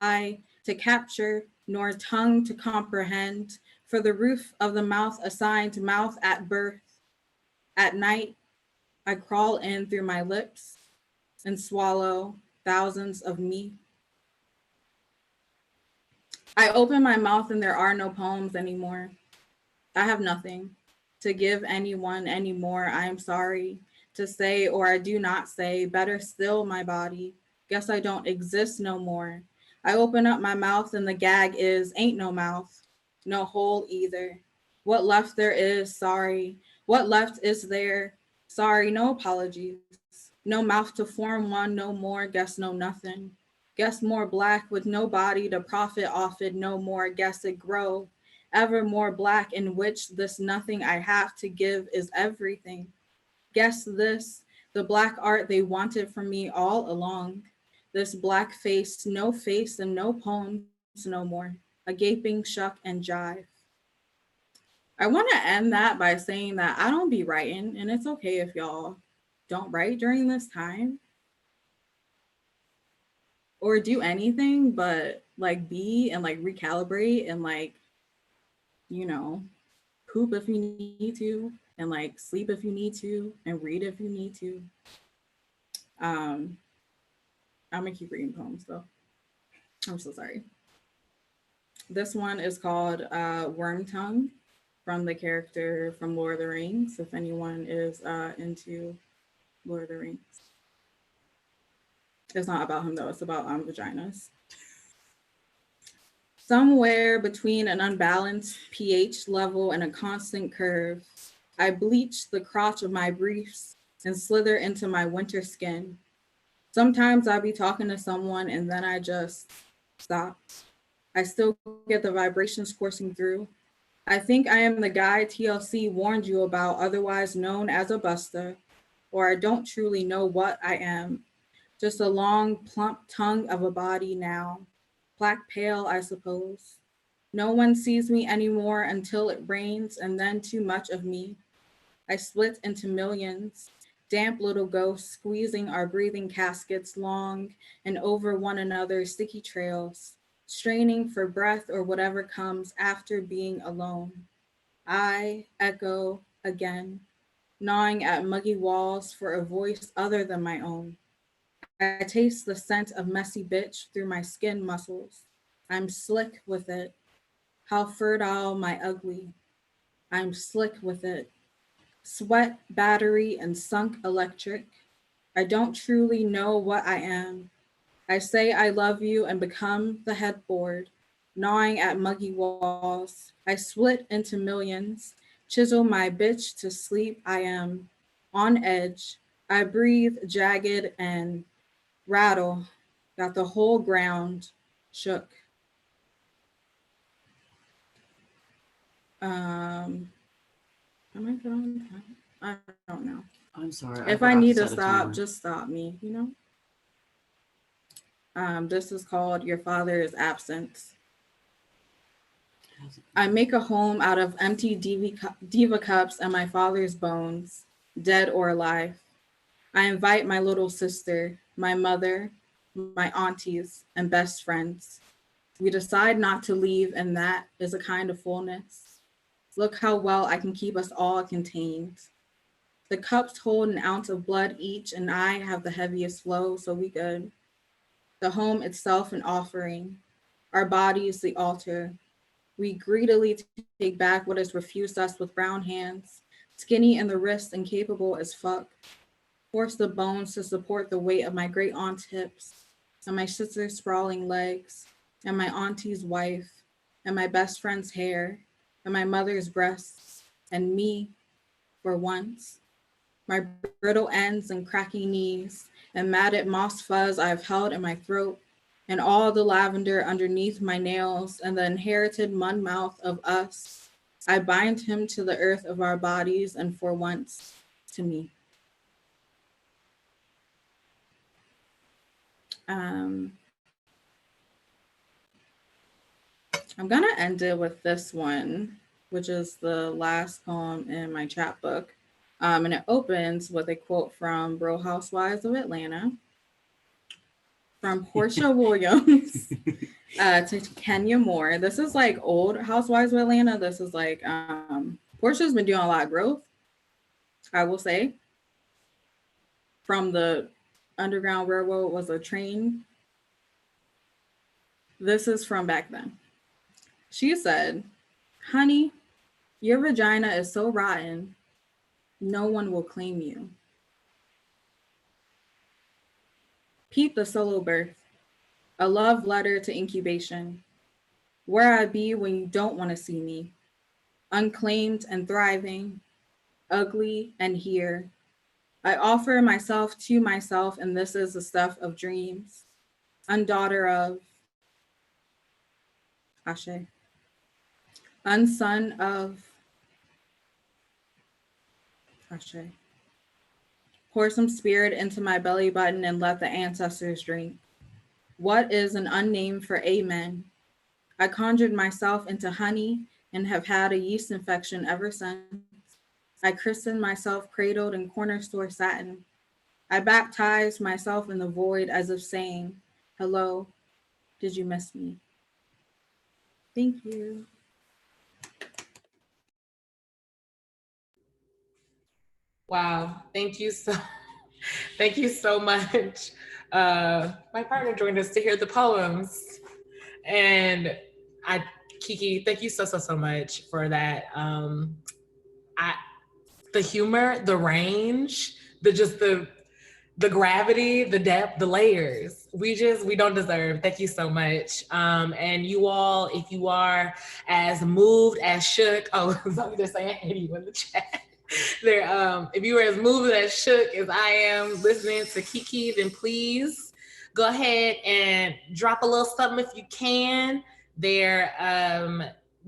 eye to capture, nor tongue to comprehend, for the roof of the mouth assigned mouth at birth. At night, I crawl in through my lips and swallow thousands of me. I open my mouth and there are no poems anymore. I have nothing to give anyone anymore. I am sorry to say, or I do not say, better still, my body. Guess I don't exist no more. I open up my mouth and the gag is ain't no mouth, no hole either. What left there is, sorry. What left is there? Sorry, no apologies. No mouth to form one, no more, guess no nothing. Guess more black with no body to profit off it, no more, guess it grow ever more black, in which this nothing I have to give is everything. Guess this, the black art they wanted from me all along. This black face and no poems no more. A gaping shuck and jive. I want to end that by saying that I don't be writing, and it's okay if y'all don't write during this time or do anything but like be and like recalibrate and like, you know, poop if you need to, and like sleep if you need to, and read if you need to. I'm gonna keep reading poems though. I'm so sorry. This one is called Worm Tongue, from the character from Lord of the Rings, if anyone is into Lord of the Rings. It's not about him though, it's about vaginas. Somewhere between an unbalanced pH level and a constant curve, I bleach the crotch of my briefs and slither into my winter skin. Sometimes I'll be talking to someone and then I just stop. I still get the vibrations coursing through. I think I am the guy TLC warned you about, otherwise known as a buster, or I don't truly know what I am. Just a long, plump tongue of a body now. Black pale, I suppose. No one sees me anymore until it rains, and then too much of me. I split into millions, damp little ghosts squeezing our breathing caskets long and over one another's sticky trails, straining for breath or whatever comes after being alone. I echo again, gnawing at muggy walls for a voice other than my own. I taste the scent of messy bitch through my skin muscles. I'm slick with it. How fertile my ugly. I'm slick with it. Sweat, battery, and sunk electric. I don't truly know what I am. I say I love you and become the headboard, gnawing at muggy walls. I split into millions, chisel my bitch to sleep. I am on edge. I breathe jagged and rattle, got the whole ground shook. Am I good on time? I don't know. I'm sorry. If I forgot need to set a stop, timer. just stop me, you know? This is called Your Father's Absence. I make a home out of empty diva cups and my father's bones, dead or alive. I invite my little sister, my mother, my aunties, and best friends. We decide not to leave, and that is a kind of fullness. Look how well I can keep us all contained. The cups hold an ounce of blood each, and I have the heaviest flow, so we good. The home itself an offering, our bodies the altar. We greedily take back what is refused us with brown hands, skinny in the wrist and capable as fuck. Force the bones to support the weight of my great aunt's hips, and my sister's sprawling legs, and my auntie's wife, and my best friend's hair, and my mother's breasts, and me, for once. My brittle ends and cracky knees, and matted moss fuzz I've held in my throat, and all the lavender underneath my nails, and the inherited mud mouth of us. I bind him to the earth of our bodies, and for once, to me. I'm gonna end it with this one, which is the last poem in my chapbook. And it opens with a quote from Real Housewives of Atlanta, from Portia Williams to Kenya Moore. This is like old Housewives of Atlanta. This is like, Portia's been doing a lot of growth, I will say. From the Underground Railroad was a train. This is from back then. She said, "Honey, your vagina is so rotten, no one will claim you." Peep the solo birth, a love letter to incubation. Where I be when you don't want to see me, unclaimed and thriving, ugly and here. I offer myself to myself, and this is the stuff of dreams. Undaughter of Ashe. Unson of Ashe. Pour some spirit into my belly button and let the ancestors drink. What is an unnamed for amen? I conjured myself into honey and have had a yeast infection ever since. I christened myself cradled in corner store satin. I baptized myself in the void as if saying, hello, did you miss me? Thank you. Wow, thank you so much. My partner joined us to hear the poems, and Kiki, thank you so much for that. The humor, the range, the gravity, the depth, the layers. We don't deserve. Thank you so much. And you all, if you are as moved as shook, somebody just saying hey to you in the chat. There, if you are as moved as shook as I am listening to Kiki, then please go ahead and drop a little something if you can. Their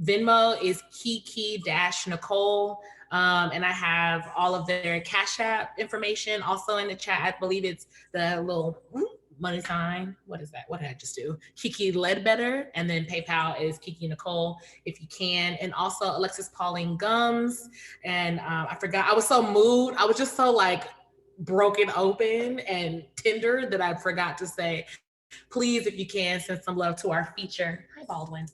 Venmo is Kiki-Nicole. And I have all of their Cash App information also in the chat. I believe it's the little money sign. What is that? What did I just do? Kiki Ledbetter. And then PayPal is Kiki Nicole, if you can. And also Alexis Pauline Gums. And I forgot, I was so moved. I was just so like broken open and tender that I forgot to say, please, if you can, send some love to our feature. Hi, Baldwin.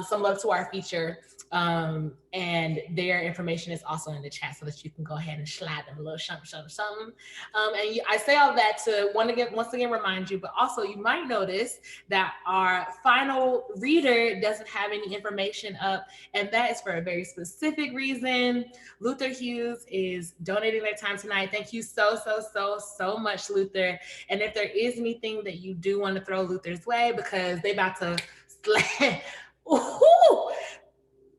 Some love to our feature. And their information is also in the chat so that you can go ahead and slide them a little something. I say all that to once again remind you, but also you might notice that our final reader doesn't have any information up, and that is for a very specific reason. Luther Hughes is donating their time tonight. Thank you so much, Luther. And if there is anything that you do want to throw Luther's way, because they about to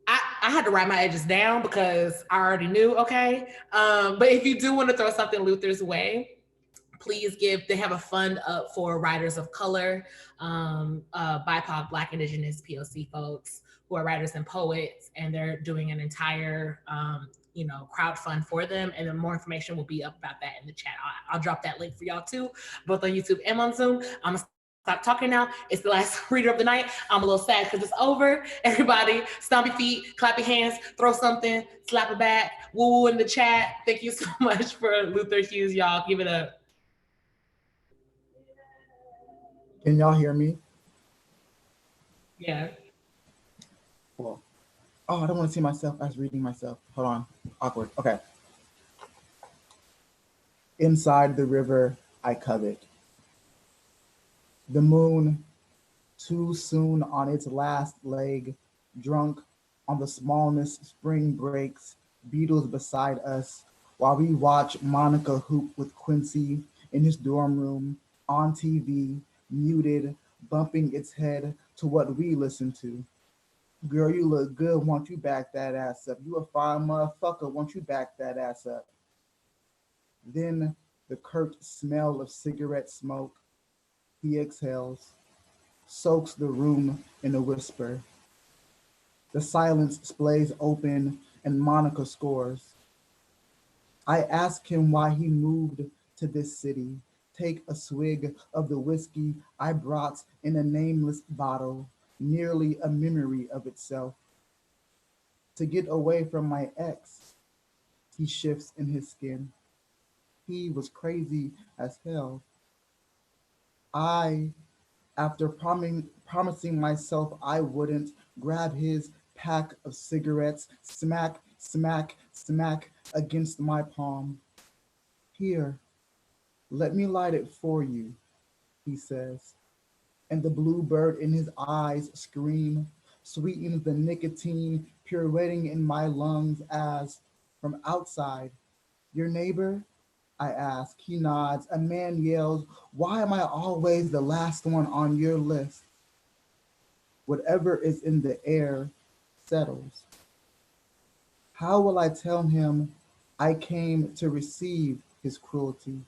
I had to write my edges down because I already knew, okay? But if you do want to throw something Luther's way, please give. They have a fund up for writers of color, BIPOC, Black, Indigenous, POC folks who are writers and poets, and they're doing an entire crowd fund for them. And then more information will be up about that in the chat. I'll drop that link for y'all too, both on YouTube and on Zoom. I'm gonna stop talking now. It's the last reader of the night. I'm a little sad because it's over. Everybody, stomp your feet, clap your hands, throw something, slap it back, woo woo in the chat. Thank you so much for Luther Hughes, y'all. Give it up. Can y'all hear me? Yeah. Cool. Oh, I don't want to see myself as reading myself. Hold on. Awkward. Okay. Inside the river I covet. The moon, too soon on its last leg, drunk on the smallness spring breaks, beetles beside us, while we watch Monica hoop with Quincy in his dorm room, on TV, muted, bumping its head to what we listen to. Girl, you look good, won't you back that ass up? You a fine motherfucker, won't you back that ass up? Then the curt smell of cigarette smoke, he exhales, soaks the room in a whisper. The silence splays open and Monica scores. I ask him why he moved to this city, take a swig of the whiskey I brought in a nameless bottle, nearly a memory of itself. To get away from my ex, he shifts in his skin. He was crazy as hell. After promising myself I wouldn't, grab his pack of cigarettes, smack, smack, smack against my palm. Here, let me light it for you, he says. And the bluebird in his eyes scream, sweetens the nicotine pirouetting in my lungs as, from outside, your neighbor? I ask. He nods. A man yells, why am I always the last one on your list? Whatever is in the air settles. How will I tell him I came to receive his cruelty?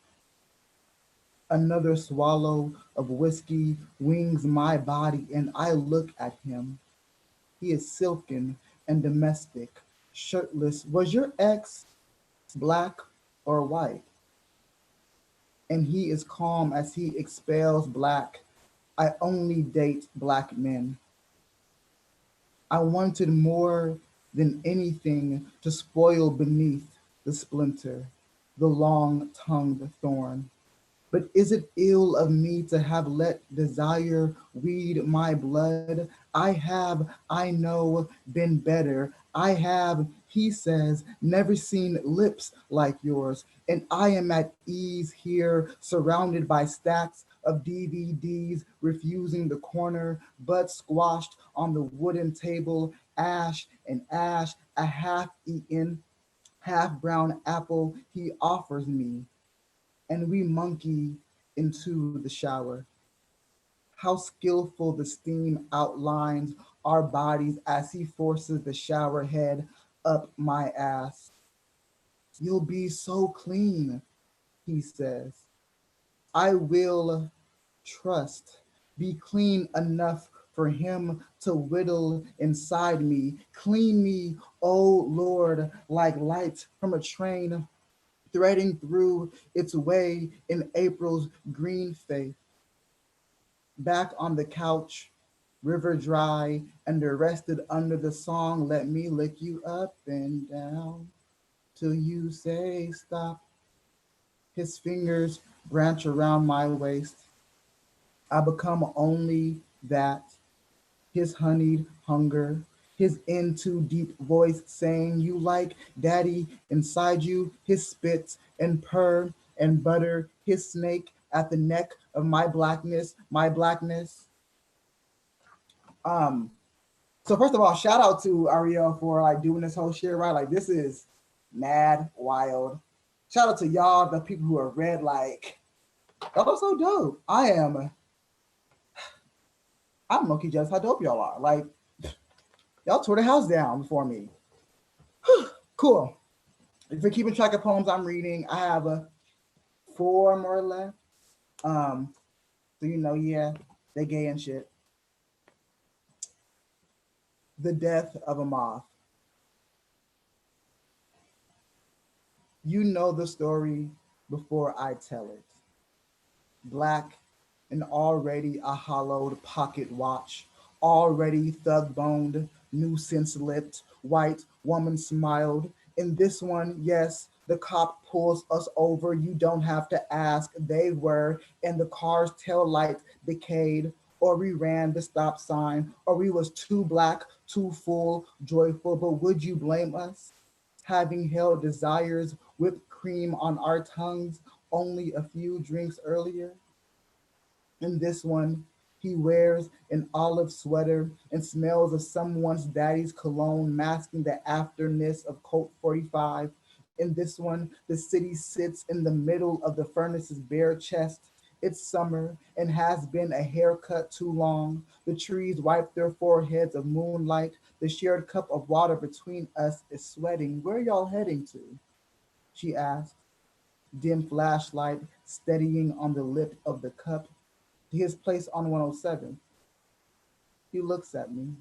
Another swallow of whiskey wings my body and I look at him. He is silken and domestic, shirtless. Was your ex black or white? And he is calm as he expels black. I only date black men. I wanted more than anything to spoil beneath the splinter, the long-tongued thorn. But is it ill of me to have let desire weed my blood? I have, I know, been better. I have, he says, never seen lips like yours. And I am at ease here, surrounded by stacks of DVDs, refusing the corner, butt squashed on the wooden table, ash and ash, a half-eaten, half-brown apple he offers me. And we monkey into the shower. How skillful the steam outlines our bodies as he forces the shower head up my ass. You'll be so clean, he says. I will trust, be clean enough for him to whittle inside me. Clean me, oh Lord, like light from a train threading through its way in April's green faith. back on the couch, river dry, and rested under the song, let me lick you up and down till you say stop. His fingers branch around my waist. I become only that, his honeyed hunger, his in too deep voice saying, you like daddy inside you, his spit and purr and butter, his snake at the neck of my blackness, my blackness. Um, so first of all, shout out to Ariel for like doing this whole shit, right? Like this is mad wild. Shout out to y'all, the people who are read, like, that was so dope. I'm low-key just how dope y'all are. Like, y'all tore the house down for me. Cool. If you're keeping track of poems I'm reading, I have 4 more left. So you know, yeah, they gay and shit. The Death of a Moth. You know the story before I tell it. Black and already a hollowed pocket watch, already thug boned, nuisance lipped, white woman smiled. In this one, yes, the cop pulls us over. You don't have to ask. They were, and the car's tail light decayed, or we ran the stop sign, or we was too black, too full, joyful. But would you blame us? Having held desires, whipped cream on our tongues only a few drinks earlier. In this one, he wears an olive sweater and smells of someone's daddy's cologne, masking the afterness of Colt 45. In this one, the city sits in the middle of the furnace's bare chest. It's summer and has been a haircut too long. The trees wipe their foreheads of moonlight. The shared cup of water between us is sweating. Where y'all heading to? She asked, dim flashlight steadying on the lip of the cup. To his place on 107. He looks at me.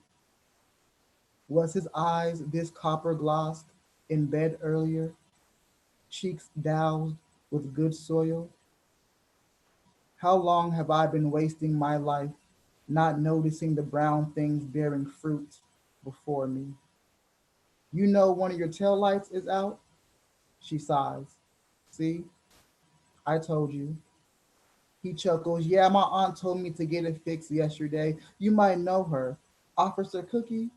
Was his eyes this copper glossed in bed earlier? Cheeks doused with good soil? How long have I been wasting my life not noticing the brown things bearing fruit before me? You know one of your taillights is out? She sighs. See, I told you. He chuckles. Yeah, my aunt told me to get it fixed yesterday. You might know her. Officer Cookie?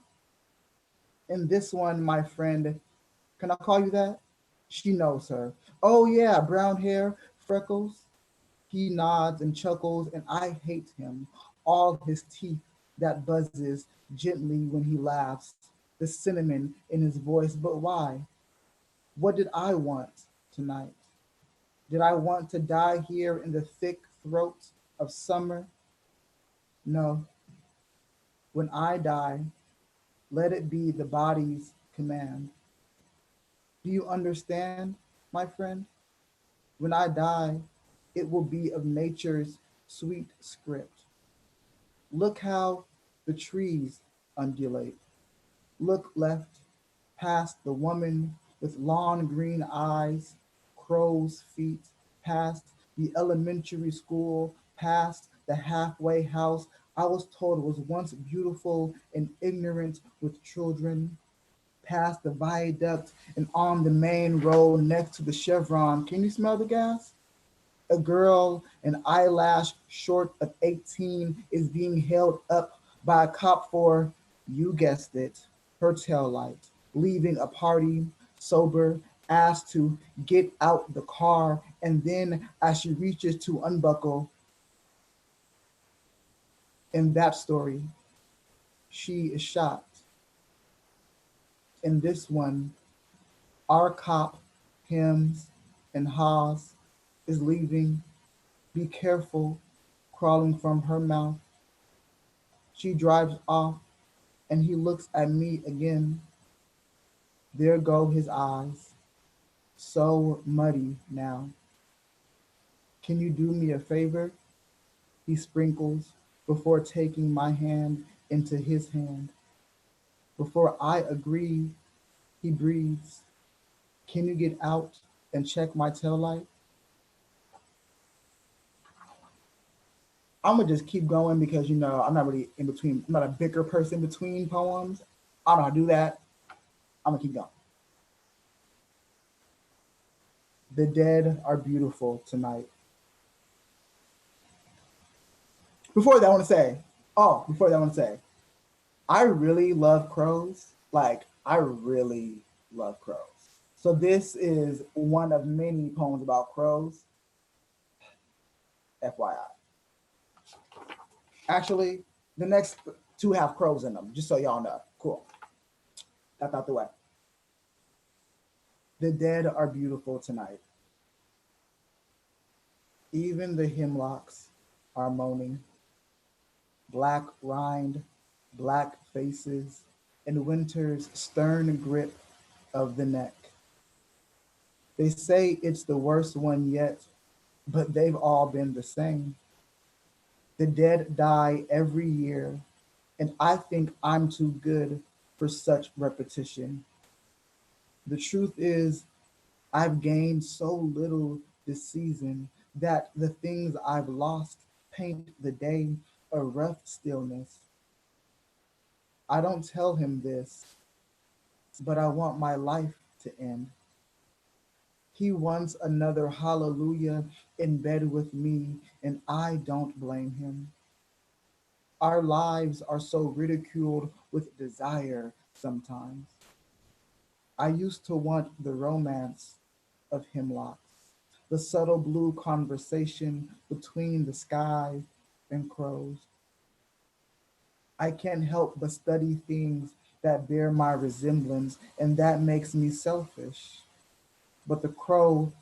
And this one, my friend, can I call you that? She knows her. Oh yeah, brown hair, freckles. He nods and chuckles, and I hate him. All his teeth that buzzes gently when he laughs, the cinnamon in his voice. But why? What did I want tonight? Did I want to die here in the thick throat of summer? No. When I die, let it be the body's command. Do you understand, my friend? When I die, it will be of nature's sweet script. Look how the trees undulate. Look left, past the woman with lawn green eyes, crow's feet, past the elementary school, past the halfway house I was told was once beautiful and ignorant with children, past the viaduct and on the main road next to the Chevron. Can you smell the gas? A girl, an eyelash short of 18, is being held up by a cop for, you guessed it, her taillight, leaving a party, sober, asked to get out the car, and then as she reaches to unbuckle, in that story, she is shot. In this one, our cop, hems and haws, is leaving. Be careful, crawling from her mouth. She drives off, and he looks at me again. There go his eyes, so muddy now. Can you do me a favor? He sprinkles before taking my hand into his hand. Before I agree, he breathes. Can you get out and check my taillight? I'm gonna just keep going because you know I'm not really in between. I'm not a bicker person between poems. I don't know how to do that. I'm gonna keep going. The dead are beautiful tonight. Before that, I want to say, I really love crows. Like, I really love crows. So this is one of many poems about crows. FYI. Actually, the next two have crows in them, just so y'all know. Cool. That's out the way. The dead are beautiful tonight. Even the hemlocks are moaning. Black rind, black faces, and winter's stern grip of the neck. They say it's the worst one yet, but they've all been the same. The dead die every year, and I think I'm too good for such repetition. The truth is, I've gained so little this season that the things I've lost paint the day a rough stillness. I don't tell him this, but I want my life to end. He wants another hallelujah in bed with me, and I don't blame him. Our lives are so ridiculed with desire sometimes. I used to want the romance of hemlocks, the subtle blue conversation between the sky and crows. I can't help but study things that bear my resemblance, and that makes me selfish. But the crow,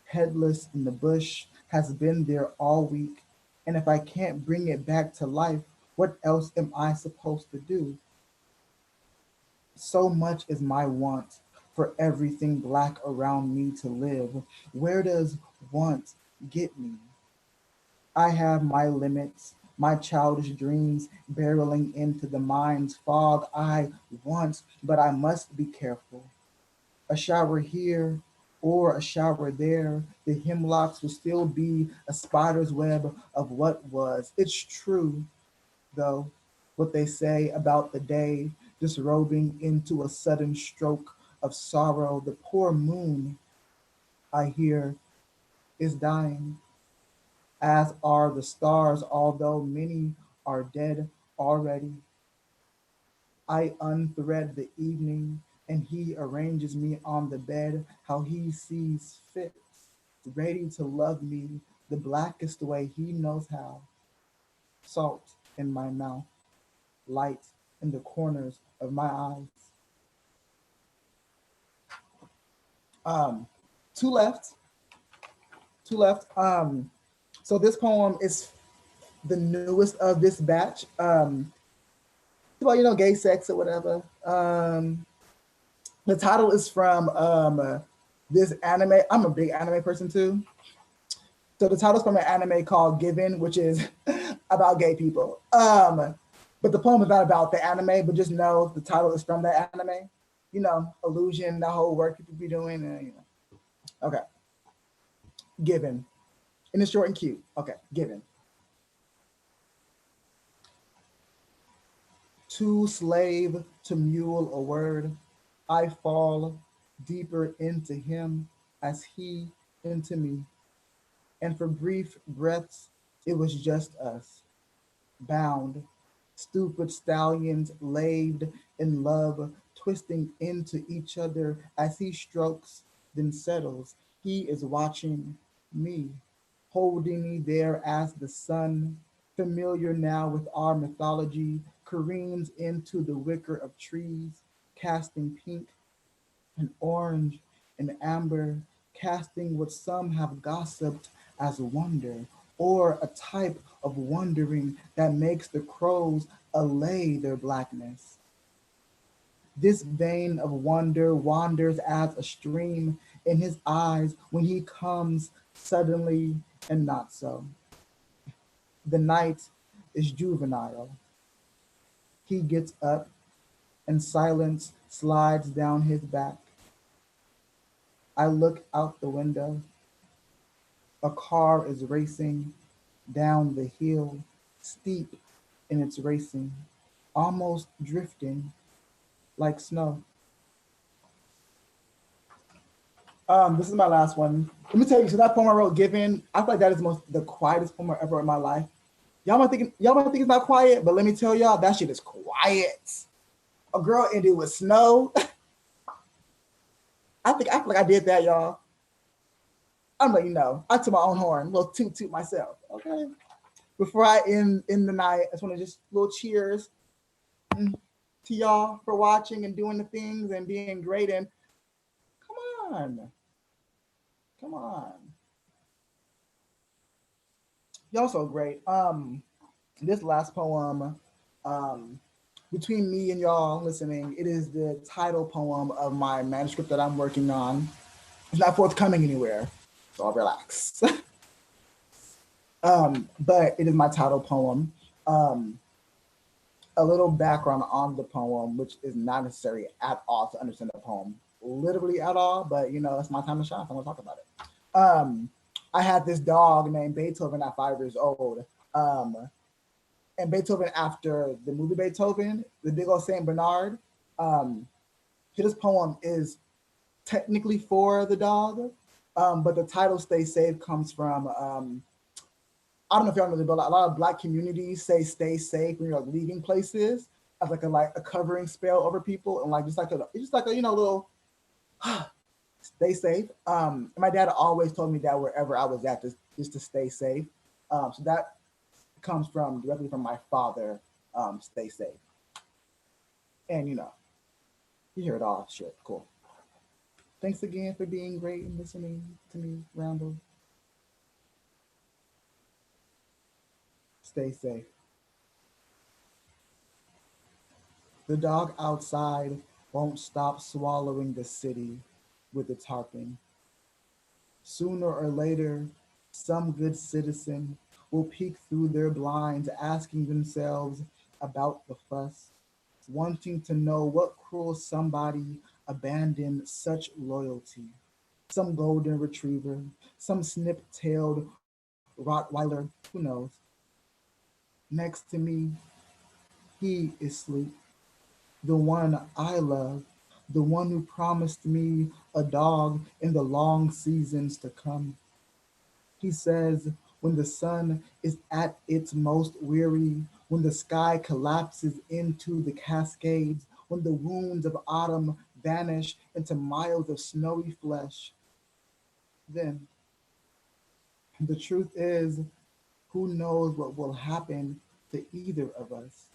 headless in the bush, has been there all week. And if I can't bring it back to life, what else am I supposed to do? So much is my want for everything black around me to live. Where does want get me? I have my limits, my childish dreams barreling into the mind's fog. I want, but I must be careful. A shower here or a shower there, the hemlocks will still be a spider's web of what was. It's true, though, what they say about the day disrobing into a sudden stroke of sorrow. The poor moon, I hear, is dying, as are the stars, although many are dead already. I unthread the evening, and he arranges me on the bed how he sees fit, ready to love me the blackest way he knows how. Salt in my mouth, light in the corners of my eyes. Um, two left, two left. So this poem is the newest of this batch. It's about, you know, gay sex or whatever. The title is from this anime. I'm a big anime person too. So the title's from an anime called Given, which is about gay people. But the poem is not about the anime, but just know the title is from that anime. You know, illusion, the whole work people be doing. You know. Okay. Given. And it's short and cute. Okay, given. To slave, to mule a word, I fall deeper into him as he into me. And for brief breaths, it was just us, bound, stupid stallions laved in love, twisting into each other as he strokes, then settles. He is watching me, holding me there as the sun, familiar now with our mythology, careens into the wicker of trees, casting pink and orange and amber, casting what some have gossiped as wonder, or a type of wondering that makes the crows allay their blackness. This vein of wonder wanders as a stream in his eyes when he comes suddenly and not so. The night is juvenile. He gets up and silence slides down his back. I look out the window. A car is racing down the hill steep in its racing, almost drifting like snow. This is my last one. Let me tell you, so that poem I wrote, Given, I feel like that is the quietest poem I ever wrote in my life. Y'all might think it's not quiet, but let me tell y'all, that shit is quiet. A girl ended with snow. I feel like I did that, y'all. I'm letting you know. I took my own horn, a little toot myself. Okay. Before I end the night, I just want to just little cheers to y'all for watching and doing the things and being great. And come on. Come on. Y'all so great. This last poem, between me and y'all listening, it is the title poem of my manuscript that I'm working on. It's not forthcoming anywhere, so I'll relax. But it is my title poem. A little background on the poem, which is not necessary at all to understand the poem, literally at all, but you know, it's my time to shine, so I'm gonna talk about it. I had this dog named Beethoven at 5 years old. And Beethoven, after the movie Beethoven, the big old Saint Bernard, this poem is technically for the dog, but the title "Stay Safe" comes from I don't know if y'all know this, but a lot of Black communities say "stay safe" when you're like leaving places as like a covering spell over people, and like it's just like a you know little stay safe. And my dad always told me that wherever I was at, just to stay safe. So that comes directly from my father. Stay safe, and you know, you hear it all. Shit, cool. Thanks again for being great and listening to me ramble. Stay safe. The dog outside won't stop swallowing the city with its harping. Sooner or later, some good citizen will peek through their blinds, asking themselves about the fuss, wanting to know what cruel somebody abandoned such loyalty. Some golden retriever, some snip-tailed Rottweiler, who knows? Next to me, he is asleep, the one I love, the one who promised me a dog in the long seasons to come. He says, when the sun is at its most weary, when the sky collapses into the cascades, when the wounds of autumn vanish into miles of snowy flesh, then the truth is, who knows what will happen to either of us?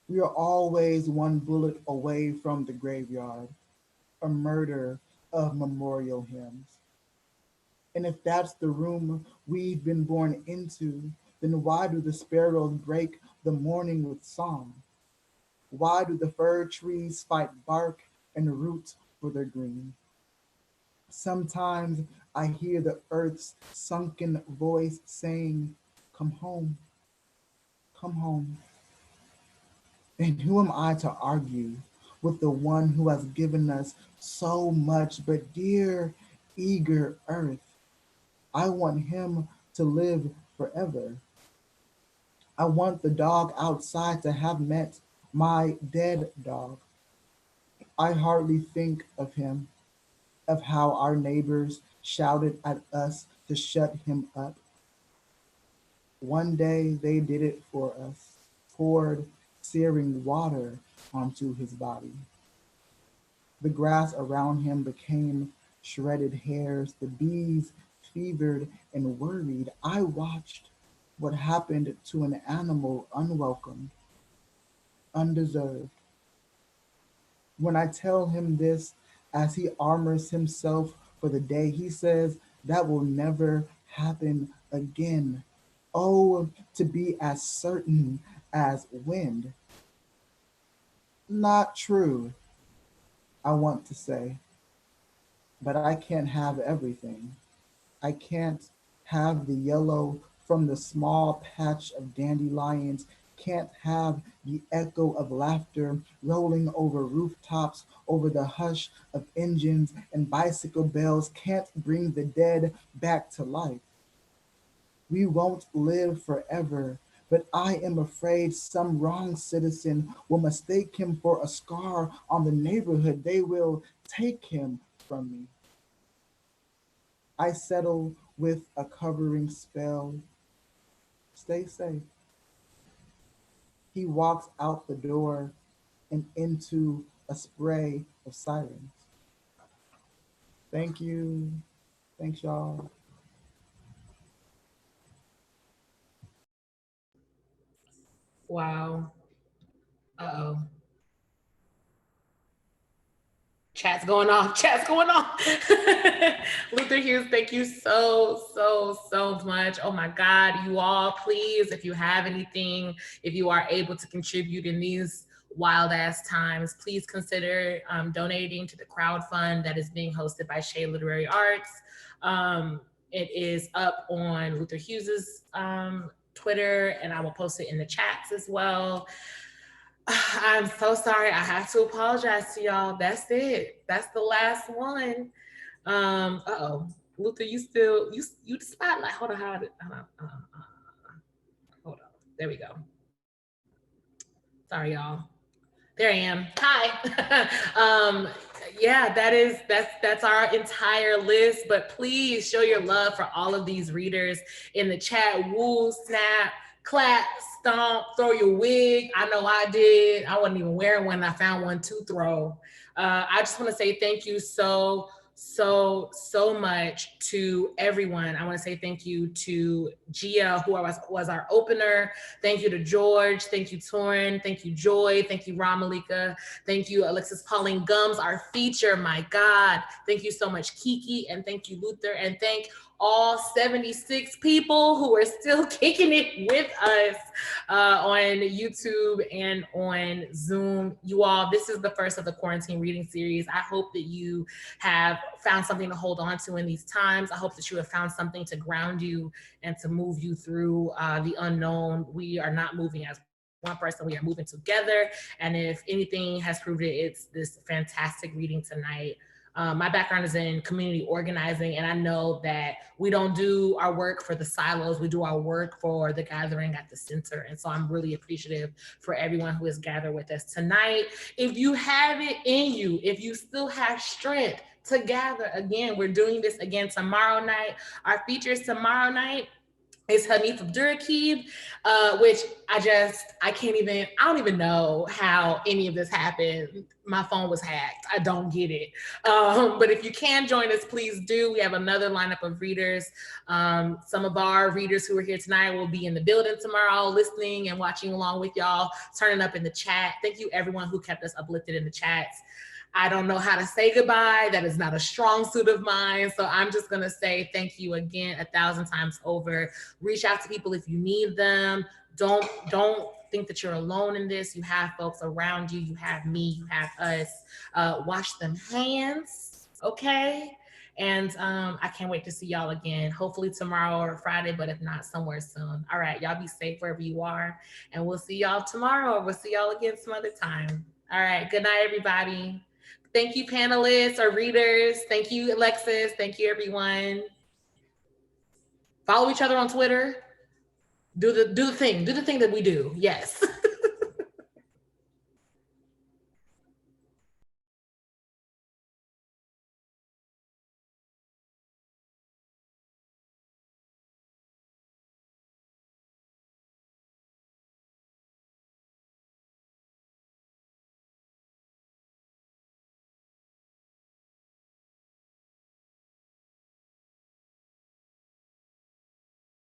We are always one bullet away from the graveyard, a murder of memorial hymns. And if that's the room we've been born into, then why do the sparrows break the morning with song? Why do the fir trees fight bark and roots for their green? Sometimes I hear the earth's sunken voice saying, come home, come home. And who am I to argue with the one who has given us so much, but dear, eager earth? I want him to live forever. I want the dog outside to have met my dead dog. I hardly think of him, of how our neighbors shouted at us to shut him up. One day they did it for us, poured searing water onto his body. The grass around him became shredded hairs. The bees fevered and worried. I watched what happened to an animal unwelcome, undeserved. When I tell him this, as he armors himself for the day, he says that will never happen again. Oh, to be as certain as wind. Not true, I want to say, but I can't have everything. I can't have the yellow from the small patch of dandelions, can't have the echo of laughter rolling over rooftops, over the hush of engines and bicycle bells, can't bring the dead back to life. We won't live forever, But I am afraid some wrong citizen will mistake him for a scar on the neighborhood. They will take him from me. I settle with a covering spell. Stay safe. He walks out the door and into a spray of sirens. Thank you. Thanks, y'all. Wow. Uh-oh. Chat's going off. Chat's going off. Luther Hughes, thank you so much. Oh my God, you all, please, if you have anything, if you are able to contribute in these wild ass times, please consider donating to the crowd fund that is being hosted by Shea Literary Arts. It is up on Luther Hughes's Twitter, and I will post it in the chats as well. I'm so sorry. I have to apologize to y'all. That's it. That's the last one. Uh-oh. Luther, you the spotlight. Hold on. Hold on. There we go. Sorry, y'all. There I am. Hi. Yeah, that's our entire list. But please show your love for all of these readers in the chat. Woo, snap, clap, stomp, throw your wig. I know I did. I wasn't even wearing one. I found one to throw. I just want to say thank you so much to everyone. I want to say thank you to Gia, who was our opener. Thank you to George. Thank you, Torrin. Thank you, Joy. Thank you, Ramalika. Thank you, Alexis Pauline Gums, our feature. My God. Thank you so much, Kiki. And thank you, Luther. And thank all 76 people who are still kicking it with us on YouTube and on Zoom. You all, this is the first of the quarantine reading series. I hope that you have found something to hold on to in these times. I hope that you have found something to ground you and to move you through the unknown. We are not moving as one person, we are moving together. And if anything has proved it, it's this fantastic reading tonight. My background is in community organizing, and I know that we don't do our work for the silos, we do our work for the gathering at the center. And so I'm really appreciative for everyone who has gathered with us tonight. If you have it in you, if you still have strength to gather again, we're doing this again tomorrow night. Our features tomorrow night is Hanif Abdurakib, which I don't even know how any of this happened. My phone was hacked. I don't get it. But if you can join us, please do. We have another lineup of readers. Some of our readers who are here tonight will be in the building tomorrow, listening and watching along with y'all, turning up in the chat. Thank you everyone who kept us uplifted in the chats. I don't know how to say goodbye. That is not a strong suit of mine. So I'm just gonna say thank you again 1,000 times over. Reach out to people if you need them. Don't think that you're alone in this. You have folks around you. You have me, you have us. Wash them hands, okay? And I can't wait to see y'all again. Hopefully tomorrow or Friday, but if not, somewhere soon. All right, y'all be safe wherever you are. And we'll see y'all tomorrow, or we'll see y'all again some other time. All right, good night, everybody. Thank you, panelists or readers. Thank you, Alexis. Thank you, everyone. Follow each other on Twitter. Do the thing that we do. Yes.